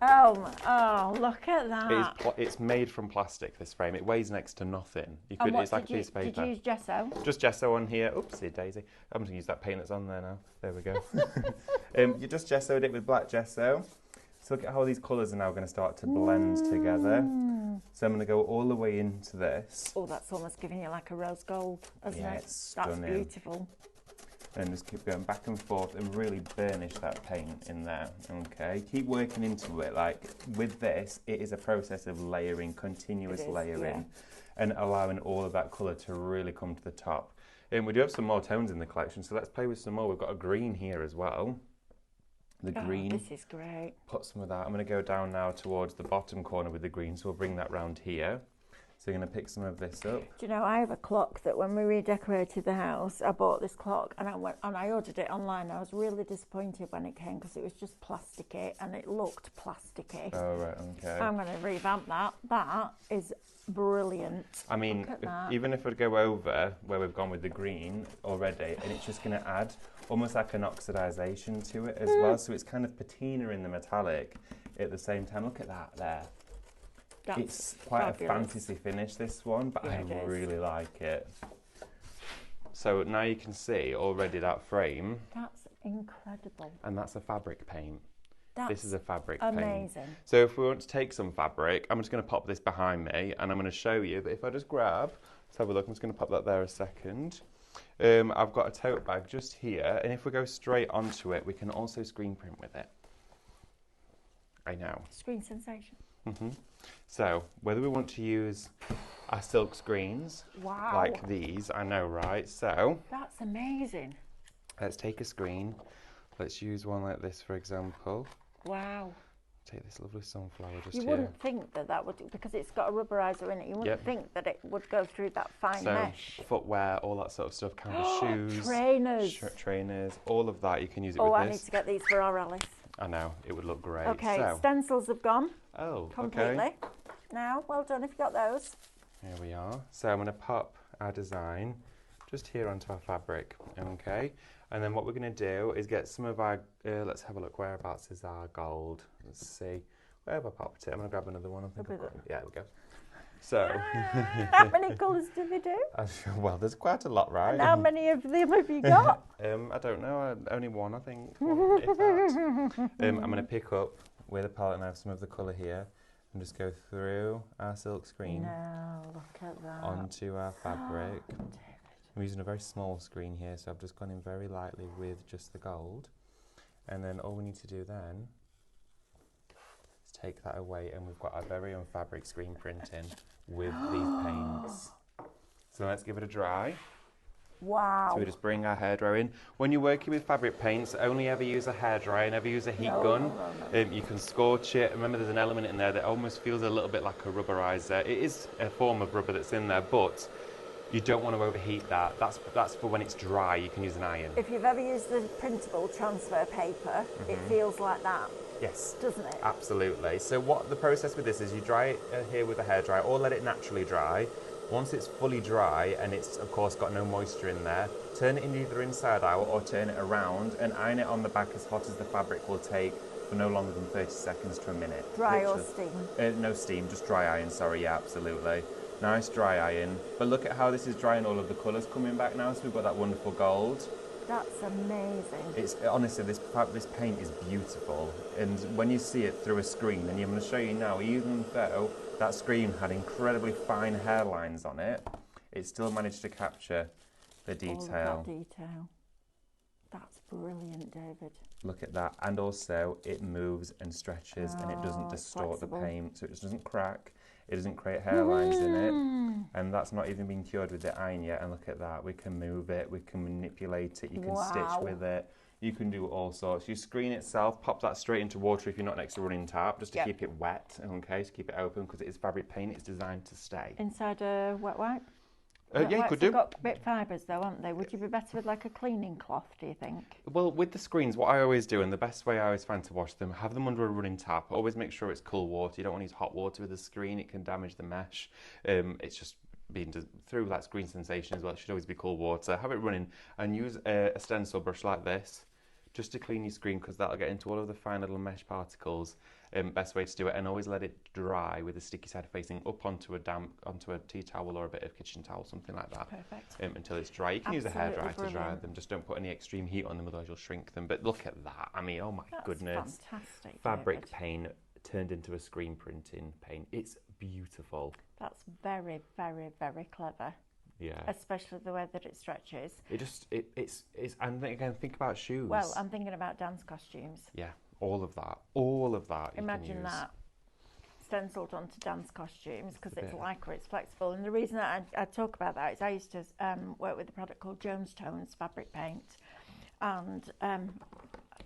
Oh, look at that. It's made from plastic, this frame. It weighs next to nothing. And what It's like a piece of paper. Did you use gesso? Just gesso on here. Oopsie daisy. I'm going to use that paint that's on there now. There we go. You just gessoed it with black gesso. So look at how these colours are now going to start to blend together. So I'm going to go all the way into this. Oh, that's almost giving you like a rose gold, isn't it? It's stunning. That's beautiful. And just keep going back and forth and really burnish that paint in there, okay? Keep working into it. Like with this, it is a process of layering, continuous layering, and allowing all of that colour to really come to the top. And we do have some more tones in the collection, so let's play with some more. We've got a green here as well. The green. This is great. Put some of that. I'm going to go down now towards the bottom corner with the green, so we'll bring that round here. So you're going to pick some of this up. Do you know, I have a clock that when we redecorated the house, I bought this clock and I ordered it online. I was really disappointed when it came because it was just plasticky and it looked plasticky. Oh, right, okay. I'm going to revamp that. That is brilliant. I mean, even if we go over where we've gone with the green already, and it's just going to add almost like an oxidization to it as well. So it's kind of patina in the metallic at the same time. Look at that there. It's quite a fantasy finish, this one, but I really like it. So now you can see already that frame. That's incredible. And that's a fabric paint. This is a fabric amazing. paint. So if we want to take some fabric, I'm just going to pop this behind me and I'm going to show you that if I just grab, let's have a look, I'm just going to pop that there a second. I've got a tote bag just here, and if we go straight onto it, we can also screen print with it. I know. Screen sensation. So whether we want to use our silk screens like these, I know, right? So that's amazing. Let's take a screen. Let's use one like this, for example. Wow. Take this lovely sunflower just here. You wouldn't think that would, because it's got a rubberizer in it, you wouldn't think that it would go through that fine mesh. Footwear, all that sort of stuff, canvas shoes. Trainers. Trainers, all of that, you can use it with this. Oh, I need to get these for our Alice. I know, it would look great. Okay, stencils have gone. Oh, completely. Okay. Now, well done if you got those. Here we are. So I'm going to pop our design just here onto our fabric, okay? And then what we're going to do is get some of our, let's have a look, whereabouts is our gold? Let's see. Where have I popped it? I'm going to grab another one. Yeah, there we go. So. How many colours do they do? Well, there's quite a lot, right? And how many of them have you got? I don't know. Only one, I think. One, if that. I'm going to pick up with a palette knife some of the colour here and just go through our silk screen. No, look at that. Onto our fabric. I'm using a very small screen here, so I've just gone in very lightly with just the gold. And then all we need to do then is take that away, and we've got our very own fabric screen printing with these paints. So let's give it a dry. Wow. So we just bring our hairdryer in. When you're working with fabric paints, only ever use a hairdryer, never use a heat gun. You can scorch it. Remember, there's an element in there that almost feels a little bit like a rubberizer. It is a form of rubber that's in there, but you don't want to overheat that. That's for when it's dry, you can use an iron. If you've ever used the printable transfer paper, it feels like that. Yes. Doesn't it? Absolutely. So what the process with this is you dry it here with a hairdryer or let it naturally dry. Once it's fully dry and it's of course got no moisture in there, turn it in either inside out or turn it around and iron it on the back as hot as the fabric will take for no longer than 30 seconds to a minute. Dry or steam? No steam, just dry iron, sorry, yeah, absolutely. Nice dry iron. But look at how this is drying, all of the colours coming back now, so we've got that wonderful gold. That's amazing. It's honestly, this paint is beautiful, and when you see it through a screen, and I'm going to show you now, even though that screen had incredibly fine hairlines on it, it still managed to capture the detail. All of that detail. That's brilliant, David. Look at that, and also it moves and stretches, and it doesn't distort the paint, so it doesn't crack. It doesn't create hairlines in it, and that's not even been cured with the iron yet. And look at that, we can move it, we can manipulate it, you can stitch with it, you can do all sorts. You screen itself, pop that straight into water if you're not next to a running tap, just to keep it wet, okay, to keep it open, because it is fabric paint, it's designed to stay. Inside a wet wipe? Yeah, you could do. They've got bit fibres though, haven't they? Would you be better with like a cleaning cloth, do you think? Well, with the screens, what I always do, and the best way I always find to wash them, have them under a running tap. Always make sure it's cool water. You don't want to use hot water with the screen. It can damage the mesh. It's just been through that screen sensation as well. It should always be cool water. Have it running and use a stencil brush like this just to clean your screen, because that'll get into all of the fine little mesh particles. best way to do it, and always let it dry with the sticky side facing up onto a tea towel or a bit of kitchen towel, something like that. Perfect. Until it's dry. You can use a Absolutely hairdryer to dry brilliant. them. Just don't put any extreme heat on them, otherwise you'll shrink them. But look at that. I mean, oh my That's goodness. fantastic. Fabric David. paint turned into a screen printing paint. It's beautiful. That's very, very, very clever. Yeah. Especially the way that it stretches. It's and again, think about shoes. Well, I'm thinking about dance costumes. Yeah, all of that. Imagine that stenciled onto dance costumes, because it's bit. lycra, it's flexible. And the reason that I talk about that is I used to work with a product called Jonestones fabric paint, and I'll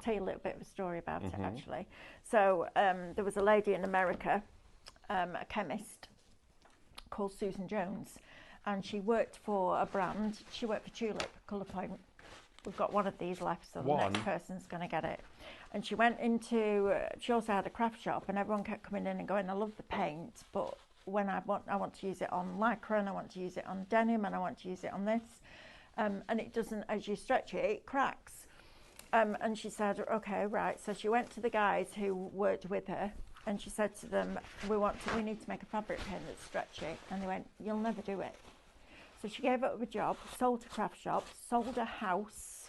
tell you a little bit of a story about it actually. So there was a lady in America, a chemist called Susan Jones, and she worked for a brand. She worked for Tulip Colour Point. We've got one of these left, so the next person's going to get it. And she went into, she also had a craft shop, and everyone kept coming in and going, I love the paint, but when I want to use it on lycra, and I want to use it on denim, and I want to use it on this. And it doesn't, as you stretch it, it cracks. And she said, okay, right. So she went to the guys who worked with her, and she said to them, we need to make a fabric paint that's stretchy. And they went, you'll never do it. So she gave up a job, sold a craft shop, sold a house,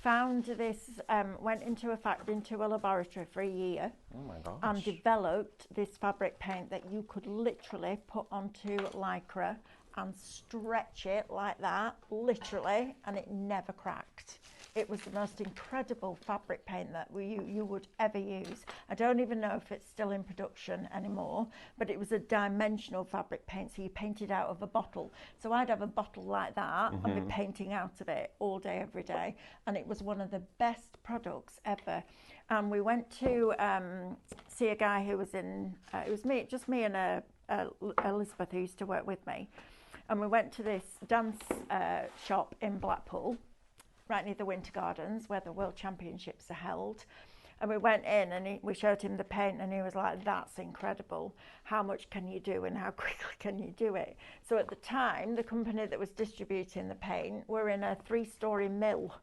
found this, went into a laboratory for a year. Oh my gosh. And developed this fabric paint that you could literally put onto lycra and stretch it like that, literally, and it never cracked. It was the most incredible fabric paint that you would ever use. I don't even know if it's still in production anymore, but it was a dimensional fabric paint, so you painted out of a bottle. So I'd have a bottle like that and be painting out of it all day, every day, and it was one of the best products ever. And we went to see a guy who was in, it was just me and Elizabeth, who used to work with me. And we went to this dance shop in Blackpool, right near the Winter Gardens, where the World Championships are held. And we went in and we showed him the paint, and he was like, that's incredible. How much can you do and how quickly can you do it? So at the time, the company that was distributing the paint were in a 3-story mill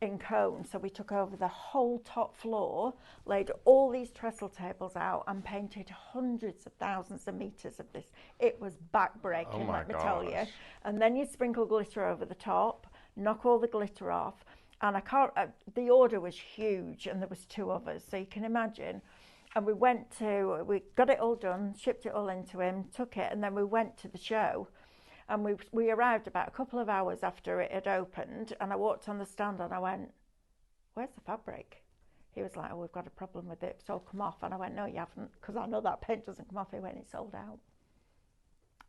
in Cone. So we took over the whole top floor, laid all these trestle tables out, and painted hundreds of thousands of meters of this. It was back-breaking, let me tell you. And then you sprinkle glitter over the top, knock all the glitter off, and the order was huge, and there was 2 of us, so you can imagine. And we got it all done, shipped it all into him, took it, and then we went to the show. And we arrived about a couple of hours after it had opened, and I walked on the stand and I went, where's the fabric? He was like, oh, we've got a problem with it, it's all come off. And I went, no, you haven't, because I know that paint doesn't come off. He went, it's sold out.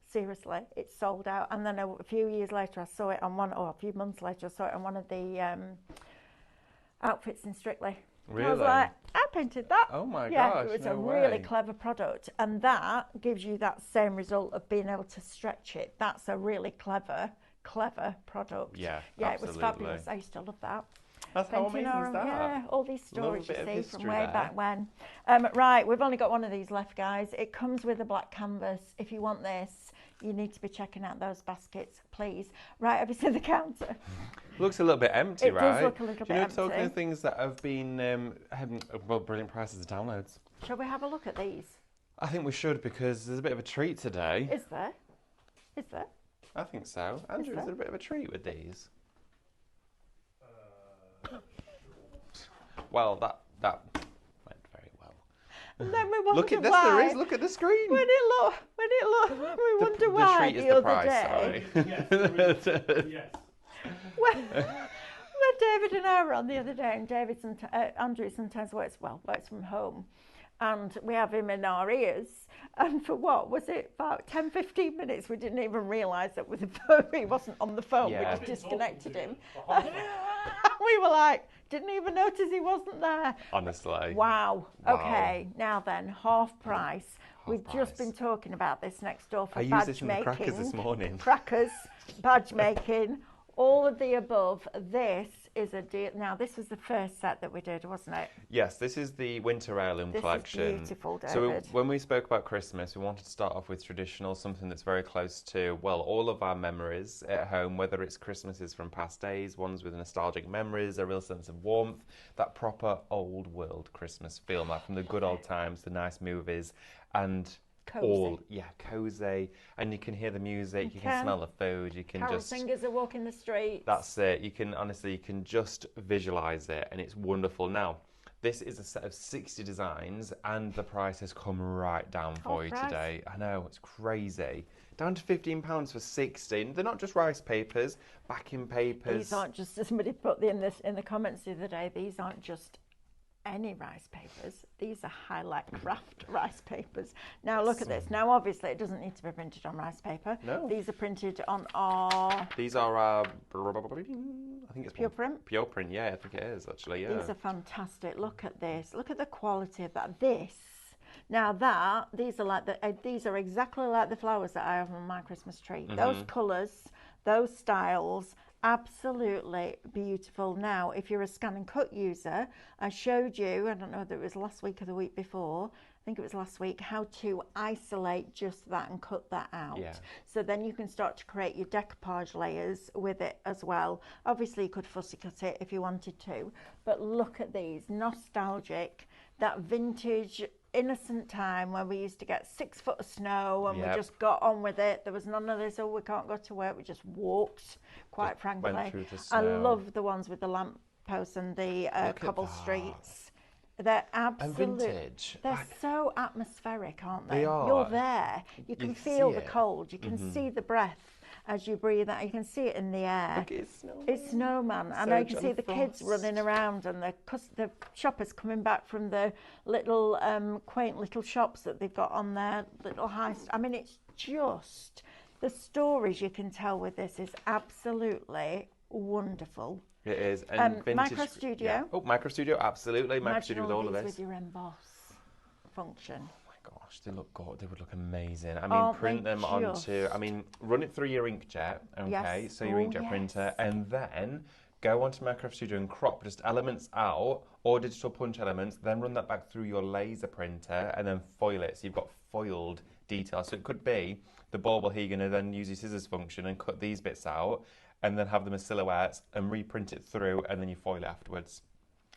Seriously, it's sold out. And then a few years later, I saw it on a few months later, I saw it on one of the outfits in Strictly. Really? I was like, I painted that. Oh my yeah, gosh, it was no a really way. clever product, and that gives you that same result of being able to stretch it. That's a really clever product. Yeah, yeah, absolutely. It was fabulous. I used to love that. That's how Painting amazing is that? Yeah, all these stories you bit of see from history way there. back when. Right, we've only got one of these left, guys. It comes with a black canvas. If you want this, you need to be checking out those baskets, please. Right, over to the counter. Looks a little bit empty, right? It does look a little bit empty. Talking of things that have been having brilliant prices of downloads. Shall we have a look at these? I think we should, because there's a bit of a treat today. Is there? Is there? I think so. Andrew, is there? there a bit of a treat with these? Well, that went very well. And then we wonder Look at this, why. there is. Look at the screen. When it look, we wonder why the treat is the the other price, day. Yes, there is. Yes. When David and I were on the other day, and Andrew sometimes works from home, and we have him in our ears, and for what was it, about 10-15 minutes, we didn't even realise that with the phone, he wasn't on the phone. Yeah. We just disconnected him. We were like, didn't even notice he wasn't there. Honestly. Wow. Okay, now then, half price. We've price. just been talking about this next door for I used badge this in the making. crackers this morning. Crackers, badge making, all of the above. This is a deal. Now, this was the first set that we did, wasn't it? Yes, this is the winter heirloom collection. This is beautiful, David. So when we spoke about Christmas, we wanted to start off with traditional, something that's very close to, well, all of our memories at home, whether it's Christmases from past days, ones with nostalgic memories, a real sense of warmth, that proper old world Christmas feel, like from the good old times, the nice movies, and cozy, and you can hear the music, you can smell the food, you can Carol singers are walking the streets. That's it. You can just visualize it, and it's wonderful. Now, this is a set of 60 designs, and the price has come right down for you today. I know, it's crazy. Down to £15 for 60. They're not just rice papers, backing papers. These aren't just, as somebody put in the comments the other day, these aren't just any rice papers. These are highlight craft rice papers. Now look at this. Now obviously it doesn't need to be printed on rice paper. No. These are printed on our... These are I think it's pure print. Pure print, yeah, I think it is actually, yeah. These are fantastic. Look at this. Look at the quality of that. Now these are exactly like the flowers that I have on my Christmas tree. Those colours, those styles, absolutely beautiful. Now, if you're a scan and cut user, I showed you, I don't know whether it was last week or the week before, I think it was last week, how to isolate just that and cut that out. Yeah. So then you can start to create your decoupage layers with it as well. Obviously you could fussy cut it if you wanted to, but look at these, nostalgic, that vintage innocent time when we used to get 6 foot of snow and we just got on with it. There was none of this, oh, we can't go to work, we just walked, quite frankly. Went through the snow. I love the ones with the lamp posts and the cobble streets. They're absolute. And vintage. They're so atmospheric, aren't they? They are. You're there. You can feel the it. cold. You can see the breath as you breathe out. You can see it in the air. Look, it's snowman. It's snowman. And I can see the kids running around and the shoppers coming back from the little quaint little shops that they've got on their little high. I mean, it's just the stories you can tell with this is absolutely wonderful. It is. And vintage. Micro Studio. Yeah. Oh, Micro Studio, absolutely. Micro Studio with all of this. With your emboss function. Gosh, they look good. They would look amazing. I mean, print them onto. I mean, run it through your inkjet. Okay, Yes. so your inkjet printer, and then go onto Makeover Studio and crop just elements out or digital punch elements. Then run that back through your laser printer and then foil it. So you've got foiled details. So it could be the bauble here. You're going to then use your scissors function and cut these bits out, and then have them as silhouettes and reprint it through, and then you foil it afterwards.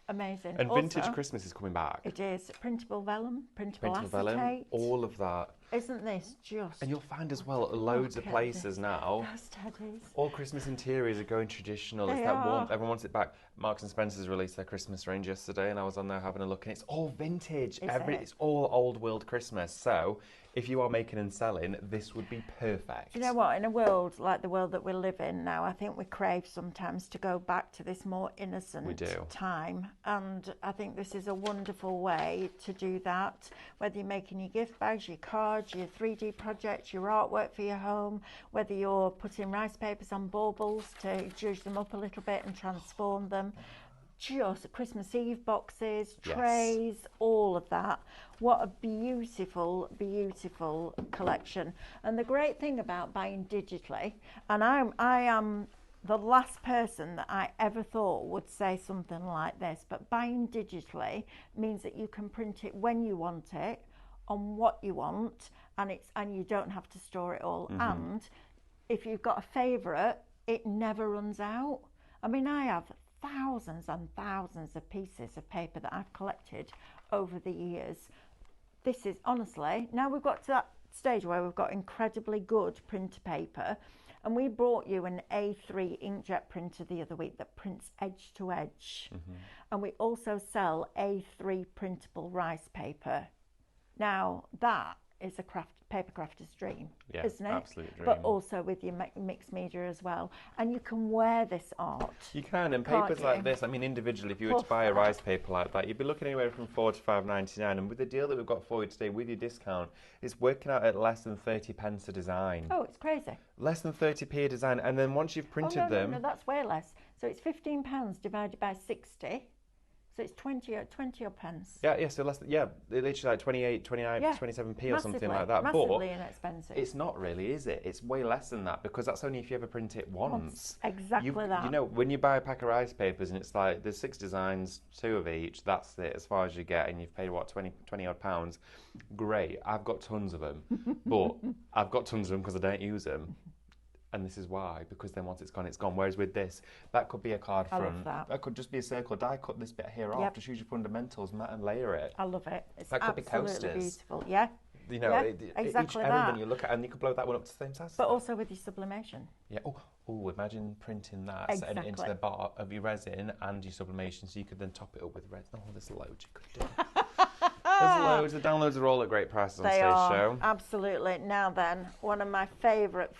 Amazing. And also, vintage Christmas is coming back. It is. Printable vellum, printable acetate. Vellum, all of that. Isn't this just... And you'll find as well loads of places now. Those teddies. All Christmas interiors are going traditional. They It's that are. warmth. Everyone wants it back. Marks and Spencer's released their Christmas range yesterday, and I was on there having a look, and it's all vintage. It's all old world Christmas. So if you are making and selling, this would be perfect. Do you know what? In a world like the world that we live in now, I think we crave sometimes to go back to this more innocent time. And I think this is a wonderful way to do that. Whether you're making your gift bags, your cards, your 3D projects, your artwork for your home, whether you're putting rice papers on baubles to zhuzh them up a little bit and transform them. Just Christmas Eve boxes, trays, all of that. What a beautiful, beautiful collection. And the great thing about buying digitally, and I am the last person that I ever thought would say something like this, but buying digitally means that you can print it when you want it, on what you want, and you don't have to store it all. And if you've got a favourite, it never runs out. I mean, I have thousands and thousands of pieces of paper that I've collected over the years. This is honestly, now we've got to that stage where we've got incredibly good printer paper, and we brought you an A3 inkjet printer the other week that prints edge to edge. And we also sell A3 printable rice paper. Now that is a paper crafter's dream, isn't it? Absolute dream. But also with your mixed media as well. And you can wear this art. You can, and papers like this, I mean, individually, if you were to buy a rice paper like that, you'd be looking anywhere from £4 to £5.99. And with the deal that we've got for you today, with your discount, it's working out at less than 30p a design. Oh, it's crazy. Less than 30p a design, and then once you've printed them... No, that's way less. So it's £15 divided by 60. So it's 20 odd pence. Yeah, so less than, literally like 28, 29, Yeah, 27p or something like that. Massively But inexpensive. it's not really, is it? It's way less than that because that's only if you ever print it once. Exactly that. You know, when you buy a pack of rice papers and it's like there's 6 designs, 2 of each, that's it as far as you get, and you've paid what, 20 odd pounds. Great, I've got tons of them, but I've got tons of them because I don't use them. And this is why, because then once it's gone, it's gone. Whereas with this, that could be a card front. That could just be a circle die, cut this bit here off, just use your fundamentals, mat and layer it. I love it. It's that could be coasters. Beautiful. Yeah. You know, exactly each that. element you look at, and you could blow that one up to the same size. But also with your sublimation. Yeah. Oh, imagine printing that Exactly. into the bar of your resin and your sublimation, so you could then top it up with resin. Oh, there's loads you could do. There's loads. The downloads are all at great prices on Stage Show. Absolutely. Now then, one of my favourites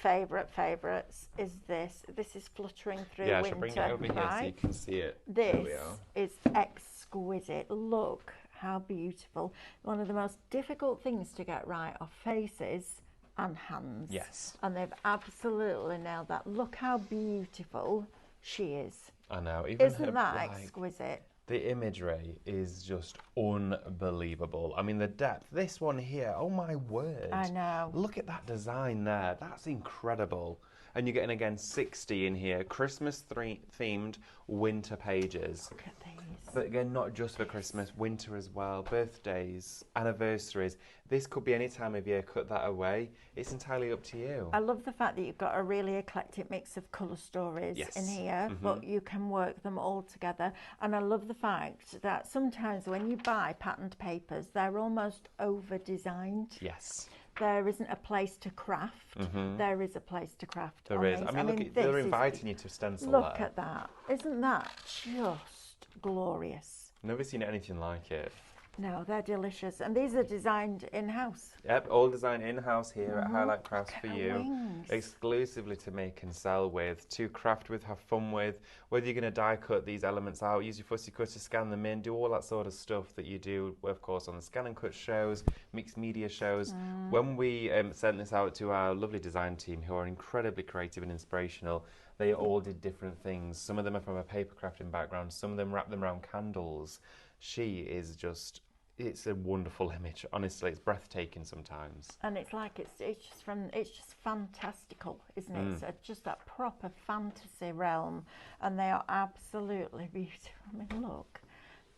is this. This is Fluttering Through Winter. Yeah, I should bring it over here so you can see it. This is exquisite. Look how beautiful. One of the most difficult things to get right are faces and hands. Yes. And they've absolutely nailed that. Look how beautiful she is. I know. Isn't that exquisite? The imagery is just unbelievable. I mean, the depth. This one here, oh my word. I know. Look at that design there. That's incredible. And you're getting, again, 60 in here. Christmas-themed winter pages. Look at these. But again, not just for Christmas, winter as well. Birthdays, anniversaries. This could be any time of year. Cut that away. It's entirely up to you. I love the fact that you've got a really eclectic mix of colour stories in here, but you can work them all together. And I love the fact that sometimes when you buy patterned papers, they're almost over-designed. Yes. There isn't a place to craft. There is a place to craft. There is. I mean, look, they're inviting you to stencil Look at that. Isn't that just glorious? Never seen anything like it. No, they're delicious. And these are designed in-house. Yep, all designed in-house here at Highlight Crafts for you. Wings. Exclusively to make and sell with, to craft with, have fun with. Whether you're going to die cut these elements out, use your fussy cutter, scan them in, do all that sort of stuff that you do, of course, on the scan and cut shows, mixed media shows. When we sent this out to our lovely design team, who are incredibly creative and inspirational, they all did different things. Some of them are from a paper crafting background. Some of them wrap them around candles. She is just, it's a wonderful image. Honestly, it's breathtaking sometimes. And it's like, it's just fantastical, isn't it? It's just that proper fantasy realm. And they are absolutely beautiful. I mean, look,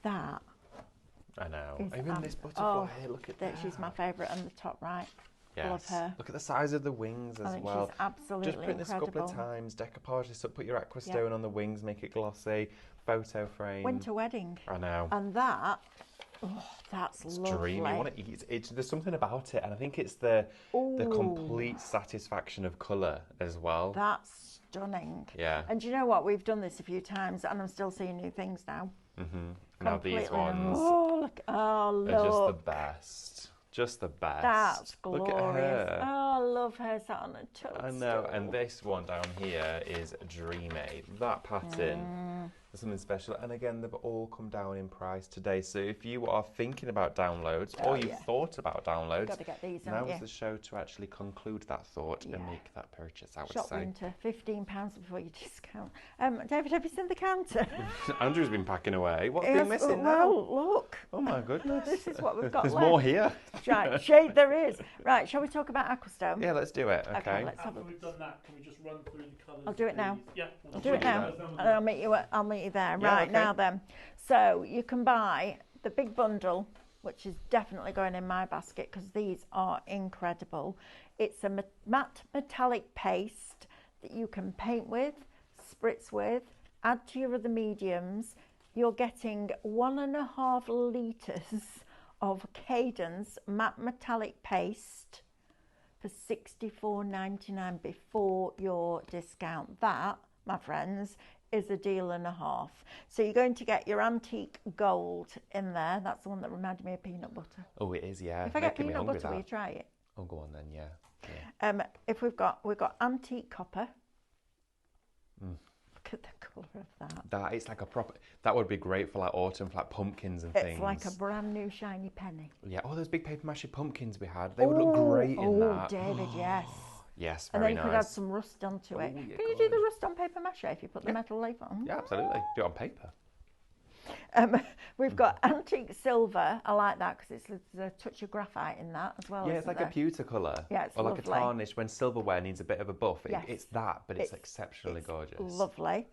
that. I know. Even this butterfly here, look at that. She's my favourite on the top right. Yes. Love her. Look at the size of the wings as well. She's absolutely Just print this a couple of times, decoupage this up, put your aqua stone on the wings, make it glossy, photo frame. Winter wedding. I know. And that, that's lovely. Dreamy. There's something about it, and I think it's the complete satisfaction of colour as well. That's stunning. Yeah. And do you know what? We've done this a few times, and I'm still seeing new things now. Now these ones look. are just the best. Just the best. That's glorious. Look at her. Oh, I love her sat on a toadstool. I know, and this one down here is dreamy. That pattern is something special. And again, they've all come down in price today. So if you are thinking about downloads or you've thought about downloads, got to get these, now is the show to actually conclude that thought and make that purchase, I would Shop say. winter, £15 before you discount. David, have you seen the counter? Andrew's been packing away. What's been missing now? Look. Oh my goodness. This is what we've got There's left. more here. Right, shade there is. Right, shall we talk about Aquastone? Yeah, let's do it. Okay. Let's have After we've done that, can we just run through the colours? I'll do it now. Yeah. I'll do it now. And I'll meet you there. Yeah, Right, okay. now then. So you can buy the big bundle, which is definitely going in my basket because these are incredible. It's a matte metallic paste that you can paint with, spritz with, add to your other mediums. You're getting 1.5 litres of Cadence matte metallic paste for $64.99 before your discount. That, my friends, is a deal and a half. So you're going to get your antique gold in there. That's the one that reminded me of peanut butter. Oh, it is, yeah. If I get Making me peanut hungry, butter, will you that. try it? Oh, go on then, yeah. If we've got antique copper. Look at the colour of that. It's like a proper. That would be great for like autumn, for like pumpkins and things. It's like a brand new shiny penny. Yeah. Oh, those big paper mache pumpkins we had. They would look great in that. Oh, David, yes. Yes, And very then nice. you could add some rust onto it. Oh, yeah, Can you do the rust on paper mache if you put the metal leaf on? Yeah, absolutely. Do it on paper. We've got antique silver. I like that because there's a touch of graphite in that as well. Yeah, it's like a pewter colour. Yeah, it's or like lovely. a tarnish when silverware needs a bit of a buff. Yes. It's that, but it's exceptionally gorgeous. Lovely.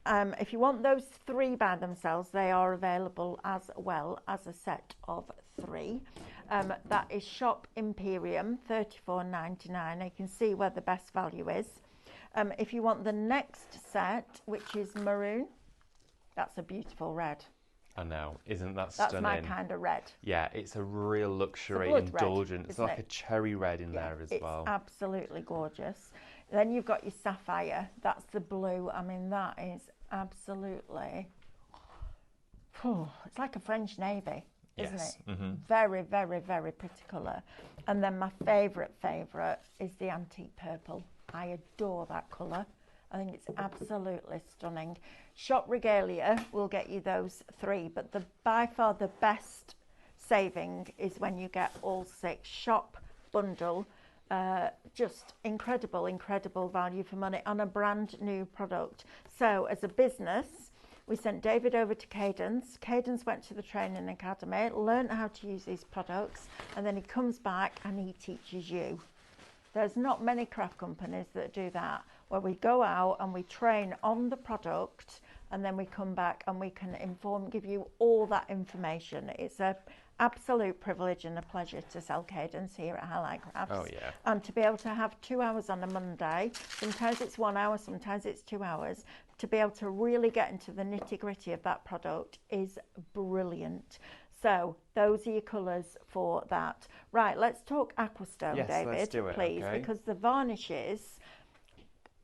If you want those 3 by themselves, they are available as well as a set of 3. That is Shop Imperium, $34.99. You can see where the best value is. If you want the next set, which is maroon, that's a beautiful red. I know, isn't that stunning? That's my kind of red. Yeah, it's a real luxury, It's a blood indulgent. red, It's like a cherry red in there as well. It's absolutely gorgeous. Then you've got your sapphire. That's the blue. I mean, that is absolutely... it's like a French navy, isn't Yes. it? Very, very, very pretty colour. And then my favourite is the antique purple. I adore that colour. I think it's absolutely stunning. Shop Regalia will get you those 3, but by far the best saving is when you get all 6. Shop bundle. Just incredible value for money on a brand new product. So as a business, we sent David over to Cadence. Cadence went to the training academy, learned how to use these products, and then he comes back and he teaches you. There's not many craft companies that do that, where we go out and we train on the product, and then we come back and we can give you all that information. It's a absolute privilege and a pleasure to sell Cadence here at Highlight Crafts. Oh, yeah. And to be able to have 2 hours on a Monday, sometimes it's 1 hour, sometimes it's 2 hours, to be able to really get into the nitty-gritty of that product is brilliant. So those are your colours for that. Right, let's talk Aquastone, Yes, David, let's do it, please, okay. because the varnishes,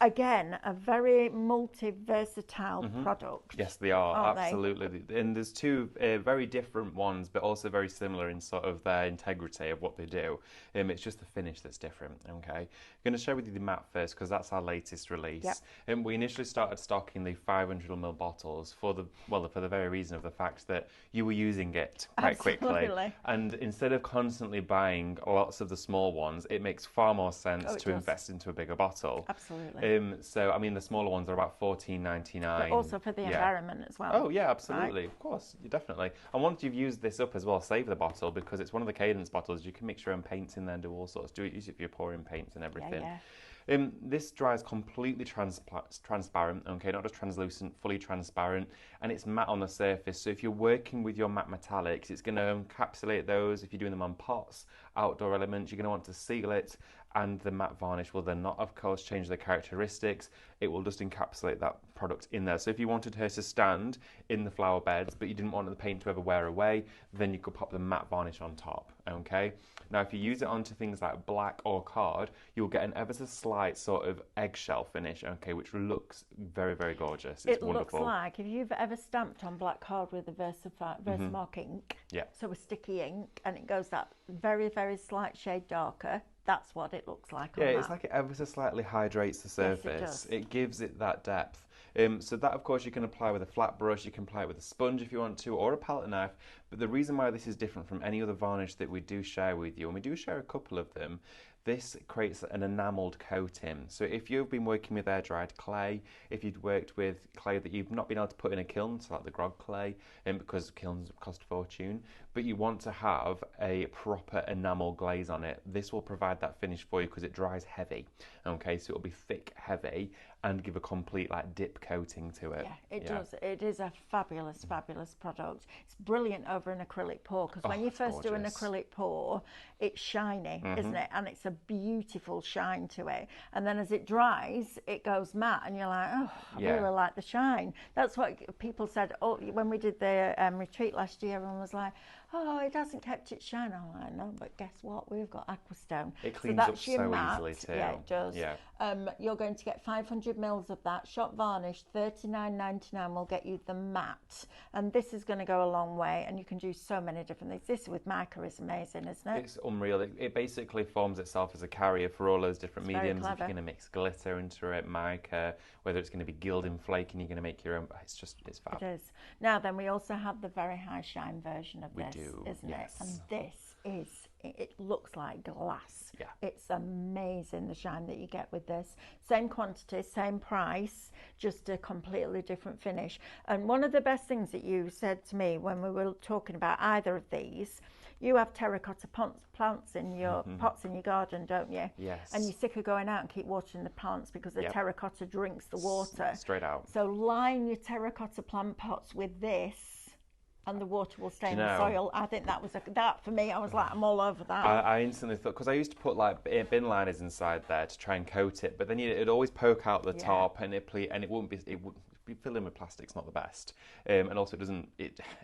again, a very multi-versatile product. Yes, they are, aren't absolutely. And there's 2 very different ones, but also very similar in sort of their integrity of what they do. It's just the finish that's different, okay? I'm going to share with you the matte first, because that's our latest release. Yep. We initially started stocking the 500ml bottles for the very reason of the fact that you were using it quite quickly. Absolutely. And instead of constantly buying lots of the small ones, it makes far more sense to invest into a bigger bottle. Absolutely. So, I mean, the smaller ones are about $14.99. But also for the environment as well. Oh, yeah, absolutely. Right? Of course, definitely. And once you've used this up as well, save the bottle, because it's one of the Cadence bottles. You can mix your own paints in there and do all sorts. Use it if you're pouring paints and everything. Yeah. This dries completely transparent, okay, not just translucent, fully transparent, and it's matte on the surface. So if you're working with your matte metallics, it's going to encapsulate those. If you're doing them on pots, outdoor elements, you're going to want to seal it, and the matte varnish will then not, of course, change the characteristics. It will just encapsulate that product in there. So if you wanted her to stand in the flower beds, but you didn't want the paint to ever wear away, then you could pop the matte varnish on top, okay? Now, if you use it onto things like black or card, you'll get an ever so slight sort of eggshell finish, okay, which looks very, very gorgeous. It's wonderful. Looks like, if you've ever stamped on black card with a Versamark ink, so a sticky ink, and it goes that very, very slight shade darker, that's what it looks like on that. Yeah, it's like it ever so slightly hydrates the surface. Yes, it does. It gives it that depth. So that, of course, you can apply with a flat brush, you can apply it with a sponge if you want to, or a palette knife. But the reason why this is different from any other varnish that we do share with you, and we do share a couple of them, this creates an enamelled coating. So if you've been working with air-dried clay, if you've worked with clay that you've not been able to put in a kiln, so like the grog clay, because kilns cost a fortune, but you want to have a proper enamel glaze on it, this will provide that finish for you because it dries heavy. Okay, so it'll be thick, heavy, and give a complete like dip coating to it. Yeah, it does. It is a fabulous, fabulous product. It's brilliant over an acrylic pour, because when you first do an acrylic pour, it's shiny, isn't it? And it's a beautiful shine to it. And then as it dries, it goes matte, and you're like, oh, I really like the shine. That's what people said when we did the retreat last year. Everyone was like, oh, it hasn't kept its shine. I'm like, no, but guess what? We've got Aquastone. It cleans so up so easily too. Yeah, it does. Yeah. You're going to get 500 mils of that. Shop Varnish, $39.99 will get you the matte. And this is going to go a long way, and you can do so many different things. This with mica is amazing, isn't it? It's unreal. It basically forms itself as a carrier for all those different mediums. If you're going to mix glitter into it, mica, whether it's going to be gilding flake and you're going to make your own, it's fab. It is. Now then, we also have the very high shine version of this, isn't yes. it? And this is it looks like glass. Yeah. It's amazing the shine that you get with this. Same quantity, same price, just a completely different finish. And one of the best things that you said to me when we were talking about either of these, you have terracotta plants in your pots in your garden, don't you? Yes. And you're sick of going out and keep watering the plants because the terracotta drinks the water. Straight out. So line your terracotta plant pots with this, and the water will stay in the soil. I think that was that for me. I was like, I'm all over that. I instantly thought, because I used to put like bin liners inside there to try and coat it, but then it'd always poke out the top, and it wouldn't be. It would be filling with plastic. It's not the best, and also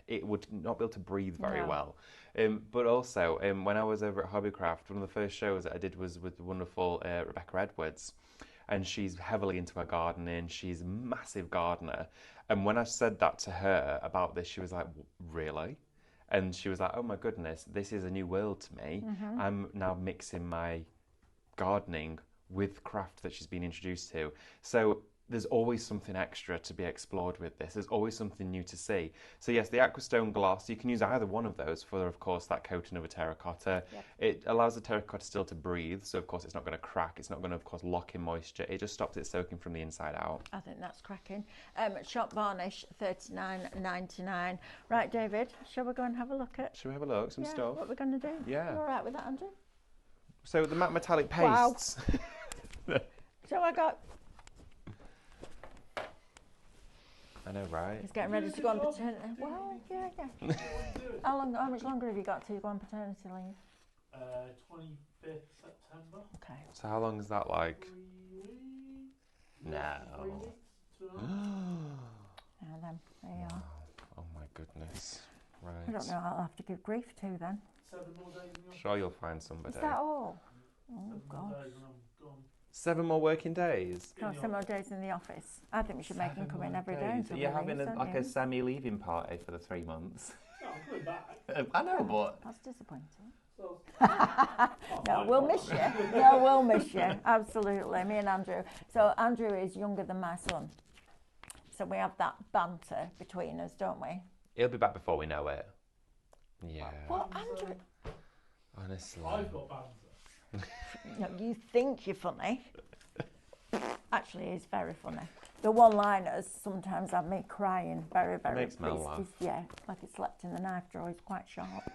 it would not be able to breathe very well. But also, when I was over at Hobbycraft, one of the first shows that I did was with the wonderful Rebecca Edwards. And she's heavily into her gardening. She's a massive gardener. And when I said that to her about this, she was like, really? And she was like, oh my goodness, this is a new world to me. I'm now mixing my gardening with craft that she's been introduced to. So there's always something extra to be explored with this. There's always something new to see. So yes, the aquastone gloss, you can use either one of those for, of course, that coating of a terracotta. Yep. It allows the terracotta still to breathe, so of course it's not going to crack. It's not going to, of course, lock in moisture. It just stops it soaking from the inside out. I think that's cracking. Shop Varnish, $39.99. Right, David, shall we go and have a look at? Shall we have a look? Some stuff? What we're going to do? Yeah. You all right with that, Andrew? So the matte metallic pastes. Wow. So I got... I know, right? He's getting ready to go on paternity. Well, yeah. How much longer have you got till you go on paternity leave? 25th September. Okay. So how long is that like? 3 weeks. No. 3 weeks. 2.5. Now then, there you are. Oh my goodness. Right. I don't know, I'll have to give grief to then. 7 more days in the office. Sure, you'll find somebody. Is that all? Oh, 7 more God. days and I'm gone. 7 more working days? Oh, some more days in the office. I think we should make him come in every day. Until You're he having leaves, like don't a you? semi-leaving party for the 3 months. No, I'm coming back. I know, but... That's disappointing. So, No, we'll miss you. No, we'll miss you. Absolutely. Me and Andrew. So Andrew is younger than my son. So we have that banter between us, don't we? He'll be back before we know it. Yeah. Well, Andrew... Honestly. I've got banter. No, you think you're funny. Actually, he's very funny. The one-liners sometimes have me crying very, very. Makes me laugh. Yeah, like he slept in the knife drawer. He's quite sharp.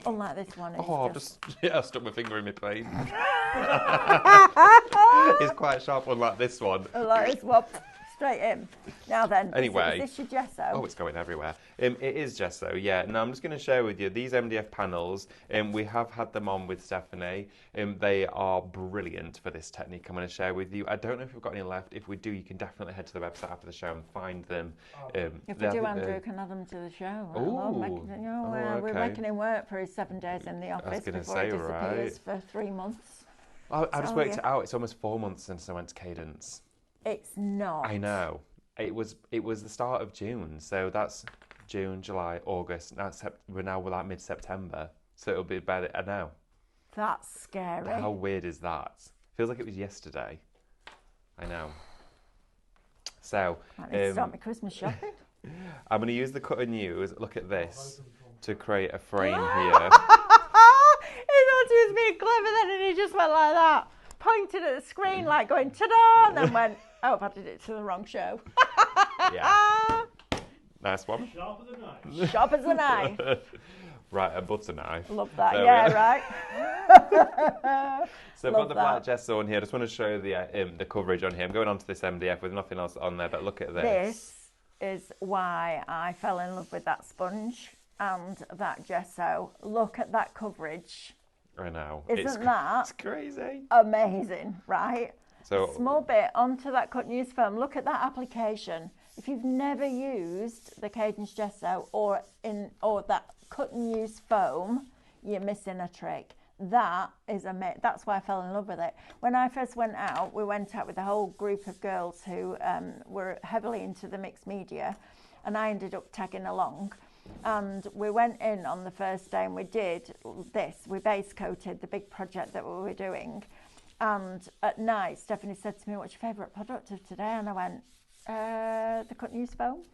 Unlike this one. Oh, I stuck my finger in my plate. It's quite sharp, unlike this one. Like this one. Straight in. Now then, Anyway. is this your gesso? Oh, it's going everywhere. It is gesso, yeah. Now, I'm just going to share with you these MDF panels. We have had them on with Stephanie. They are brilliant for this technique I'm going to share with you. I don't know if we've got any left. If we do, you can definitely head to the website after the show and find them. If we do, Andrew can add them to the show. We're making him work for his 7 days in the office before he disappears for 3 months. I just worked it out. It's almost 4 months since I went to Cadence. It's not. I know. It was the start of June, so that's June, July, August. We're now like mid-September, so it'll be about it. I know. That's scary. How weird is that? Feels like it was yesterday. I know. So I need to start my Christmas shopping. I'm going to use the cut and use. Look at this to create a frame here. He thought he was being clever then, and he just went like that, pointed at the screen like going ta-da, and then went, oh, I did it to the wrong show. Yeah. Nice one. Sharp as a knife. Sharp as a knife. Right, a butter knife. Love that. There Yeah, right. So I've got the black gesso on here. I just want to show the coverage on here. I'm going on to this MDF with nothing else on there, but look at this. This is why I fell in love with that sponge and that gesso. Look at that coverage. I know. Isn't that it's crazy? Amazing, right? So a small bit onto that cut and use foam. Look at that application. If you've never used the Cadence gesso or that cut and use foam, you're missing a trick. That is amazing. That's why I fell in love with it. When I first went out, we went out with a whole group of girls who were heavily into the mixed media, and I ended up tagging along. And we went in on the first day and we did this. We base coated the big project that we were doing. And at night, Stephanie said to me, what's your favourite product of today? And I went, the cut and use foam.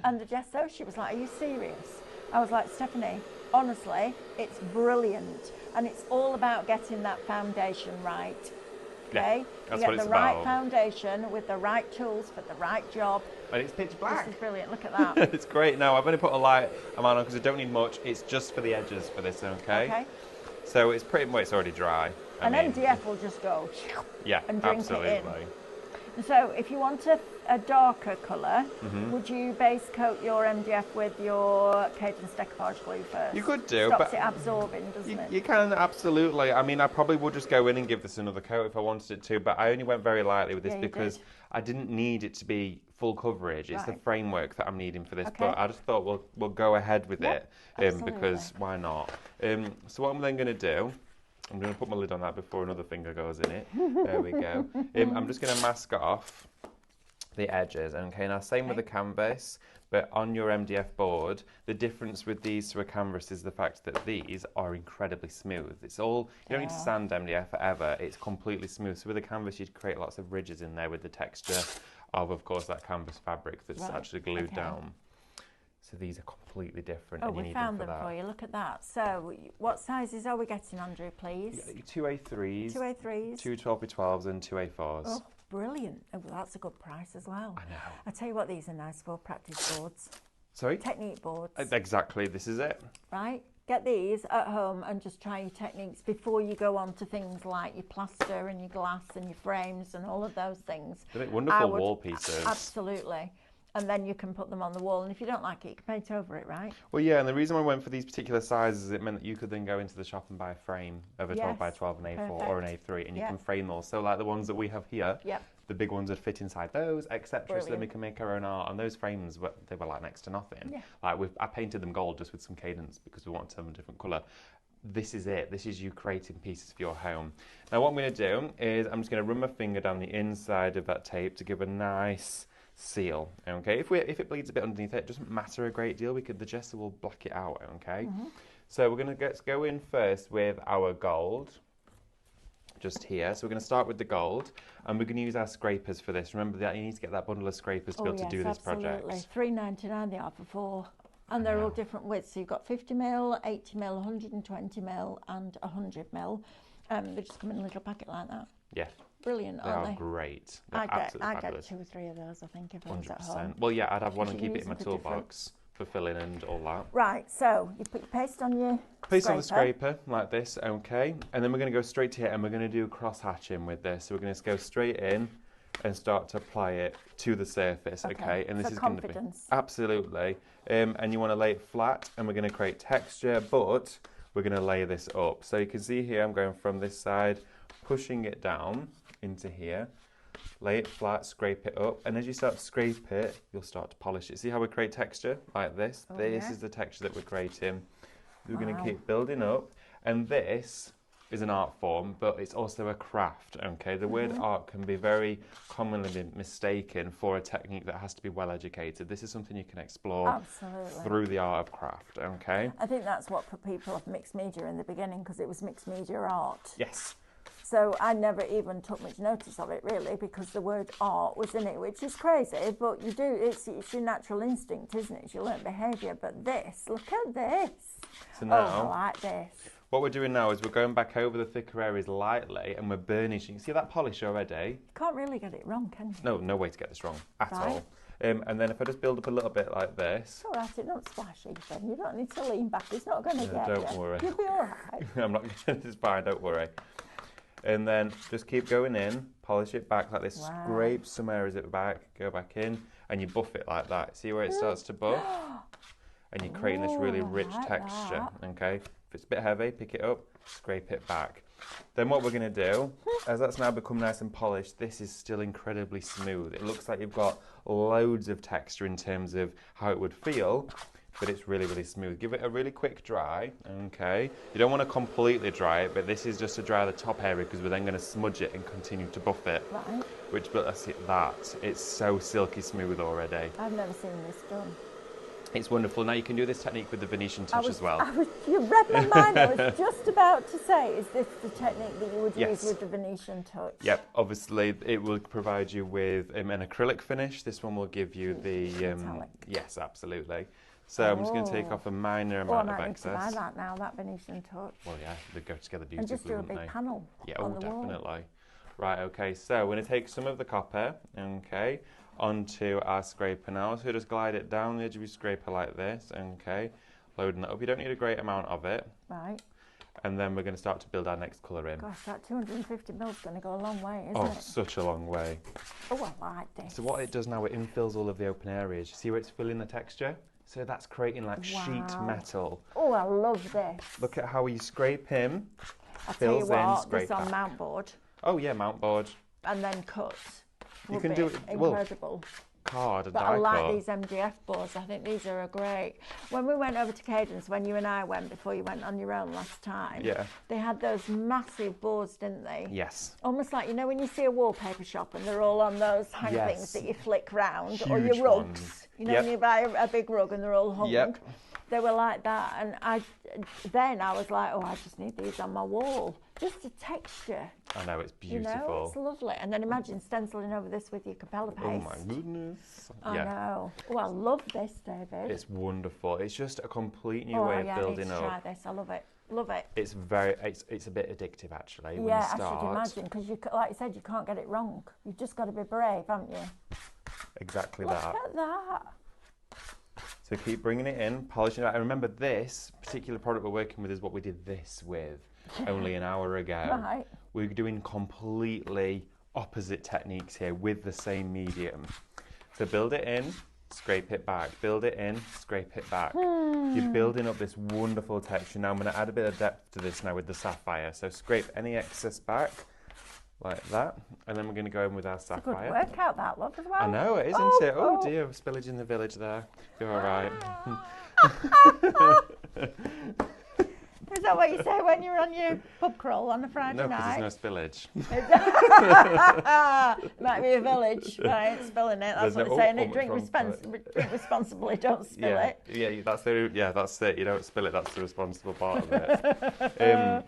And the gesso. She was like, are you serious? I was like, Stephanie, honestly, it's brilliant. And it's all about getting that foundation right. Okay? Yeah, that's you what get it's the right about. foundation with the right tools for the right job. And it's pitch black. This is brilliant. Look at that. It's great. Now, I've only put a light amount on because I don't need much. It's just for the edges for this, okay? Okay. So it's pretty much, it's already dry. I mean, MDF will just go yeah, and drink absolutely. it in. So if you want a darker colour, would you base coat your MDF with your Cadence decoupage glue first? You could do, Stops but it absorbing, doesn't it? you can, absolutely. I mean, I probably would just go in and give this another coat if I wanted it to, but I only went very lightly with this Yeah, you because did. I didn't need it to be full coverage. It's the Right. framework that I'm needing for this, Okay. but I just thought we'll go ahead with Yep, it because why not? So what I'm then going to do, I'm going to put my lid on that before another finger goes in it. There we go. I'm just going to mask off the edges. Okay, now same with the canvas, but on your MDF board, the difference with these to a canvas is the fact that these are incredibly smooth. It's all, you don't need to sand MDF forever, it's completely smooth. So with a canvas, you'd create lots of ridges in there with the texture of course, that canvas fabric that's actually glued down. So these are completely different. Oh, and you we need found them them for for you. Look at that. So, what sizes are we getting, Andrew, please? Two A3s, Two A3s. two 12x12s, and two A4s. Oh, brilliant. Oh, well, that's a good price as well. I know. I tell you what, these are nice for practice boards. Sorry? Technique boards, Exactly, this is it. right? Get these at home and just try your techniques before you go on to things like your plaster and your glass and your frames and all of those things. They make wonderful wall pieces. Absolutely. And then you can put them on the wall, and if you don't like it, you can paint over it, right? Well, yeah, and the reason I went for these particular sizes, it meant that you could then go into the shop and buy a frame of a 12x12 and A4 or an A3, and you can frame those. So like the ones that we have here, the big ones would fit inside those, etc. So then we can make our own art. And those frames, they were like next to nothing. Yeah. Like I painted them gold just with some Cadence because we wanted them a different colour. This is it. This is you creating pieces for your home. Now what I'm going to do is I'm just going to run my finger down the inside of that tape to give a nice seal. Okay, if it bleeds a bit underneath it doesn't matter a great deal because the gesso will black it out. Okay, so we're going to go in first with our gold just here. So we're going to start with the gold and we're going to use our scrapers for this. Remember that you need to get that bundle of scrapers to be able to do this project. £3.99 they are for 4, and they're all different widths. So you've got 50mm, 80mm, 120mm and 100mm. They just come in a little packet like that. Yeah. Brilliant, They aren't are they? great. I Absolutely get fabulous. 2 or 3 of those, I think, if I was at 100%. home. Well, yeah, I'd have one and You can keep it use in my them for different- toolbox for filling and all that. Right, so you put your paste on your Paste on the scraper. scraper like this, okay, and then we're going to go straight to here and we're going to do cross hatching with this. So we're going to go straight in and start to apply it to the surface, okay? And this so is going to be confidence. absolutely, and you want to lay it flat, and we're going to create texture, but we're going to lay this up. So you can see here, I'm going from this side, pushing it down into here. Lay it flat, scrape it up, and as you start to scrape it, you'll start to polish it. See how we create texture like this? Oh, This yeah. is the texture that we're creating. We're going to Wow. keep building up, and this is an art form, but it's also a craft, okay? The word art can be very commonly mistaken for a technique that has to be well educated. This is something you can explore Absolutely. through the art of craft, okay? I think that's what put people off mixed media in the beginning, because it was mixed media art. Yes. So I never even took much notice of it, really, because the word art was in it, which is crazy, but you do, it's your natural instinct, isn't it? It's your learned behaviour. But this, look at this. So Oh, now, I like this. what we're doing now is we're going back over the thicker areas lightly, and we're burnishing. See that polish already? Can't really get it wrong, can you? No way to get this wrong at Right. all. And then if I just build up a little bit like this, It's all right, it don't splash, Ethan. You don't need to lean back. It's not going to get don't you. worry. You'll be all right. I'm not going to, it's fine, don't worry. And then just keep going in, polish it back like this, Wow. scrape some areas of it back, go back in, and you buff it like that. See where it starts to buff? And you're creating this really Ooh, I rich like texture, that. okay? If it's a bit heavy, pick it up, scrape it back. Then what we're going to do, as that's now become nice and polished, this is still incredibly smooth. It looks like you've got loads of texture in terms of how it would feel, but it's really, really smooth. Give it a really quick dry, okay? You don't want to completely dry it, but this is just to dry the top area because we're then going to smudge it and continue to buff it. Right. Which, but that's it, that. It's so silky smooth already. I've never seen this done. It's wonderful. Now you can do this technique with the Venetian touch as well. You read my mind. I was just about to say, is this the technique that you would Yes. use with the Venetian touch? Yep, obviously it will provide you with an acrylic finish. This one will give you the... metallic. yes, absolutely. So I'm just going to take off a minor I amount of might need to buy excess. that now, that Venetian touch. Well, yeah, they go together And just beautifully, do a wouldn't big they? panel Yeah, on oh, the wall. definitely. Right, okay, so we're going to take some of the copper, okay, onto our scraper now. So just glide it down the edge of your scraper like this, okay, loading that up. You don't need a great amount of it. Right. And then we're going to start to build our next colour in. Gosh, that 250 ml is going to go a long way, isn't Oh, it? such a long way. Oh, I like this. So what it does now, it infills all of the open areas. You see where it's filling the texture? So that's creating like sheet Wow. metal. Oh, I love this. Look at how you scrape him. I'll tell you fills in, what, scrape this on back. mount board Oh yeah, mount board, and then cut. You would can be do it- well, incredible. card, and But die I like cut. these MDF boards. I think these are great. When we went over to Cadence, when you and I went before you went on your own last time, Yeah. they had those massive boards, didn't they? Yes. Almost like, you know, when you see a wallpaper shop and they're all on those hang Yes. things that you flick round, or Huge your rugs. ones. You know, Yep. when you buy a big rug and they're all hung. Yep. They were like that, and then I was like, oh, I just need these on my wall. Just the texture, I know, it's you beautiful. know, it's lovely. And then imagine stenciling over this with your capella paste. Oh my goodness. I Yeah. know. Oh, I love this, David. It's wonderful. It's just a complete new oh, way of yeah, building I need to try up. this. I love it. Love it. It's a bit addictive actually when Yeah, you I start. should imagine, because you, like you said, you can't get it wrong. You've just got to be brave, haven't you? Exactly Look that. at that. So keep bringing it in, polishing it out. And remember, this particular product we're working with is what we did this with only an hour ago. Right. We're doing completely opposite techniques here with the same medium. So build it in, scrape it back. Build it in, scrape it back. You're building up this wonderful texture. Now I'm going to add a bit of depth to this now with the sapphire. So scrape any excess back like that. And then we're going to go in with our Good sapphire. workout, that, love, as well. I know it, isn't Oh, it? Oh, oh. dear, spillage in the village there. You're all right. Is that what you say when you're on your pub crawl on a Friday No, because night? there's no spillage. Might be a village, but I ain't spilling it. That's There's what no- I'm saying. oh, Drink responsibly, don't spill it. That's it. You don't spill it. That's the responsible part of it.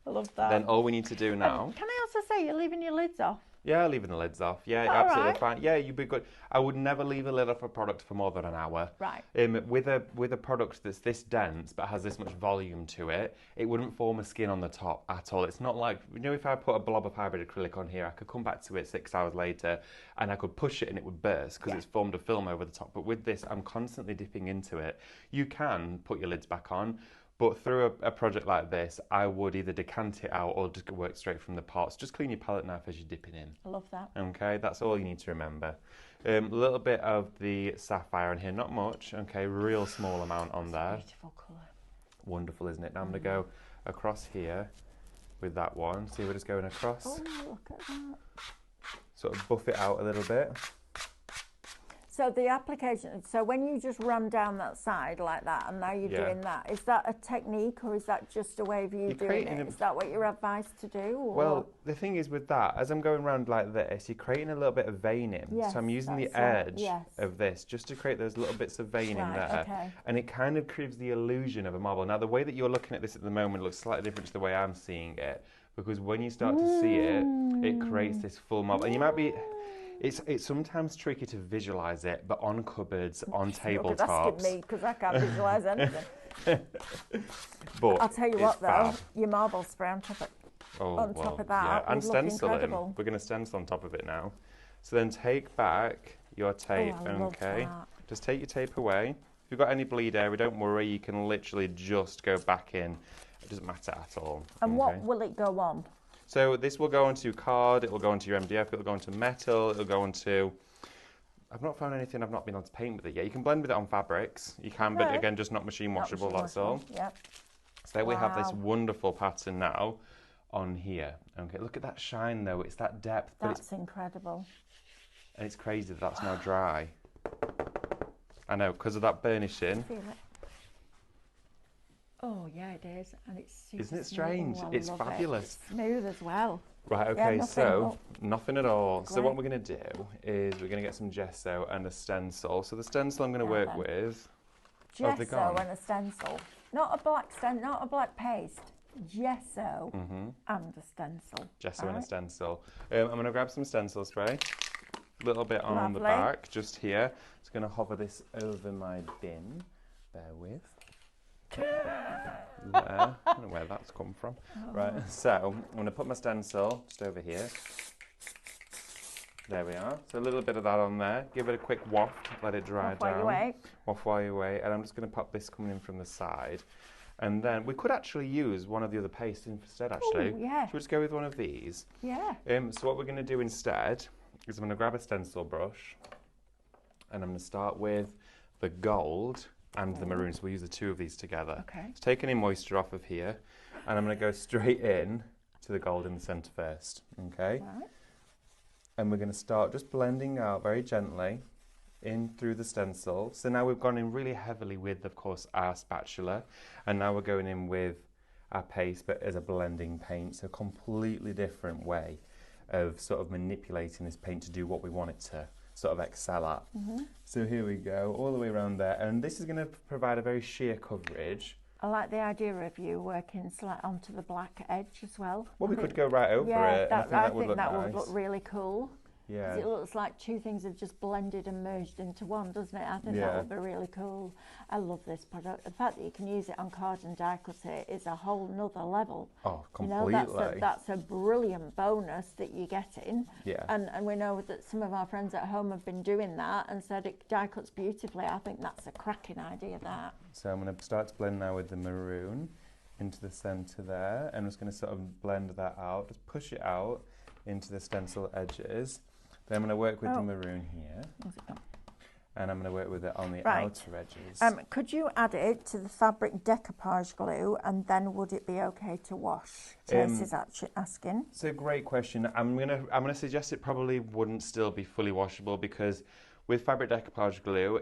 I love that. Then all we need to do now. Can I also say you're leaving your lids off? Yeah, leaving the lids off. Yeah, All absolutely right. fine. Yeah, you'd be good. I would never leave a lid off a product for more than an hour. Right. With a product that's this dense but has this much volume to it, it wouldn't form a skin on the top at all. It's not like, you know, if I put a blob of hybrid acrylic on here, I could come back to it 6 hours later and I could push it and it would burst because it's formed a film over the top. But with this, I'm constantly dipping into it. You can put your lids back on, but through a project like this, I would either decant it out or just work straight from the pots. Just clean your palette knife as you're dipping in. I love that. Okay, that's all you need to remember. A little bit of the sapphire in here, not much. Okay, real small amount on there. Beautiful colour. Wonderful, isn't it? Now I'm going to go across here with that one. See, we're just going across. Oh, look at that. Sort of buff it out a little bit. So the application, so when you just run down that side like that and now you're Yeah. doing that, is that a technique or is that just a way of you You're doing creating it? a- Is that what you're advised to do? Or? Well, the thing is with that, as I'm going around like this, you're creating a little bit of veining. Yes, So I'm using the that's right, edge yes. of this just to create those little bits of veining Right, there. okay. And it kind of gives the illusion of a marble. Now, the way that you're looking at this at the moment looks slightly different to the way I'm seeing it, because when you start to see it, it creates this full marble. And you might be... It's sometimes tricky to visualise it, but on cupboards, on You're tabletops... asking me because I can't visualise anything. But I'll tell you it's what though, fab. your marble spray on top of that and would look stenciling. incredible. We're going to stencil on top of it now. So then take back your tape, I love okay? that. Just take your tape away. If you've got any bleed area, don't worry, you can literally just go back in. It doesn't matter at all. And okay? what will it go on? So this will go onto card, it will go onto your MDF, it will go onto metal, it will go onto... I've not found anything I've not been able to paint with it yet. You can blend with it on fabrics. You can, but Okay. again, just not machine Not washable, machine that's all. washable, Yep. So there we have this Wow. wonderful pattern now on here. Okay, look at that shine though. It's that depth, but That's incredible. and it's crazy that that's now dry. I know, because of that burnishing. Feel it. Oh yeah, it is, and it's super Isn't it smooth. strange? Oh, I It's love it. fabulous. It's smooth as well. Right, Yeah, okay, nothing. so Oh. nothing at all. So what Great. we're going to do is we're going to get some gesso and a stencil. So the stencil I'm going to Yeah, work then. with. Oh, they're Gesso gone. and a stencil, not a black not a black paste. Gesso and a stencil. Gesso and a Right. stencil. I'm going to grab some stencil spray. A little bit on the Lovely. back, just here. Just going to hover this over my bin. Bear with. There. I don't know where that's come from. Oh. Right, so I'm going to put my stencil just over here. There we are. So a little bit of that on there. Give it a quick waft, let it dry Waft down. while you wait. Waft while you wait. And I'm just going to pop this coming in from the side. And then we could actually use one of the other pastes instead, actually. Ooh, yeah. Should we just go with one of these? Yeah. So what we're going to do instead is I'm going to grab a stencil brush and I'm going to start with the gold and the maroon. So we'll use the two of these together. Okay. Just take any moisture off of here and I'm going to go straight in to the gold in the centre first. Okay? Right. And we're going to start just blending out very gently in through the stencil. So now we've gone in really heavily with, of course, our spatula, and now we're going in with our paste, but as a blending paint. So a completely different way of sort of manipulating this paint to do what we want it to sort of excel at. So here we go, all the way around there, and this is going to provide a very sheer coverage. I like the idea of you working onto the black edge as well. Well, we could go right over yeah, it. I think would look that nice. would look really cool. Yeah. 'Cause it looks like two things have just blended and merged into one, doesn't it? I think Yeah. that would be really cool. I love this product. The fact that you can use it on card and die cut it is a whole nother level. Oh, You completely. know, that's a brilliant bonus that you're getting. Yeah. And we know that some of our friends at home have been doing that and said it die cuts beautifully. I think that's a cracking idea, that. So I'm going to start to blend now with the maroon into the centre there, and I'm just going to sort of blend that out, just push it out into the stencil edges. Then I'm going to work with the maroon here, and I'm going to work with it on the outer edges. Could you add it to the fabric decoupage glue, and then would it be okay to wash? Chase is actually asking. It's a great question. I'm gonna suggest it probably wouldn't still be fully washable, because with fabric decoupage glue,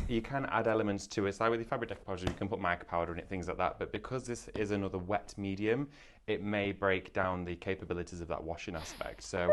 you can add elements to it. It's like with your fabric decoupage glue, you can put mica powder in it, things like that. But because this is another wet medium, it may break down the capabilities of that washing aspect. So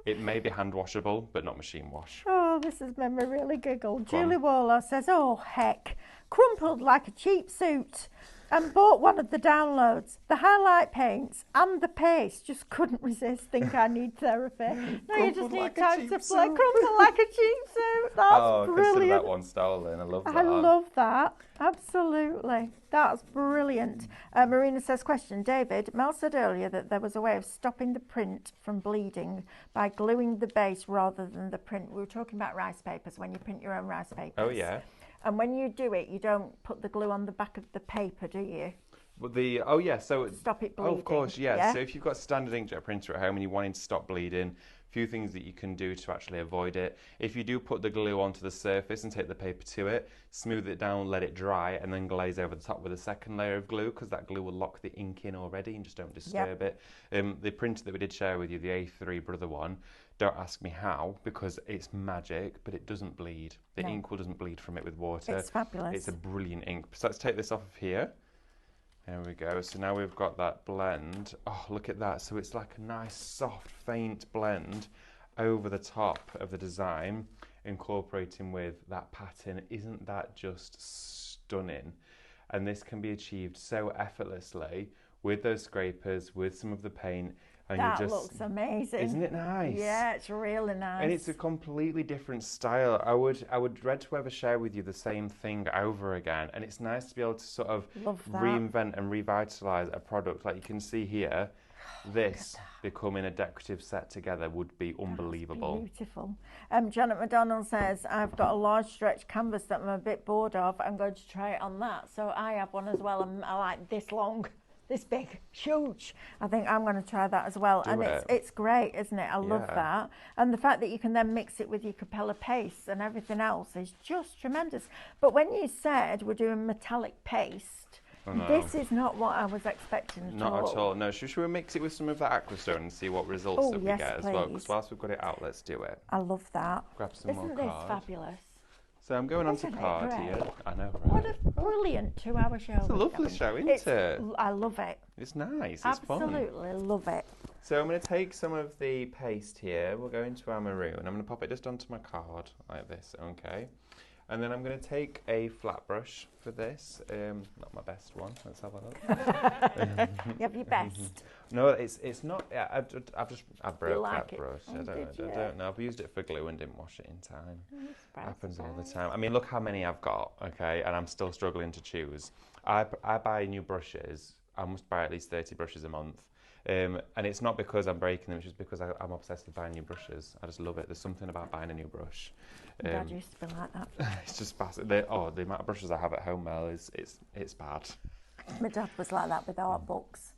it may be hand washable, but not machine wash. Oh, this has made me really giggle. Julie Waller says, oh, heck, crumpled like a cheap suit and bought one of the downloads. The highlight paints and the paste just couldn't resist. Think I need therapy. No, you just need time to play. Crumpled like a cheap suit. That's brilliant. Consider that one stolen. I love that. I love that. Absolutely. That's brilliant. Marina says, question, David, Mel said earlier that there was a way of stopping the print from bleeding by gluing the base rather than the print. We were talking about rice papers, when you print your own rice papers. Oh, yeah. And when you do it, you don't put the glue on the back of the paper, do you? Well, so stop it bleeding. Oh, of course, yeah. So if you've got a standard inkjet printer at home and you're wanting to stop bleeding, a few things that you can do to actually avoid it. If you do put the glue onto the surface and take the paper to it, smooth it down, let it dry, and then glaze over the top with a second layer of glue, because that glue will lock the ink in already, and just don't disturb it. The printer that we did share with you, the A3 Brother one, don't ask me how, because it's magic, but it doesn't bleed. The ink doesn't bleed from it with water. It's fabulous. It's a brilliant ink. So let's take this off of here. There we go. So now we've got that blend. Oh, look at that. So it's like a nice, soft, faint blend over the top of the design, incorporating with that pattern. Isn't that just stunning? And this can be achieved so effortlessly with those scrapers, with some of the paint. And that looks amazing. Isn't it nice? Yeah, it's really nice. And it's a completely different style. I would dread to ever share with you the same thing over again. And it's nice to be able to sort of reinvent and revitalise a product. Like you can see here, this becoming a decorative set together would be unbelievable. That's beautiful. Janet McDonald says, I've got a large stretch canvas that I'm a bit bored of. I'm going to try it on that. So I have one as well. I like this long. This big, huge. I think I'm going to try that as well. It's great, isn't it? I love that. And the fact that you can then mix it with your Capella paste and everything else is just tremendous. But when you said we're doing metallic paste, this is not what I was expecting at all. Not at all. No, should we mix it with some of that aquastone and see what results that we get as well? Because whilst we've got it out, let's do it. I love that. Grab some more card. Isn't this fabulous? So I'm going on to card here. I know, right? What a brilliant 2-hour show. It's a lovely show, isn't it? I love it. It's nice. It's fun. Absolutely love it. So I'm going to take some of the paste here. We'll go into our maroon. I'm going to pop it just onto my card like this, okay? And then I'm going to take a flat brush for this. Not my best one. Let's have a look. You have your best. No, it's not. Yeah, I broke like that it? brush. Oh, I did you? don't know. I've used it for glue and didn't wash it in time. Surprise, Happens all the surprise. time. I mean, look how many I've got. Okay, and I'm still struggling to choose. I buy new brushes. I must buy at least 30 brushes a month. And it's not because I'm breaking them, it's just because I'm obsessed with buying new brushes. I just love it. There's something about buying a new brush. My Dad used to be like that. It's just fast. The amount of brushes I have at home, Mel, it's bad. My dad was like that with art books.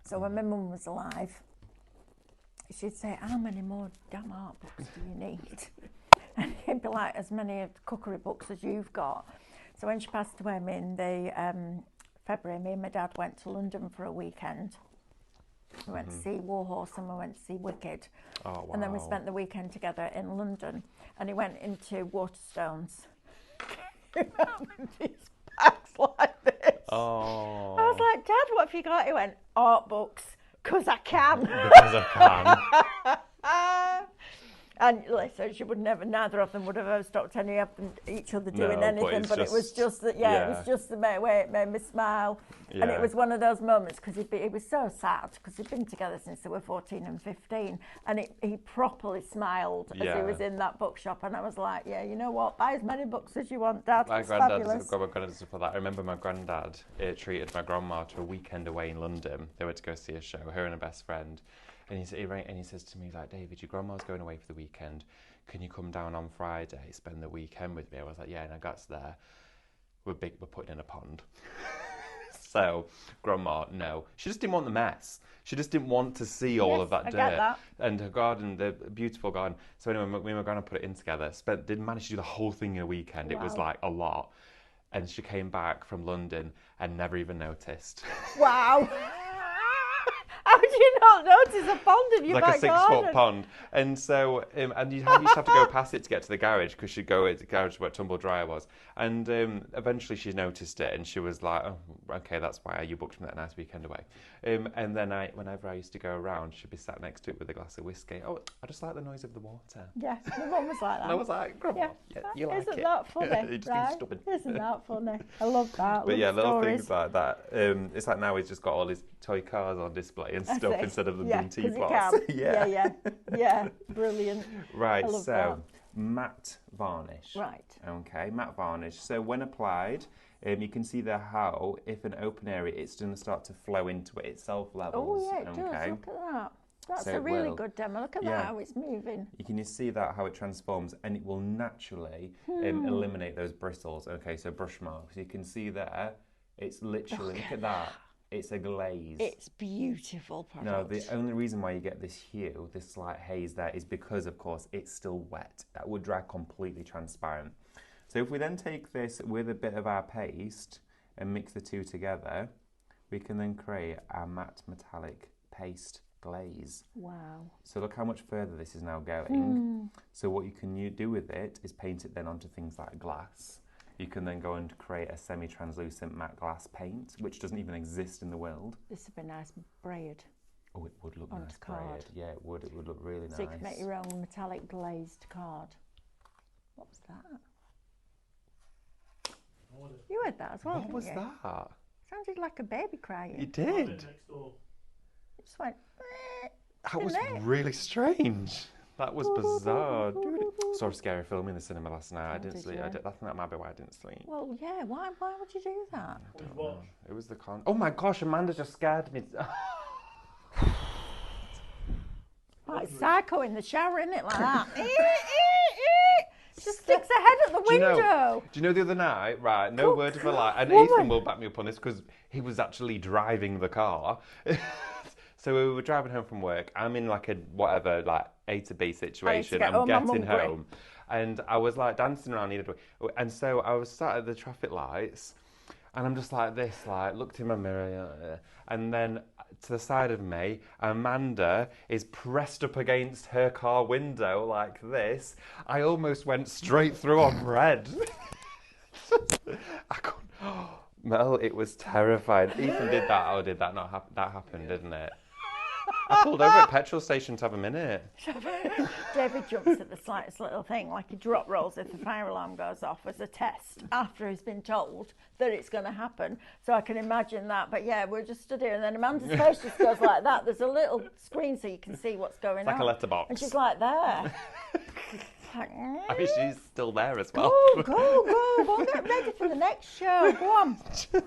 So when my mum was alive, she'd say, how many more damn art books do you need? And he'd be like, as many cookery books as you've got. So when she passed away in the February, me and my dad went to London for a weekend. We went to see Warhorse and we went to see Wicked. Oh, wow. And then we spent the weekend together in London. And he went into Waterstones. These bags like this. Oh. I was like, Dad, what have you got? He went, art books, 'cause I can. Because I can. And listen, she would never, neither of them would have ever stopped any of them, each other doing No, but anything. it's But it was just that, it was just the way it made me smile. And it Yeah. was one of those moments because he was so sad because they'd been together since they were 14 and 15. And he properly smiled as he was in that bookshop. And I was like, yeah, you know what? Buy as many books as you want, Dad. My It's granddad fabulous. for that. I remember my granddad treated my grandma to a weekend away in London. They went to go see a show, her and her best friend. And he says to me, like, David, your grandma's going away for the weekend. Can you come down on Friday, spend the weekend with me? I was like, yeah, and I got there. We're putting in a pond. So, grandma, no. She just didn't want the mess. She just didn't want to see all of that I dirt. get that. And her garden, the beautiful garden. So anyway, me and my grandma put it in together. Didn't manage to do the whole thing in a weekend. It was Wow. like a lot. And she came back from London and never even noticed. Wow. How do you not notice a pond in your Like a back garden? 6-foot pond. And so, and you used to have to go past it to get to the garage because she'd go to the garage where Tumble Dryer was. And eventually she noticed it and she was like, oh, okay, that's why you booked me that nice weekend away. And then whenever I used to go around, she'd be sat next to it with a glass of whiskey. Oh, I just like the noise of the water. Yeah, my mum was like that. And I was like, Grandma, yeah, you like Isn't it. that funny? It just seems right? stupid. Isn't that funny? I love that. But love yeah, little stories. things like that. It's like now he's just got all his toy cars on display and stuff That's it. instead of them Yeah, being 'cause he teapots. can. Yeah, brilliant. Right, I love so matte varnish. Right. Okay, matte varnish. So when applied, you can see there how, if an open area, it's going to start to flow into it. It self-levels. Oh, yeah, it does. Okay. Look at that. That's So a it really will. good demo. Look at Yeah. that, how it's moving. You can see that how it transforms, and it will naturally eliminate those bristles. Okay, so brush marks. You can see there, it's literally, look at that. It's a glaze. It's beautiful product. No, the only reason why you get this hue, this slight haze there, is because, of course, it's still wet. That would dry completely transparent. So if we then take this with a bit of our paste and mix the two together, we can then create our matte metallic paste glaze. Wow. So look how much further this is now going. So what you can do with it is paint it then onto things like glass. You can then go and create a semi-translucent matte glass paint, which doesn't even exist in the world. This would be nice braid. Oh, it would look Onto nice card. braid. Yeah, it would. It would look really nice. So you can make your own metallic glazed card. What was that? You heard that as well, What didn't was you? that? Sounded like a baby crying. You It did. Next door. just went. That was didn't it? really strange. That was bizarre. Saw a scary film in the cinema last night. I Oh, didn't did sleep. you? I think that might be why I didn't sleep. Well, yeah. Why would you do that? We've watched. It was the con. Oh my gosh, Amanda just scared me. Like psycho in the shower, isn't it? Like that. Just sticks her head at the Do you know- window. Do you know the other night? Right, no word of a lie. And woman. Ethan will back me up on this because he was actually driving the car. So we were driving home from work. I'm in like a whatever, like A to B situation. get I'm home, I'm getting hungry. home. And I was like dancing around. And so I was sat at the traffic lights. And I'm just like this, like, looked in my mirror. And then to the side of me, Amanda is pressed up against her car window like this. I almost went straight through on red. I couldn't. Mel, it was terrifying. Ethan did that. Oh, did that not happen? That happened, didn't it? I pulled over at petrol station to have a minute. David jumps at the slightest little thing, like he drop rolls if the fire alarm goes off as a test after he's been told that it's going to happen. So I can imagine that. But yeah, we're just stood here, and then Amanda's face just goes like that. There's a little screen so you can see what's going on. Like a letterbox. And she's like there. Like, I mean, she's still there as well. Go, go on, get ready for the next show. Go on. Just like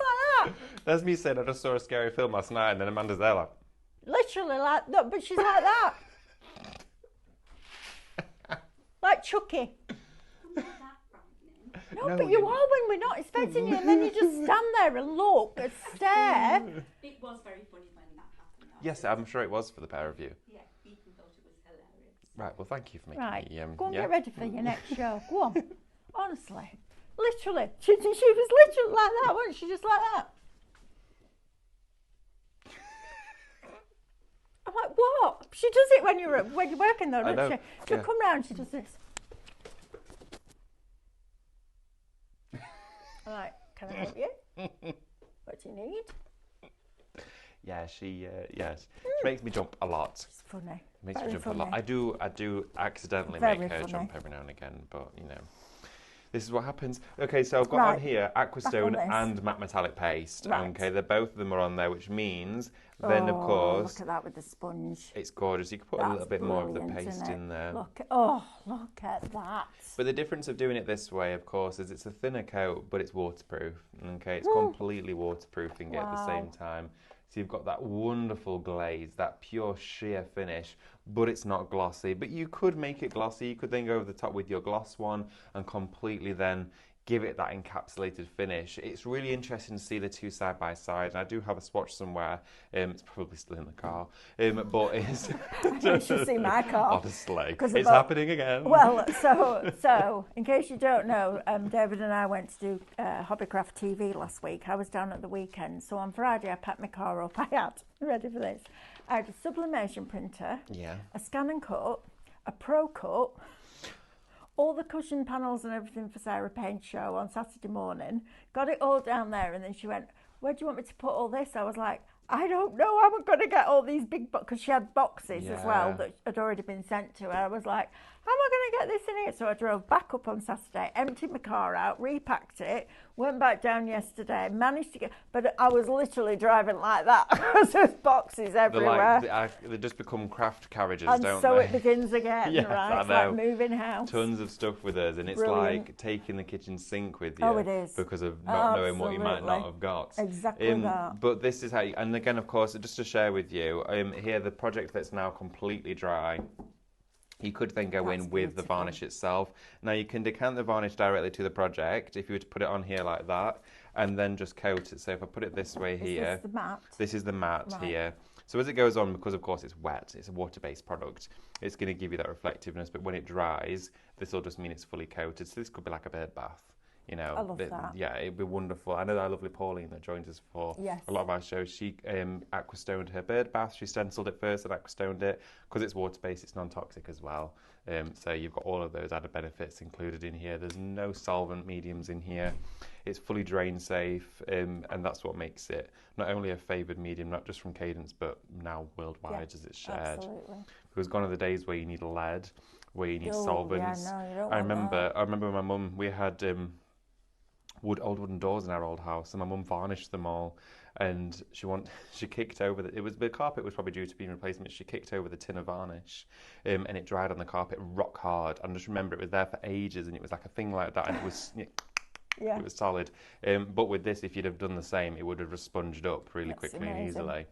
that. That's me saying I just saw a scary film last night, and then Amanda's there like... Literally like, no, but she's like that. Like Chucky. No, but you are when we're not expecting you, and then you just stand there and look and stare. It was very funny when that happened. Yes, I'm sure it was for the pair of you. Yeah, Ethan thought it was hilarious. Right, well, thank you for making Right, me... go and yeah. get ready for your next show. Go on. Honestly. Literally. She was literally like that, wasn't she? Just like that. I'm like, what? She does it when you're working though, doesn't she? She'll yeah. come round, she does this. I'm like, can I help you? What do you need? Yeah, she makes me jump a lot. It's funny. Makes me Very jump funny. a lot. I do accidentally Very make her funny. jump every now and again, but you know. This is what happens. Okay, so I've got Right, on here Aquastone this. and matte metallic paste. Right. Okay, both of them are on there, which means then of course Look at that with the sponge. it's gorgeous. You can put a That's little bit more of the brilliant, paste isn't it? in there. Look at that. But the difference of doing it this way, of course, is it's a thinner coat, but it's waterproof. Okay, it's completely waterproofing it at the same Wow. time. So you've got that wonderful glaze, that pure sheer finish, but it's not glossy. But you could make it glossy. You could then go over the top with your gloss one and completely then give it that encapsulated finish. It's really interesting to see the two side by side. And I do have a swatch somewhere. It's probably still in the car, but it's... You should see my car. Honestly, 'Cause it's about- happening again. Well, so in case you don't know, David and I went to do Hobbycraft TV last week. I was down at the weekend, so on Friday I packed my car up. I had, ready for this, I had a sublimation printer, Yeah. a scan and cut, a pro cut, all the cushion panels and everything for Sarah Payne's show on Saturday morning. Got it all down there, and then she went, "Where do you want me to put all this?" I was like, I don't know. I'm going to get all these big boxes, because she had boxes as well Yeah. that had already been sent to her. I was like, how am I going to get this in here? So I drove back up on Saturday, emptied my car out, repacked it, went back down yesterday, managed to get, but I was literally driving like that because there's boxes everywhere. They just become craft carriages, And don't so they? it begins again, Yes, right? I It's know. like moving house. Tons of stuff with us, and it's Brilliant. like taking the kitchen sink with you. Oh, it is. Because of not knowing what you might not Absolutely. have got. Exactly that. But this is how, and again, of course, just to share with you, here the project that's now completely dry. You could then go That's in with the beautiful. varnish itself. Now you can decant the varnish directly to the project if you were to put it on here like that, and then just coat it. So if I put it this way here, This is the matte. this is the matte Right. here. So as it goes on, because of course it's wet, it's a water-based product, it's going to give you that reflectiveness, but when it dries, this will just mean it's fully coated. So this could be like a bird bath, you know. I love that. Yeah, it'd be wonderful. I know our lovely Pauline that joins us for Yes. a lot of our shows, she aquastoned her bird bath. She stenciled it first and aquastoned it. Because it's water-based, it's non-toxic as well. So you've got all of those added benefits included in here. There's no solvent mediums in here. It's fully drain safe, and that's what makes it not only a favoured medium, not just from Cadence, but now worldwide as it's shared. Absolutely. Because gone are the days where you need lead, where you need Oh, solvents. Yeah, no, you don't I want remember with my mum, we had old wooden doors in our old house, and my mum varnished them all. And she kicked over the carpet was probably due to being replaced. She kicked over the tin of varnish, and it dried on the carpet rock hard. And I just remember it was there for ages, and it was like a thing like that, and it was Yeah. it was solid. But with this, if you'd have done the same, it would have just sponged up really That's quickly and amazing. easily.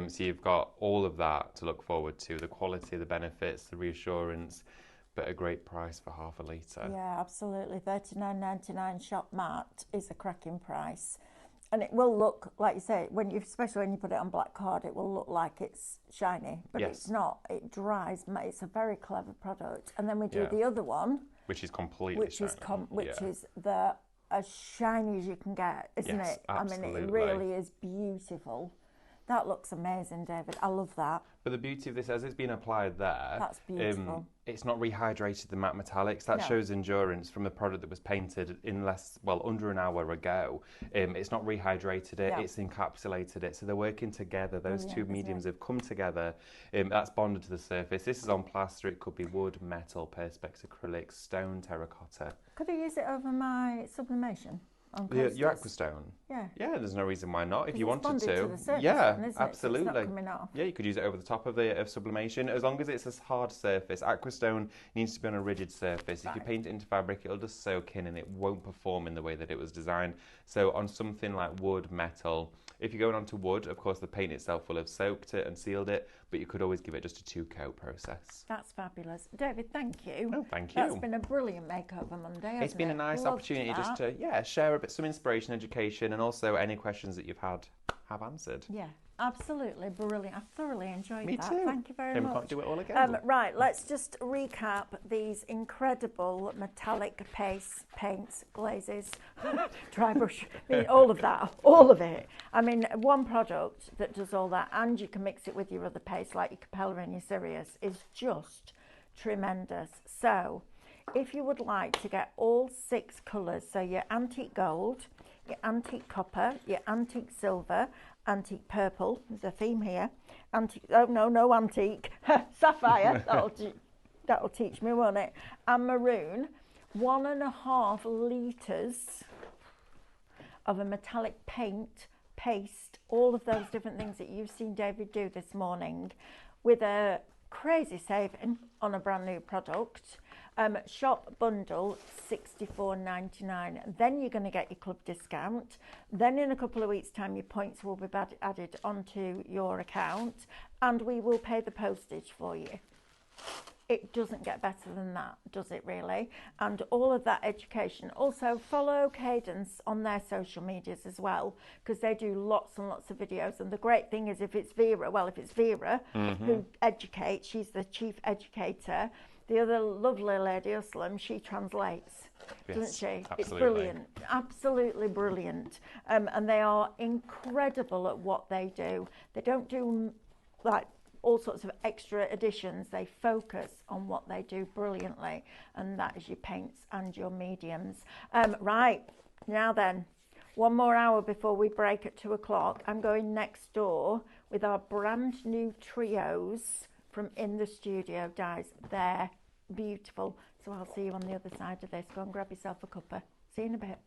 So you've got all of that to look forward to: the quality, the benefits, the reassurance, but a great price for half a litre. Yeah, absolutely. $39.99 shop matte is a cracking price. And it will look, like you say, especially when you put it on black card, it will look like it's shiny, but Yes. it's not. It dries. It's a very clever product. And then we do Yeah. the other one, Which is completely which is shiny. is as shiny as you can get, isn't Yes, it? I mean, it absolutely. really is beautiful. That looks amazing, David. I love that. But the beauty of this, as it's been applied there, That's beautiful. It's not rehydrated the matte metallics. That No. shows endurance from a product that was painted in under an hour ago. It's not rehydrated it, Yeah. it's encapsulated it. So they're working together. Those Brilliant, two isn't mediums it? have come together. That's bonded to the surface. This is on plaster. It could be wood, metal, perspex, acrylic, stone, terracotta. Could I use it over my sublimation on Your coasters? aquastone. Yeah. Yeah, there's no reason why not. If 'Cause you it's wanted bonded to. to the surface Yeah, then, isn't it? So absolutely. it's not coming off. Yeah, you could use it over the top of sublimation, as long as it's a hard surface. Aquastone needs to be on a rigid surface. If you Right. paint it into fabric, it'll just soak in and it won't perform in the way that it was designed. So on something like wood, metal, if you're going onto wood, of course the paint itself will have soaked it and sealed it, but you could always give it just a 2-coat process. That's fabulous. David, thank you. Oh, thank you. That's been a brilliant Makeover Monday, hasn't It's been it? a nice Loved opportunity just that. to share some inspiration, education, and also any questions that you've had have answered. Yeah, absolutely brilliant. I thoroughly enjoyed Me that. too. Thank you very Tim much. can't do it all again. Right, let's just recap these incredible metallic paints, glazes, dry brush, I mean, all of that, all of it. I mean, one product that does all that, and you can mix it with your other paste, like your Capella and your Sirius, is just tremendous. So, if you would like to get all 6 colours, so your antique gold, your antique copper, your antique silver, antique purple, there's a theme here, antique, oh no antique, sapphire, that'll teach me, won't it, and maroon, 1.5 litres of a metallic paste, all of those different things that you've seen David do this morning, with a crazy saving on a brand new product. Shop bundle $64.99. Then you're going to get your club discount. Then in a couple of weeks' time, your points will be added onto your account, and we will pay the postage for you. It doesn't get better than that, does it really? And all of that education. Also, follow Cadence on their social medias as well, because they do lots and lots of videos. And the great thing is, if it's Vera who educates, she's the chief educator. The other lovely lady, Uslam, she translates, doesn't she? Absolutely. It's brilliant, absolutely brilliant. And they are incredible at what they do. They don't do like all sorts of extra additions. They focus on what they do brilliantly, and that is your paints and your mediums. Right, now then, one more hour before we break at 2 o'clock. I'm going next door with our brand new trios from In the Studio dyes. They're beautiful. So I'll see you on the other side of this. Go and grab yourself a cuppa. See you in a bit.